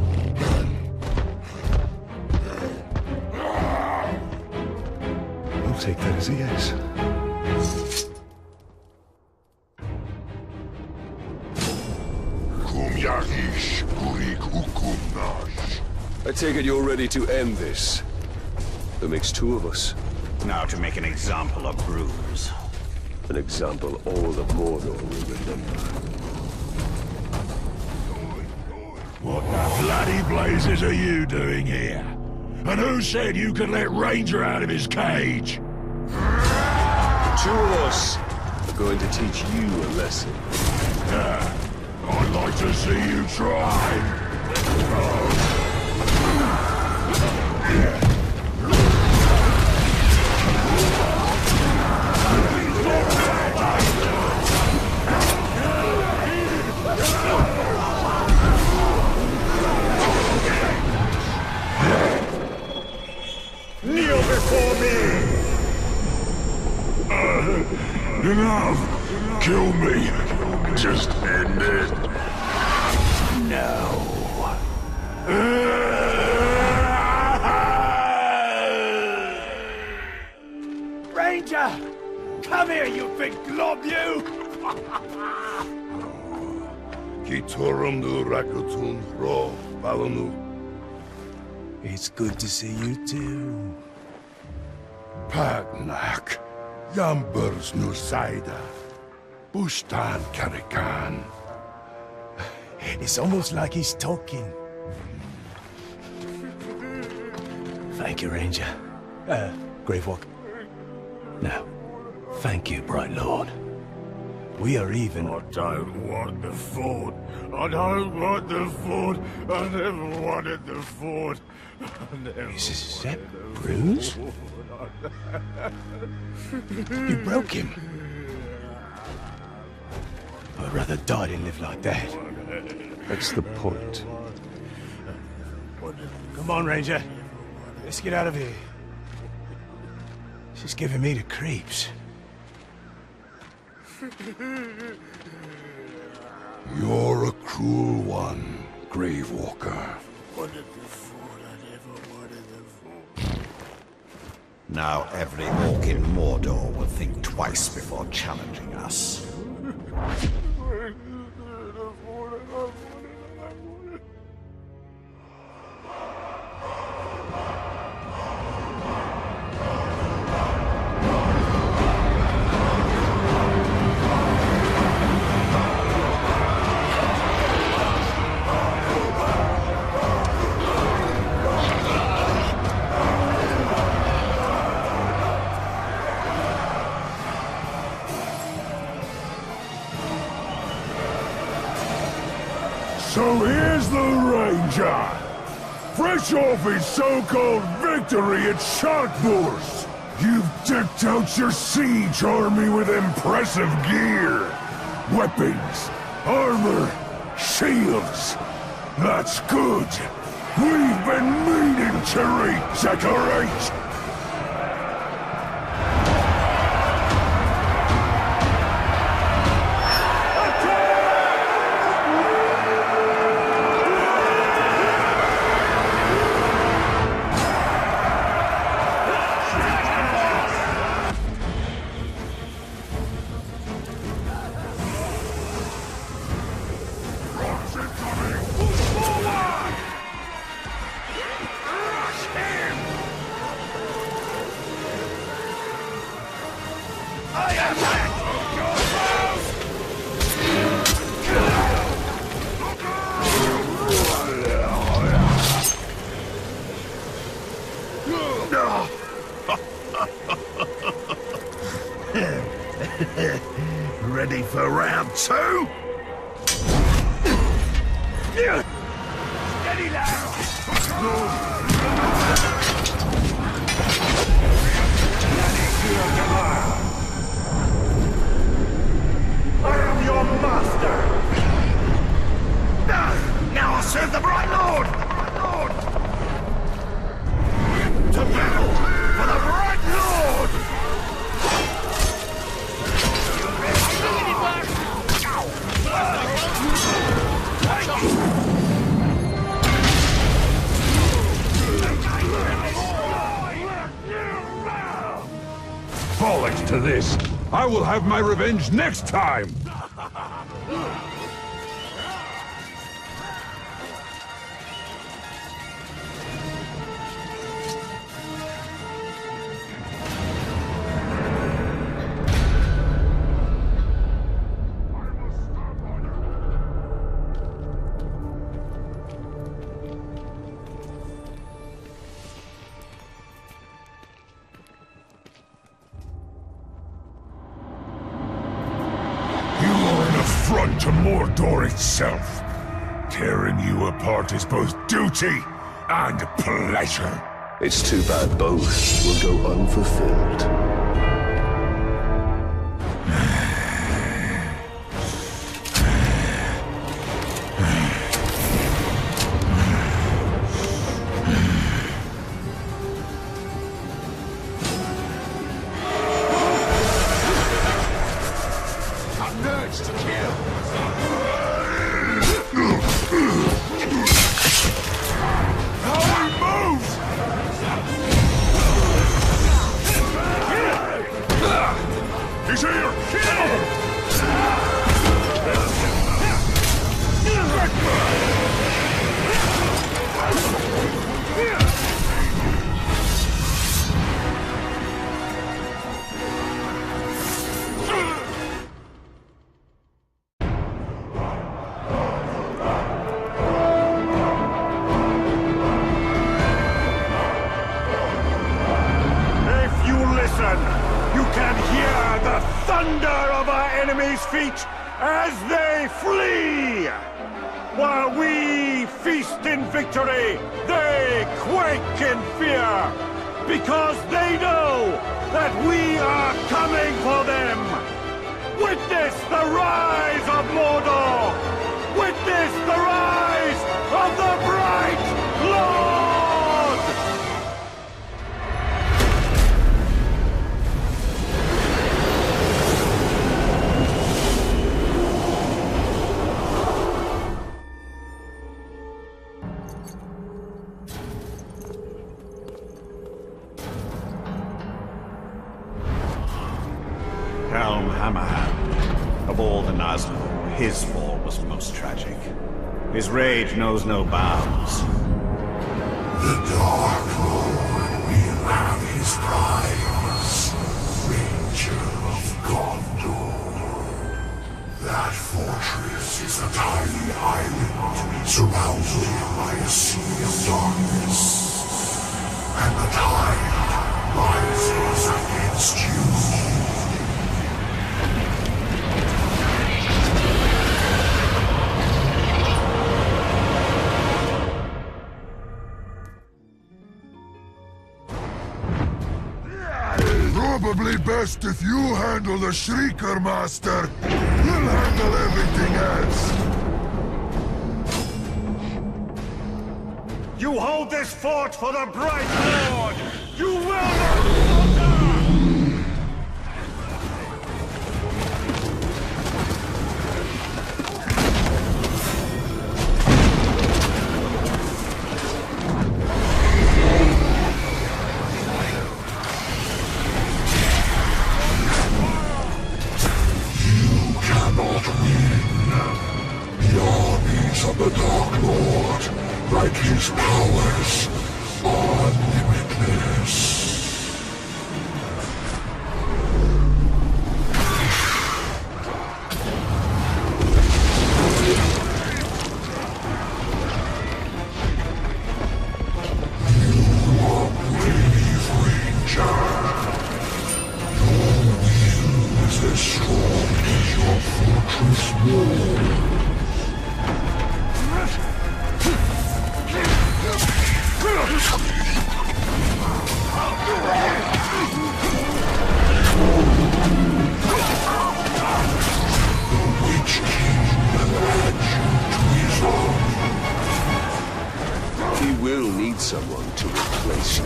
We'll take that as a yes. Kumyagish kurik hukumnash. I take it you're ready to end this. That makes two of us. Now to make an example of Bruce. An example all of Mordor will remember. What the bloody blazes are you doing here? And who said you could let Ranger out of his cage? Two of us are going to teach you a lesson. I'd like to see you try. Kneel before me! Enough! Kill me! Just end it! No. Ranger! Come here, you big glob, you! Kiturum du rakutun ro balonu. It's good to see you too. Pagnak, Yambers Nusaida, Bustan Karikan. It's almost like he's talking. Thank you, Ranger. Gravewalk. No. Thank you, Bright Lord. We are even... I don't want the fort. I don't want the fort. I never wanted the fort. Is that Bruce? You broke him. I'd rather die than live like that. That's the point. Come on, Ranger. Let's get out of here. She's giving me the creeps. You're a cruel one, Gravewalker. Now every orc in Mordor will think twice before challenging us. So here's the Ranger! Fresh off his so-called victory at Sharkbourse! You've decked out your siege army with impressive gear! Weapons, armor, shields! That's good! We've been meaning to redecorate! Ready for round two? Steady now! I am your master! Now I'll serve the Bright Lord! To battle for the Bright Lord! Bollocks to this! I will have my revenge next time! To Mordor itself. Tearing you apart is both duty and pleasure. It's too bad both will go unfulfilled. How he moves! enemy's feet as they flee! While we feast in victory, they quake in fear! Because they know that we are coming for them! Witness the rise of Mordor! Witness the rise of the Bright Lord! Helm Hammerhand. Of all the Nazgûl, his fall was most tragic. His rage knows no bounds. The Dark Lord will have his prize. Ranger of Gondor. That fortress is a tiny island surrounded by a sea of darkness. And the tide rises against you. Probably best if you handle the Shrieker, Master. We'll handle everything else. You hold this fort for the Bright Lord! You will not falter! Of the Dark Lord, like his powers, are limitless. You are brave, Ranger. Your will is as strong as your fortress wall. He will need someone to replace you.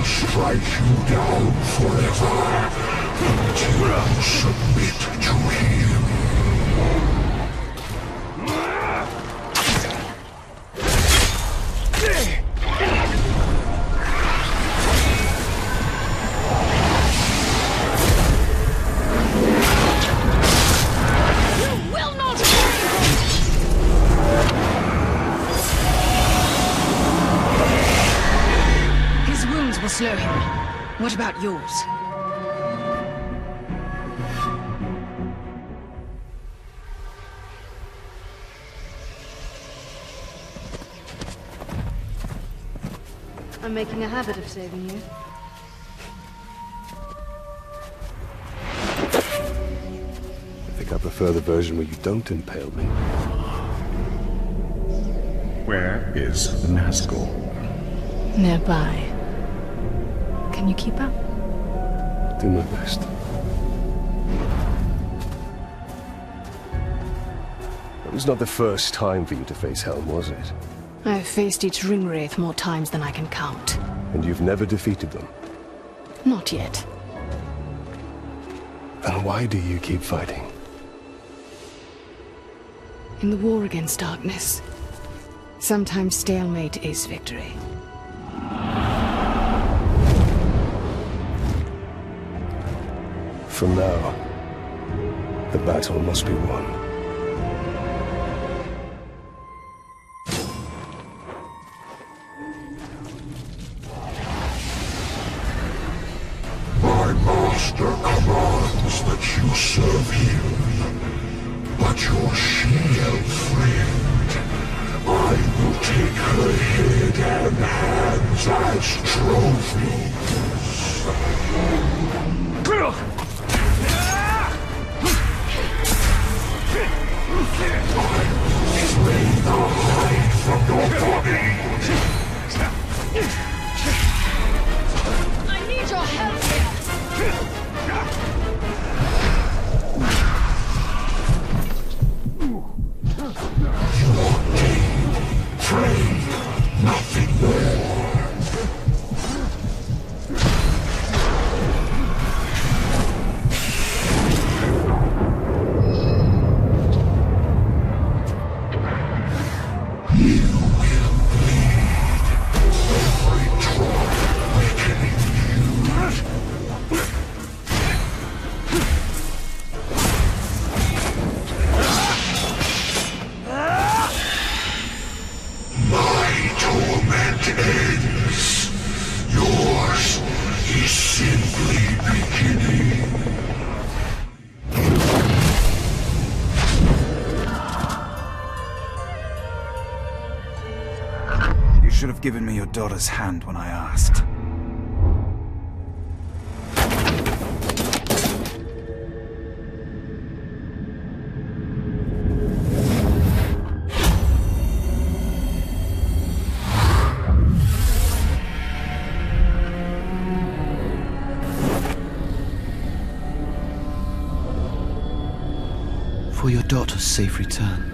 Strike you down forever until you submit to him. You will not! His wounds will slow him. What about yours? I'm making a habit of saving you. I think I prefer the version where you don't impale me. Where is the Nazgûl? Nearby. Can you keep up? Do my best. It was not the first time for you to face Helm, was it? I've faced each ringwraith more times than I can count. And you've never defeated them? Not yet. Then why do you keep fighting? In the war against darkness, sometimes stalemate is victory. From now, the battle must be won. My master commands that you flame, nothing more. You should have given me your daughter's hand when I asked. For your daughter's safe return.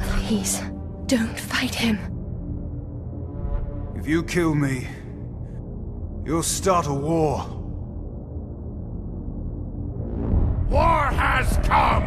Please, don't fight him. If you kill me, you'll start a war. War has come!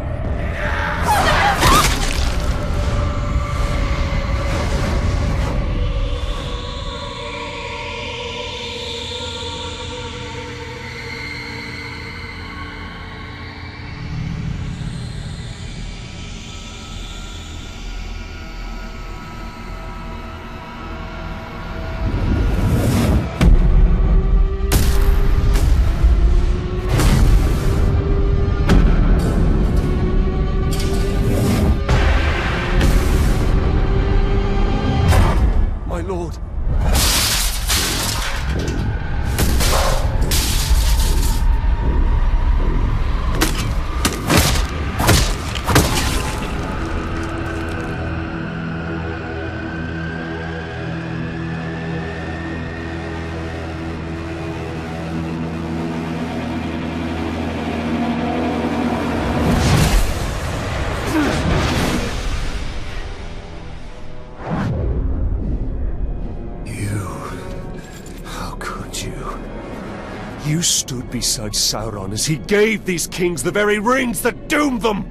You stood beside Sauron as he gave these kings the very rings that doomed them!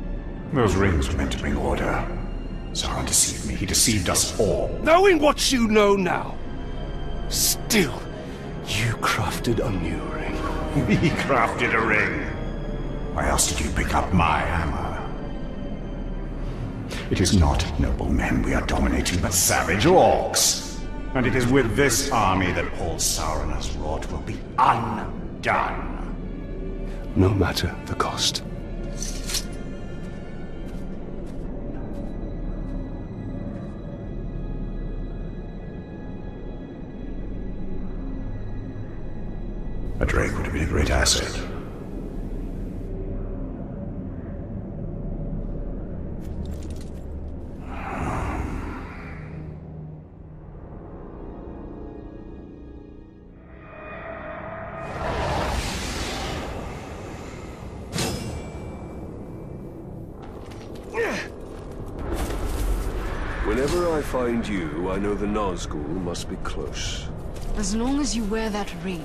Those rings were meant to bring order. Sauron deceived me. He deceived us all. Knowing what you know now, still, you crafted a new ring. We crafted a ring. Why else did you pick up my hammer? It is not noble men we are dominating, but savage orcs. And it is with this army that all Sauron has wrought will be undone. No matter the cost. A drake would have been a great asset. Whenever I find you, I know the Nazgul must be close. As long as you wear that ring,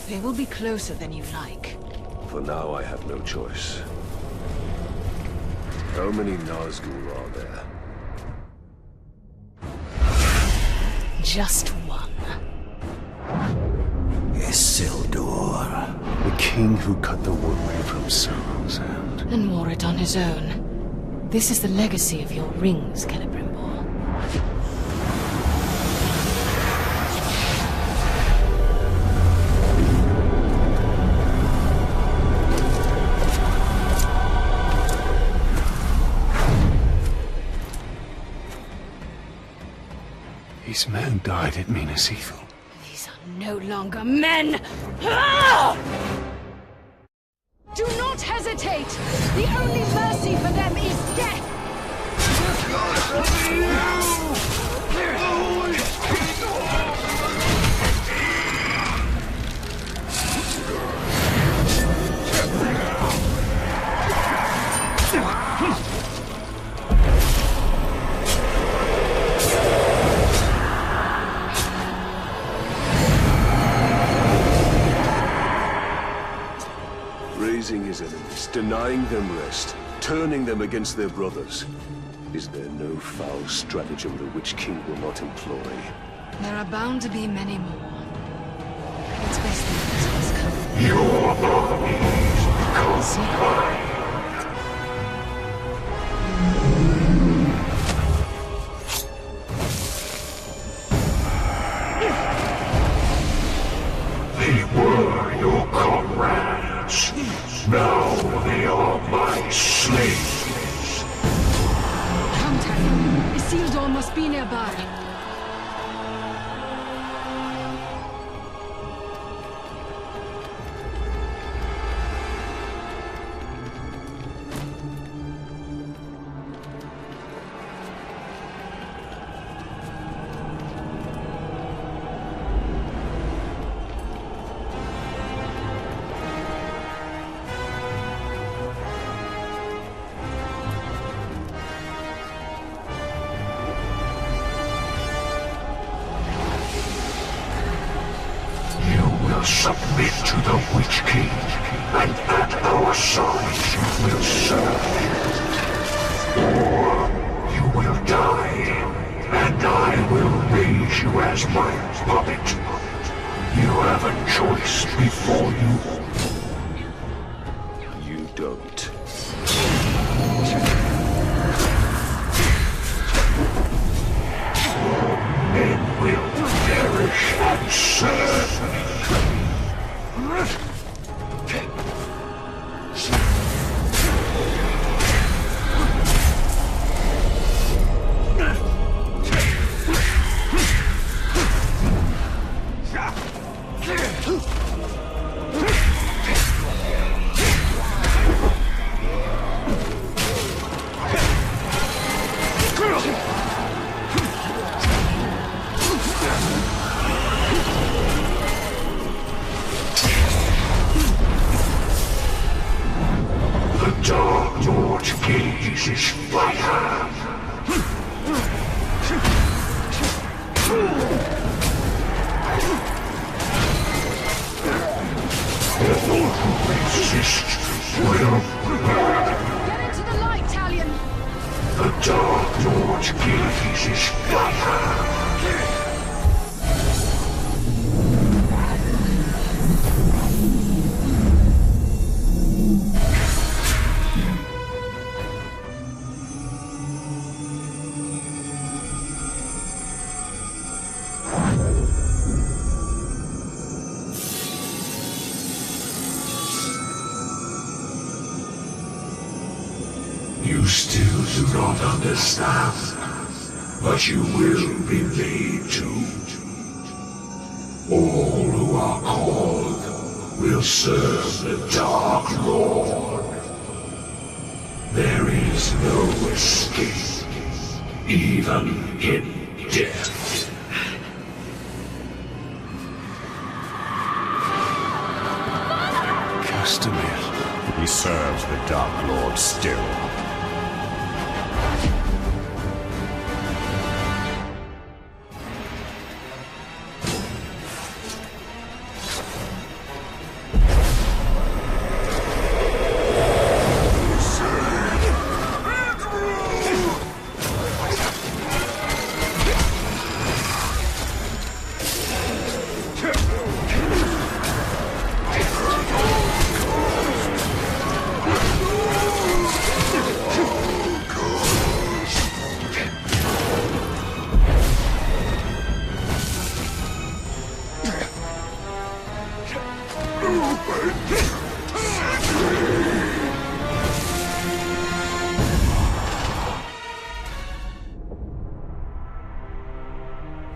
they will be closer than you like. For now, I have no choice. How many Nazgul are there? Just one. Isildur, the king who cut the wood ring from Sauron's hand. And wore it on his own. This is the legacy of your rings, Celebrimbor. These men died at Minas Ithil. These are no longer men! Ah! Do not hesitate! The only mercy for them is death! Raising his enemies, denying them rest, turning them against their brothers. Is there no foul stratagem the Witch King will not employ? There are bound to be many more. It's best that this come. Your armies become mine. They were your comrades. Now they are my slaves. Come, Talion. Isildur must be nearby. Submit to the Witch King, and at our side you will serve him. Or you will die, and I will raise you as my puppet. You have a choice before you. You don't. Men will perish and serve me. You still do not understand, but you will be made to. All who are called will serve the Dark Lord. There is no escape, even in death. Castamere. He serves the Dark Lord still.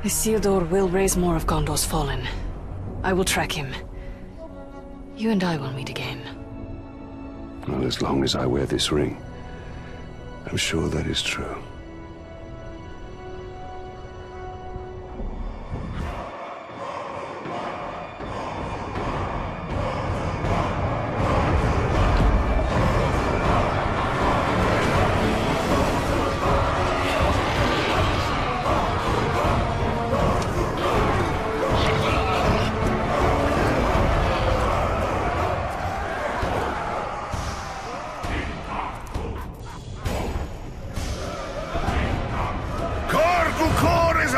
Isildur will raise more of Gondor's fallen. I will track him. You and I will meet again. Well, as long as I wear this ring, I'm sure that is true.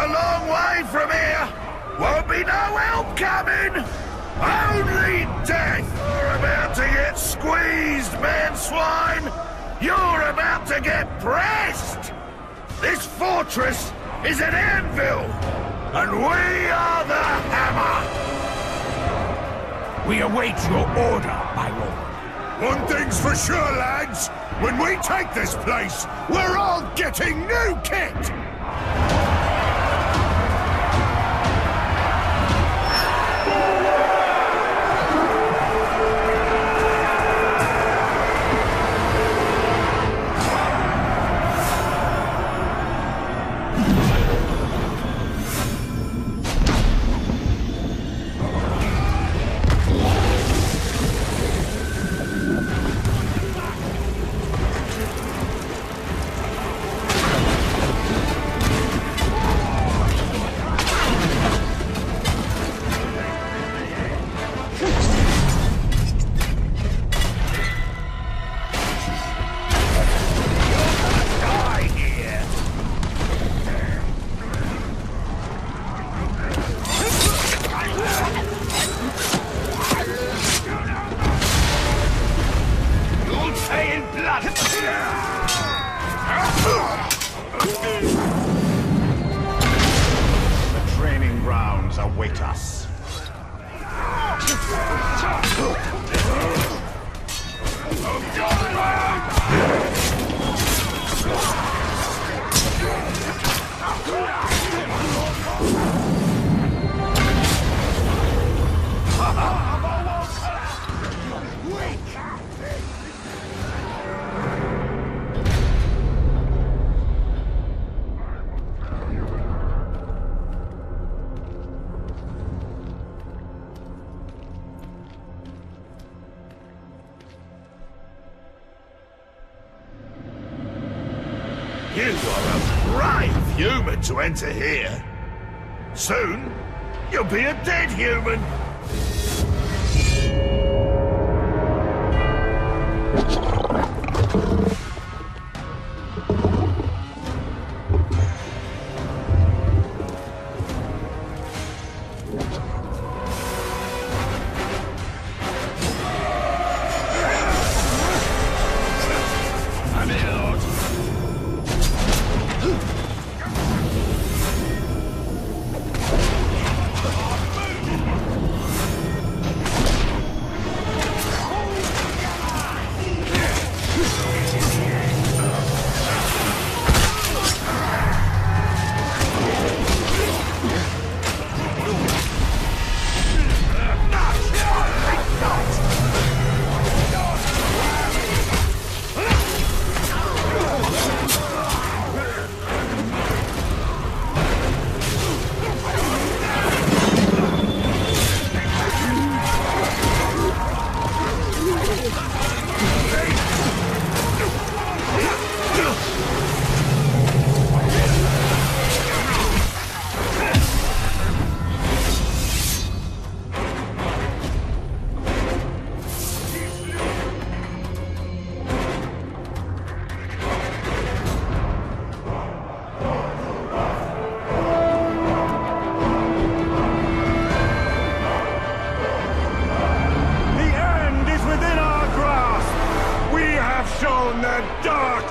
a long way from here. Won't be no help coming. Only death. You're about to get squeezed, man swine. You're about to get pressed. This fortress is an anvil, and we are the hammer. We await your order, my lord. One thing's for sure, lads. When we take this place, we're all getting new kit. Await us. You are a brave human to enter here. Soon, you'll be a dead human.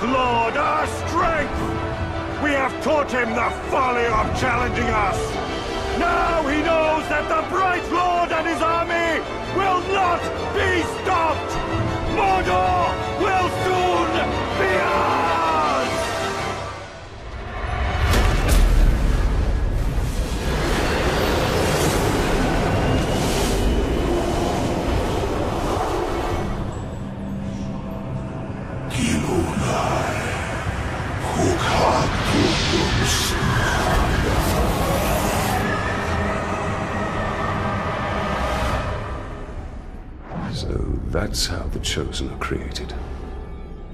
Lord our strength! We have taught him the folly of challenging us! Now he knows that the Bright Lord and his army will not be stopped! Mordor will soon be ours! So that's how the Chosen are created.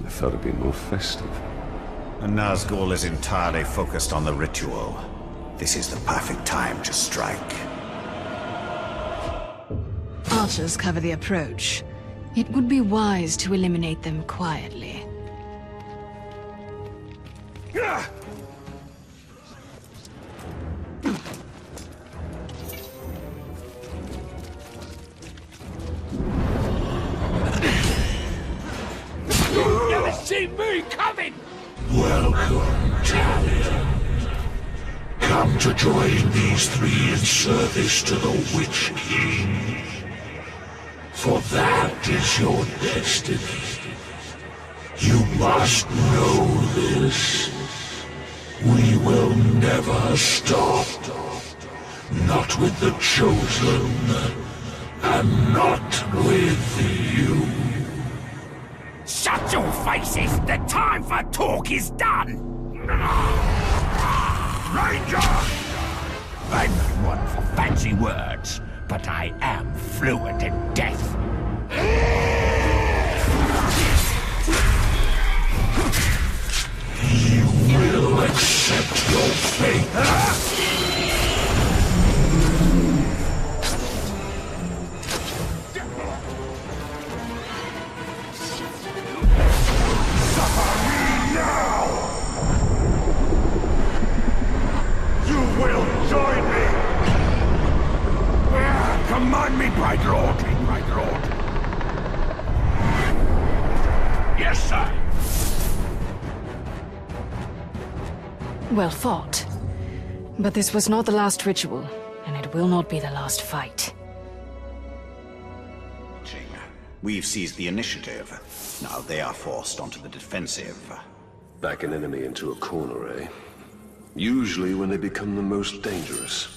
I thought it'd be more festive. And Nazgul is entirely focused on the ritual. This is the perfect time to strike. Archers cover the approach. It would be wise to eliminate them quietly. Welcome, Talion. Come to join these three in service to the Witch King. For that is your destiny. You must know this. We will never stop. Not with the Chosen, and not with you. Shut your faces! The time for talk is done! Ranger! I'm not one for fancy words, but I am fluent in death. You will accept your fate. Join me! Command me, Bright Lord. Bright Lord. Yes, sir. Well fought. But this was not the last ritual, and it will not be the last fight. We've seized the initiative. Now they are forced onto the defensive. Back an enemy into a corner, eh? Usually when they become the most dangerous.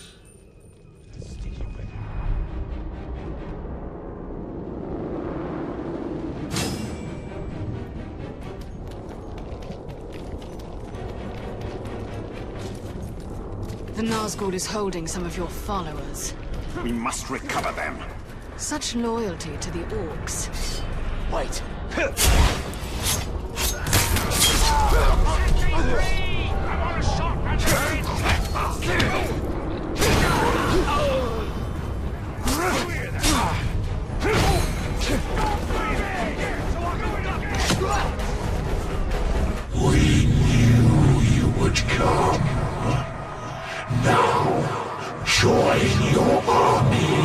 The Nazgul is holding some of your followers. We must recover them. Such loyalty to the orcs. Wait. We knew you would come. Now, join your army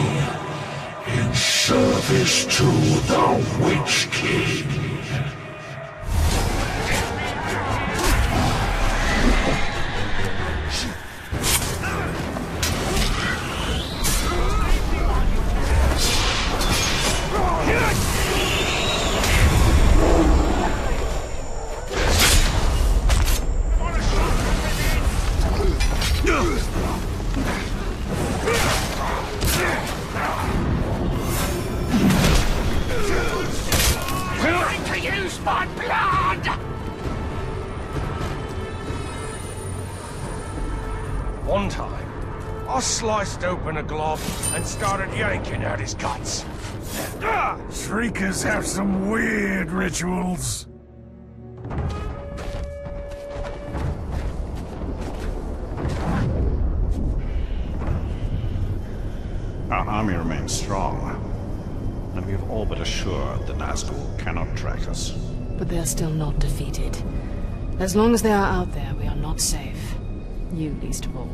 in service to the Witch King. One time, I sliced open a glove and started yanking out his guts. Shriekers have some weird rituals. Our army remains strong, and we have all but assured the Nazgul cannot track us. But they are still not defeated. As long as they are out there, we are not safe. You least of all.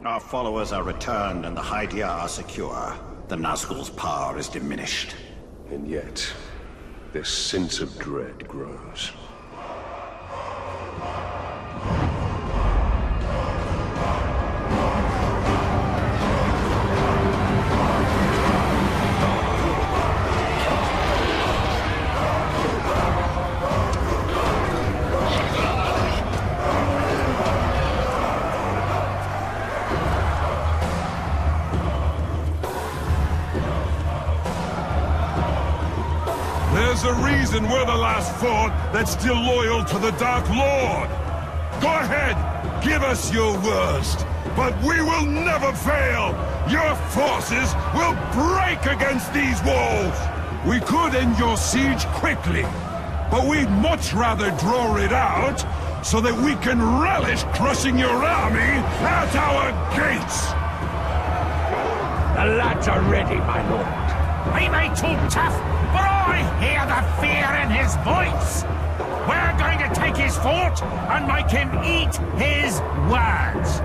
Our followers are returned and the Hydia are secure. The Nazgul's power is diminished. And yet, their sense of dread grows. There's a reason we're the last fort that's still loyal to the Dark Lord. Go ahead, give us your worst, but we will never fail. Your forces will break against these walls. We could end your siege quickly, but we'd much rather draw it out so that we can relish crushing your army at our gates. The lads are ready, my lord. He may talk tough, but I hear the fear in his voice. We're going to take his fort and make him eat his words.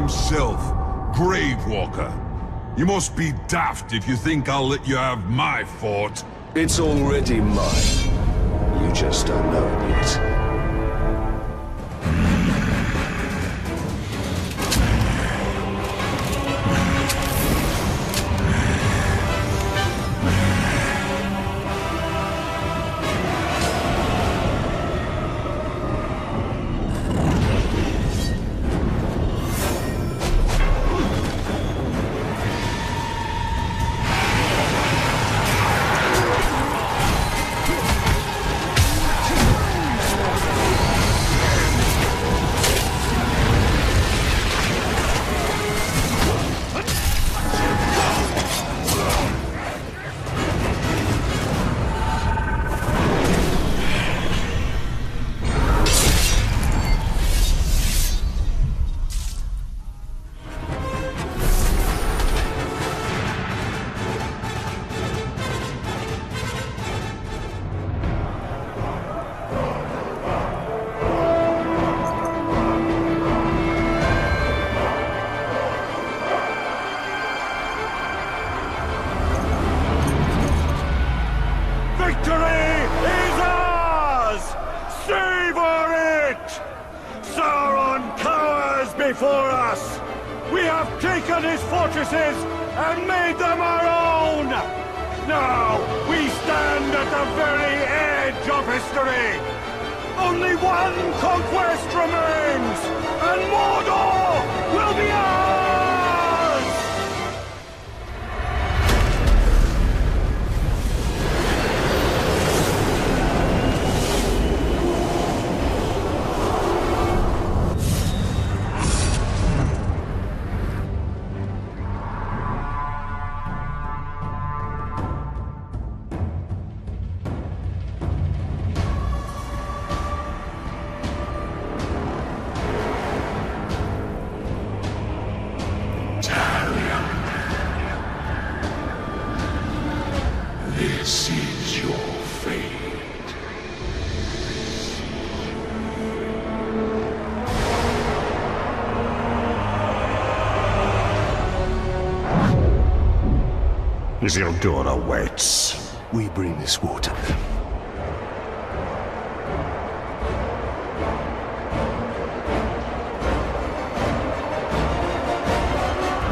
himself, Gravewalker. You must be daft if you think I'll let you have my fort. It's already mine. You just don't know it yet. Before us! We have taken his fortresses and made them our own! Now, we stand at the very edge of history! Only one conquest remains, and Mordor will be ours! This is your fate. Isildur awaits. We bring this water.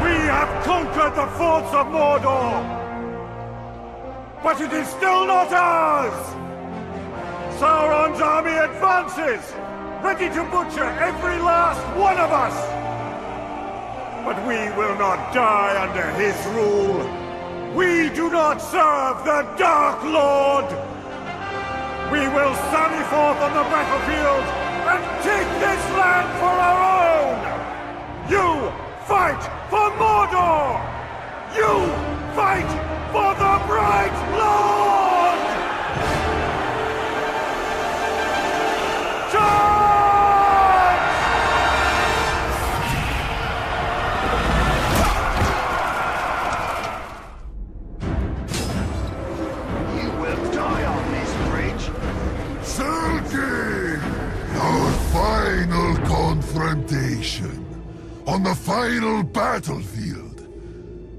We have conquered the forts of Mordor! But it is still not ours! Sauron's army advances, ready to butcher every last one of us! But we will not die under his rule! We do not serve the Dark Lord! We will sally forth on the battlefield and take this land for our own! You fight for Mordor! You fight for the Bright Lord! Charge! You will die on this bridge. Sergei! Our final confrontation. On the final battlefield.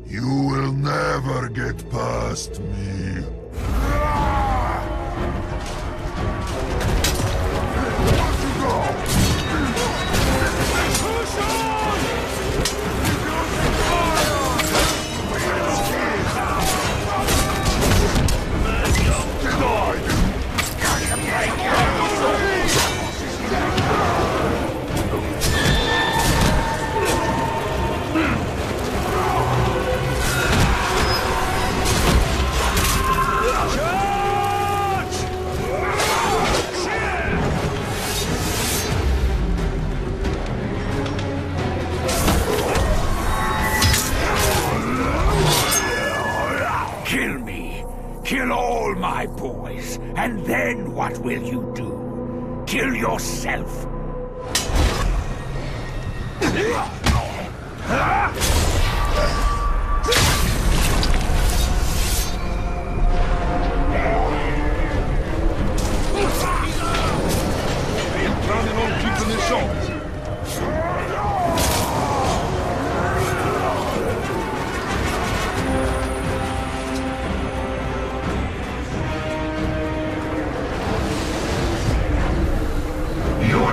You will never get past me. Kill me. Kill all my boys. And then what will you do? Kill yourself. Planning on keeping this on?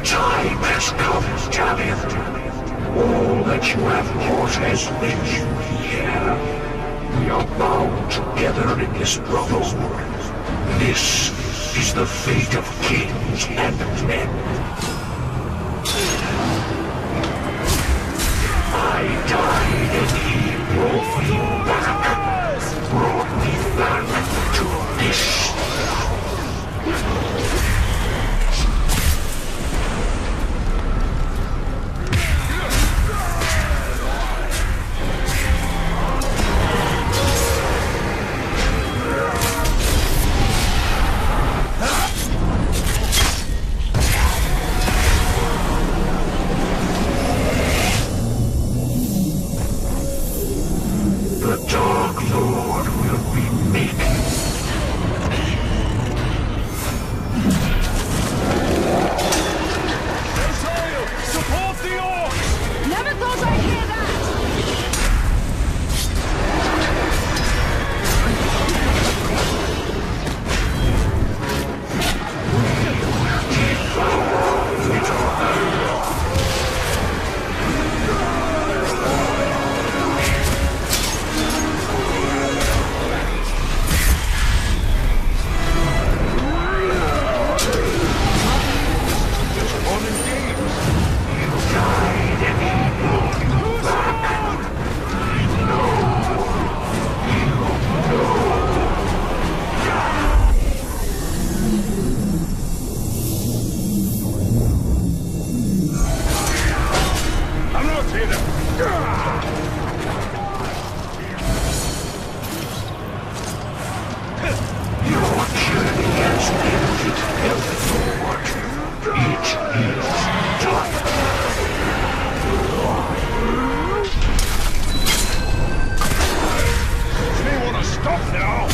time has come, Talion. All that you have wrought has led you here. We are bound together in this brotherhood. This is the fate of kings and men. I died and he brought me back. Brought me back to this. The Dark Lord will be making. Support the orcs! Never thought I'd hear that! I'm not here to... Your journey has ended, Elford. It is done. They want to stop now!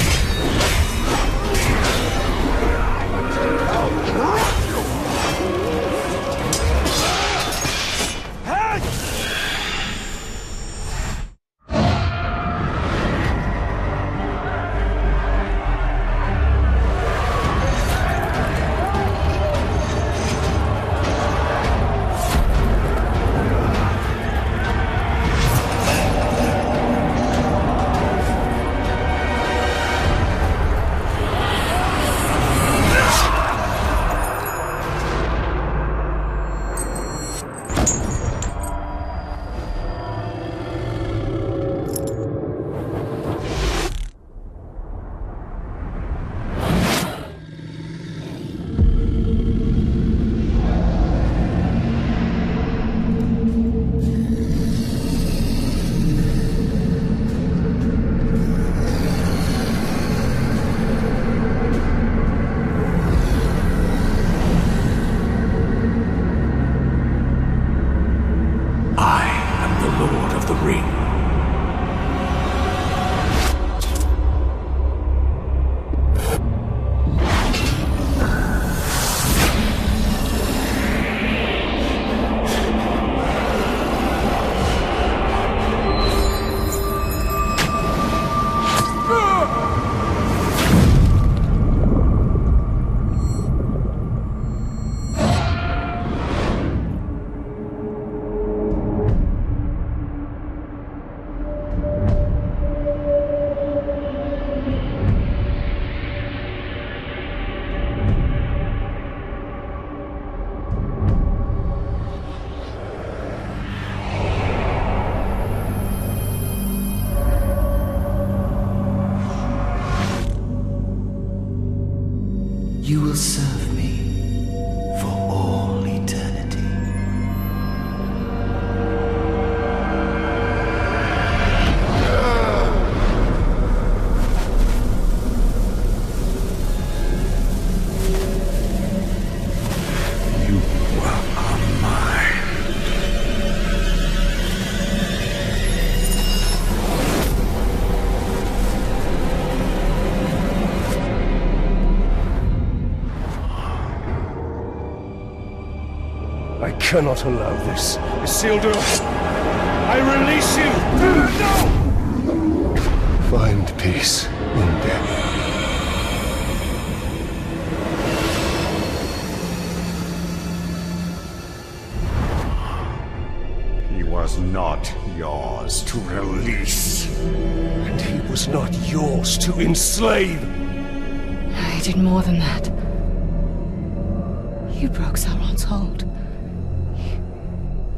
You will serve me for all eternity. You are mine. I cannot allow this. Isildur, I release you! No! Find peace in death. not yours to release. And he was not yours to enslave. I did more than that. You broke Sauron's hold.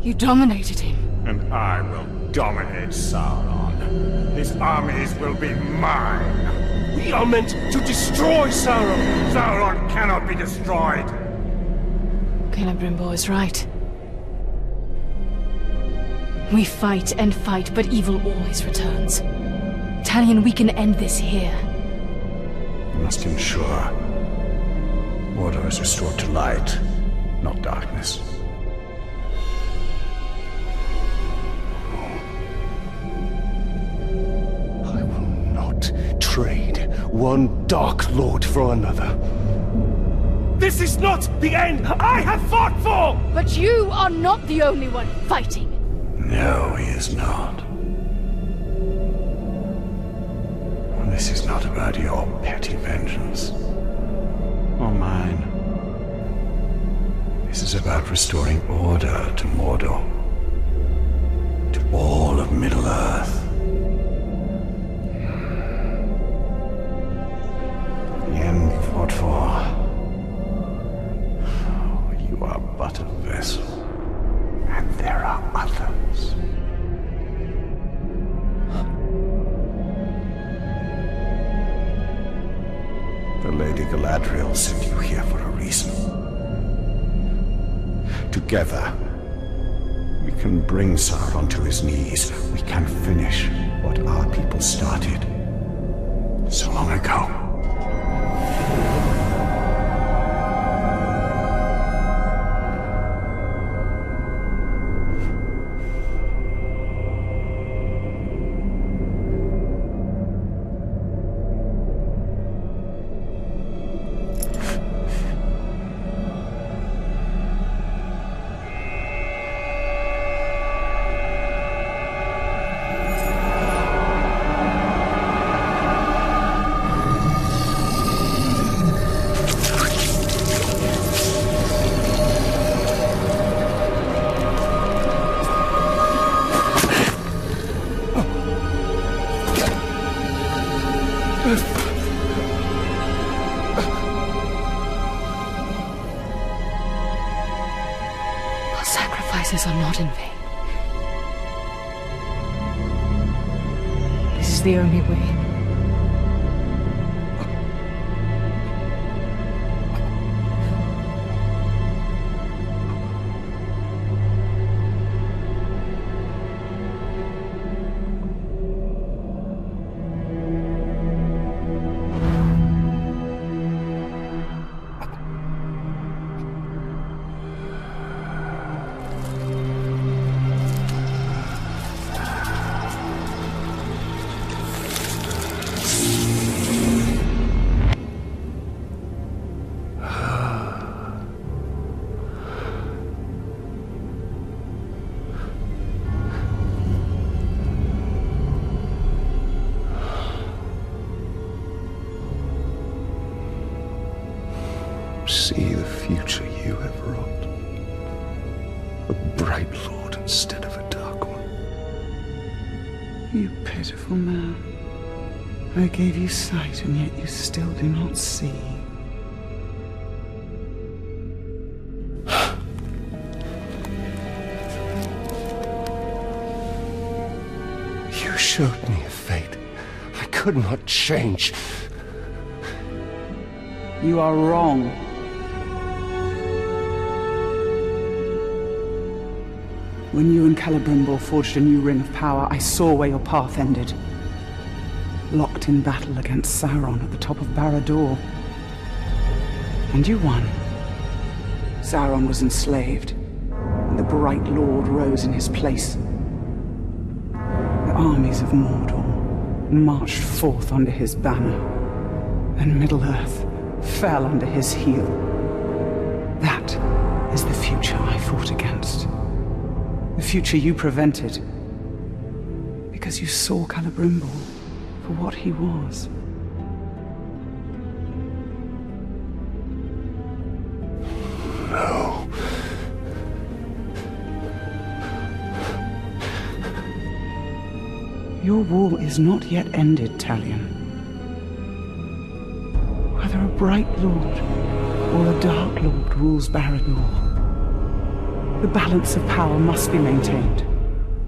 You dominated him. And I will dominate Sauron. His armies will be mine. We are meant to destroy Sauron. Sauron cannot be destroyed. Celebrimbor is right. We fight and fight, but evil always returns. Talion, we can end this here. We must ensure Mordor is restored to light, not darkness. I will not trade one Dark Lord for another. This is not the end I have fought for! But you are not the only one fighting. No, he is not. This is not about your petty vengeance. Or mine. This is about restoring order to Mordor. To all of Middle-earth. The end you fought for. You are but a vessel. And there are others. The Lady Galadriel sent you here for a reason. Together, we can bring Sauron to his knees. We can finish what our people started so long ago. Our sacrifices are not in vain. This is the only way. See the future you have wrought. A bright lord instead of a dark one. You pitiful man. I gave you sight, and yet you still do not see. You showed me a fate I could not change. You are wrong. When you and Celebrimbor forged a new ring of power, I saw where your path ended. Locked in battle against Sauron at the top of Barad-dûr. And you won. Sauron was enslaved, and the Bright Lord rose in his place. The armies of Mordor marched forth under his banner, and Middle-earth fell under his heel. That is the future I fought against. The future you prevented. Because you saw Celebrimbor for what he was. No. Your war is not yet ended, Talion. Whether a bright lord or a dark lord rules Barad-dûr, the balance of power must be maintained,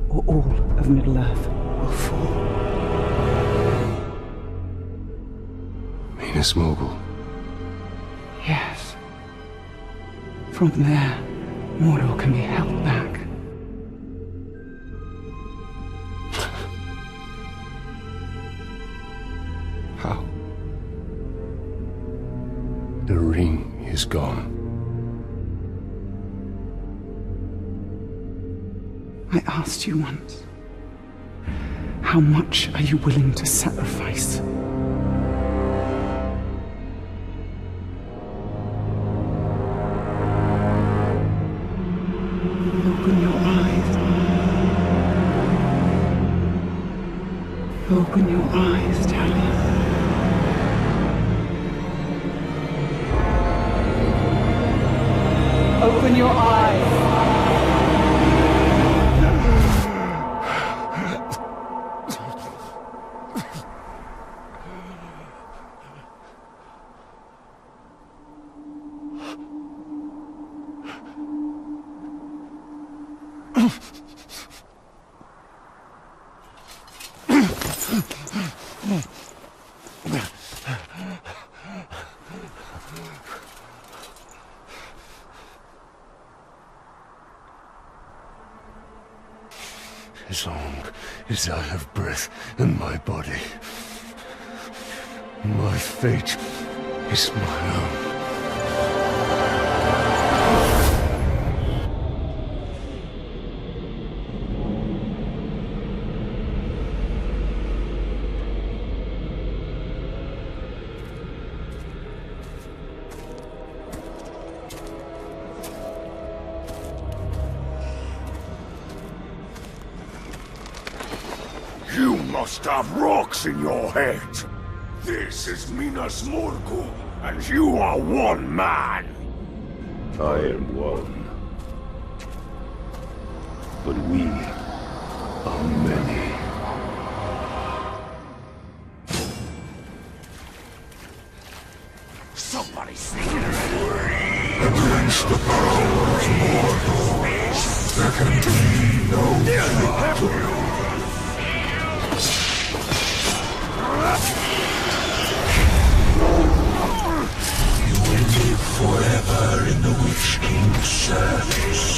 or all of Middle-earth will fall. Minas Mogul. Yes. From there, Mordor can be held back. How? The ring is gone. I asked you once, how much are you willing to sacrifice? Open your eyes. Open your eyes, Talion. Open your eyes. As long as I have breath in my body, my fate is my own. You must have rocks in your head. This is Minas Morgul, and you are one man. I am one. But we are many. Somebody's sneaking around. Against the power of Mordor, there can be no battle. You will live forever in the Witch King's service.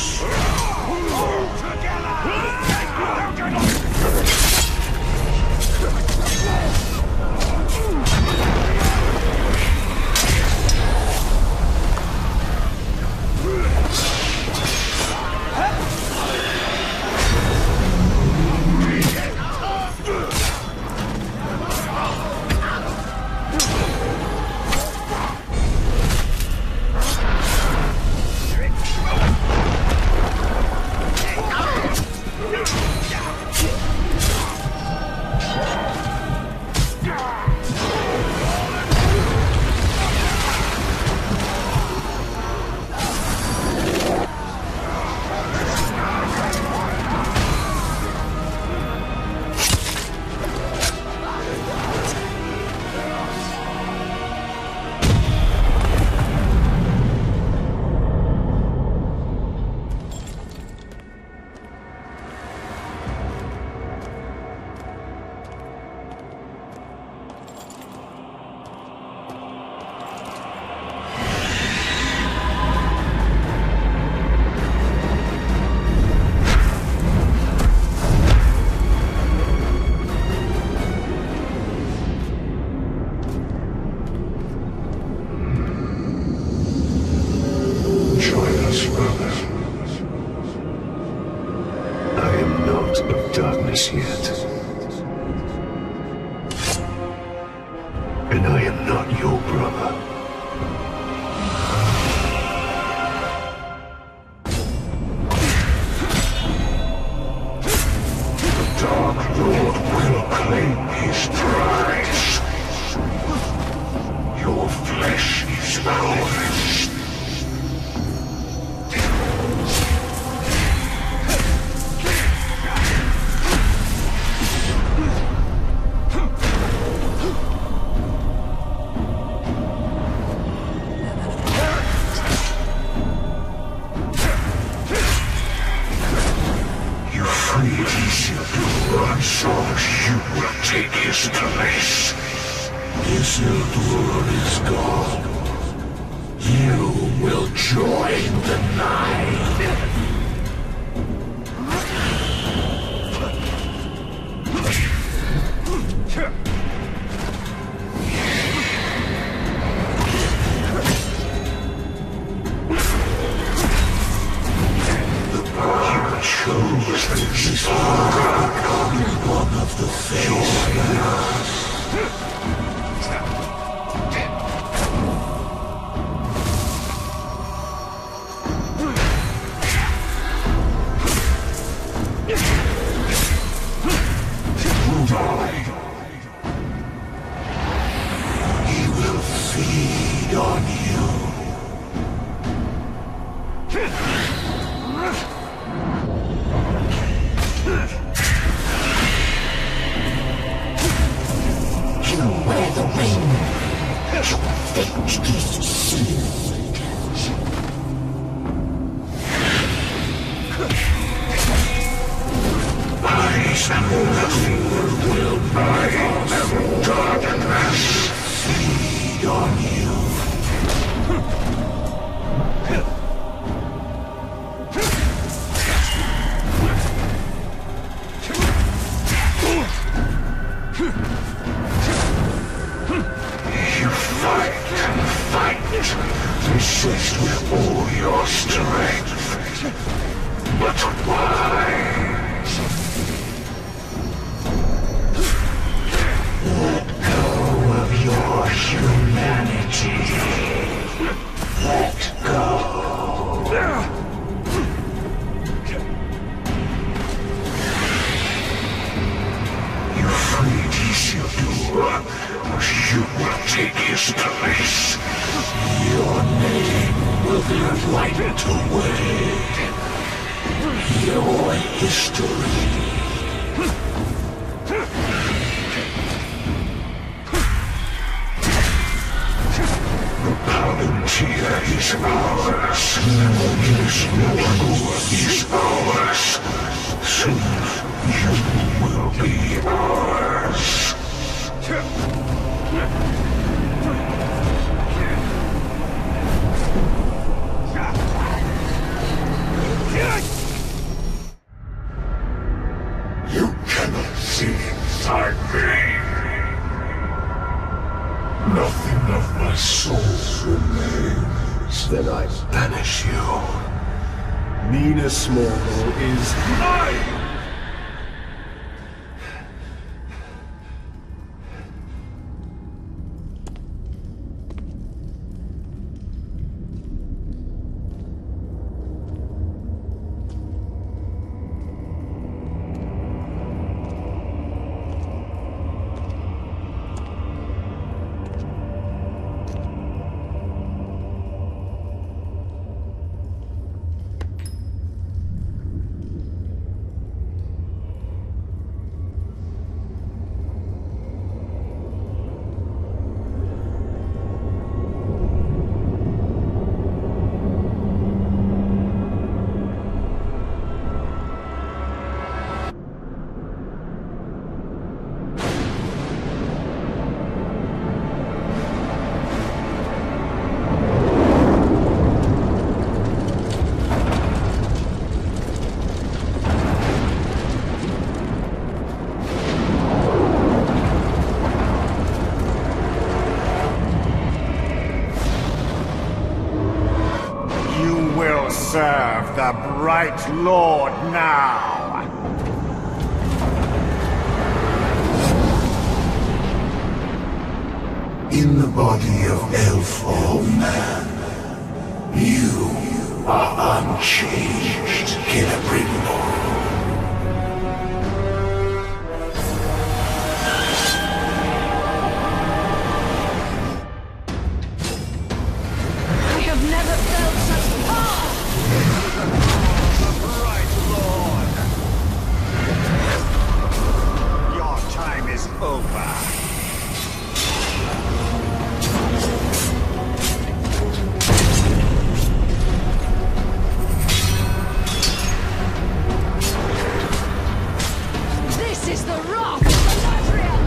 Darkness yet. And I am not your brother. The Dark Lord will claim his prize. Your flesh is ours. his place. Isildur is gone. You will join the Nine. Choose one of the faithful. He will feed on you. Wear the ring. Your fate is sealed. Eyes and nothing will bind them. Darkness feed on you. Resist with all your strength. But why? Let go of your humanity. Let go. You freed Isildur. You will take his place. Your name will be wiped away. Your history. The Palantir is ours. This Mordor is ours. Soon you will be ours. You cannot see inside me. Nothing of my soul remains. Then I banish you. Minas Ithil is mine! Serve the Bright Lord now! In the body of elf or man, you are unchanged, Celebrimbor. I have never felt such power! Your time is over. This is the rock of Palantir!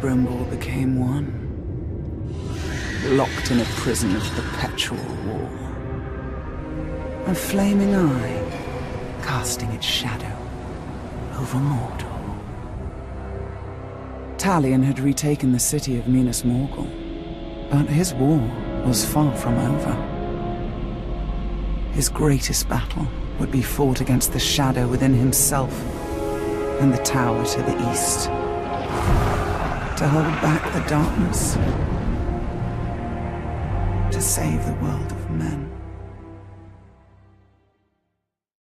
Celebrimbor became one, locked in a prison of perpetual war. A flaming eye, casting its shadow over Mordor. Talion had retaken the city of Minas Ithil, but his war was far from over. His greatest battle would be fought against the shadow within himself and the tower to the east. To hold back the darkness, to save the world of men.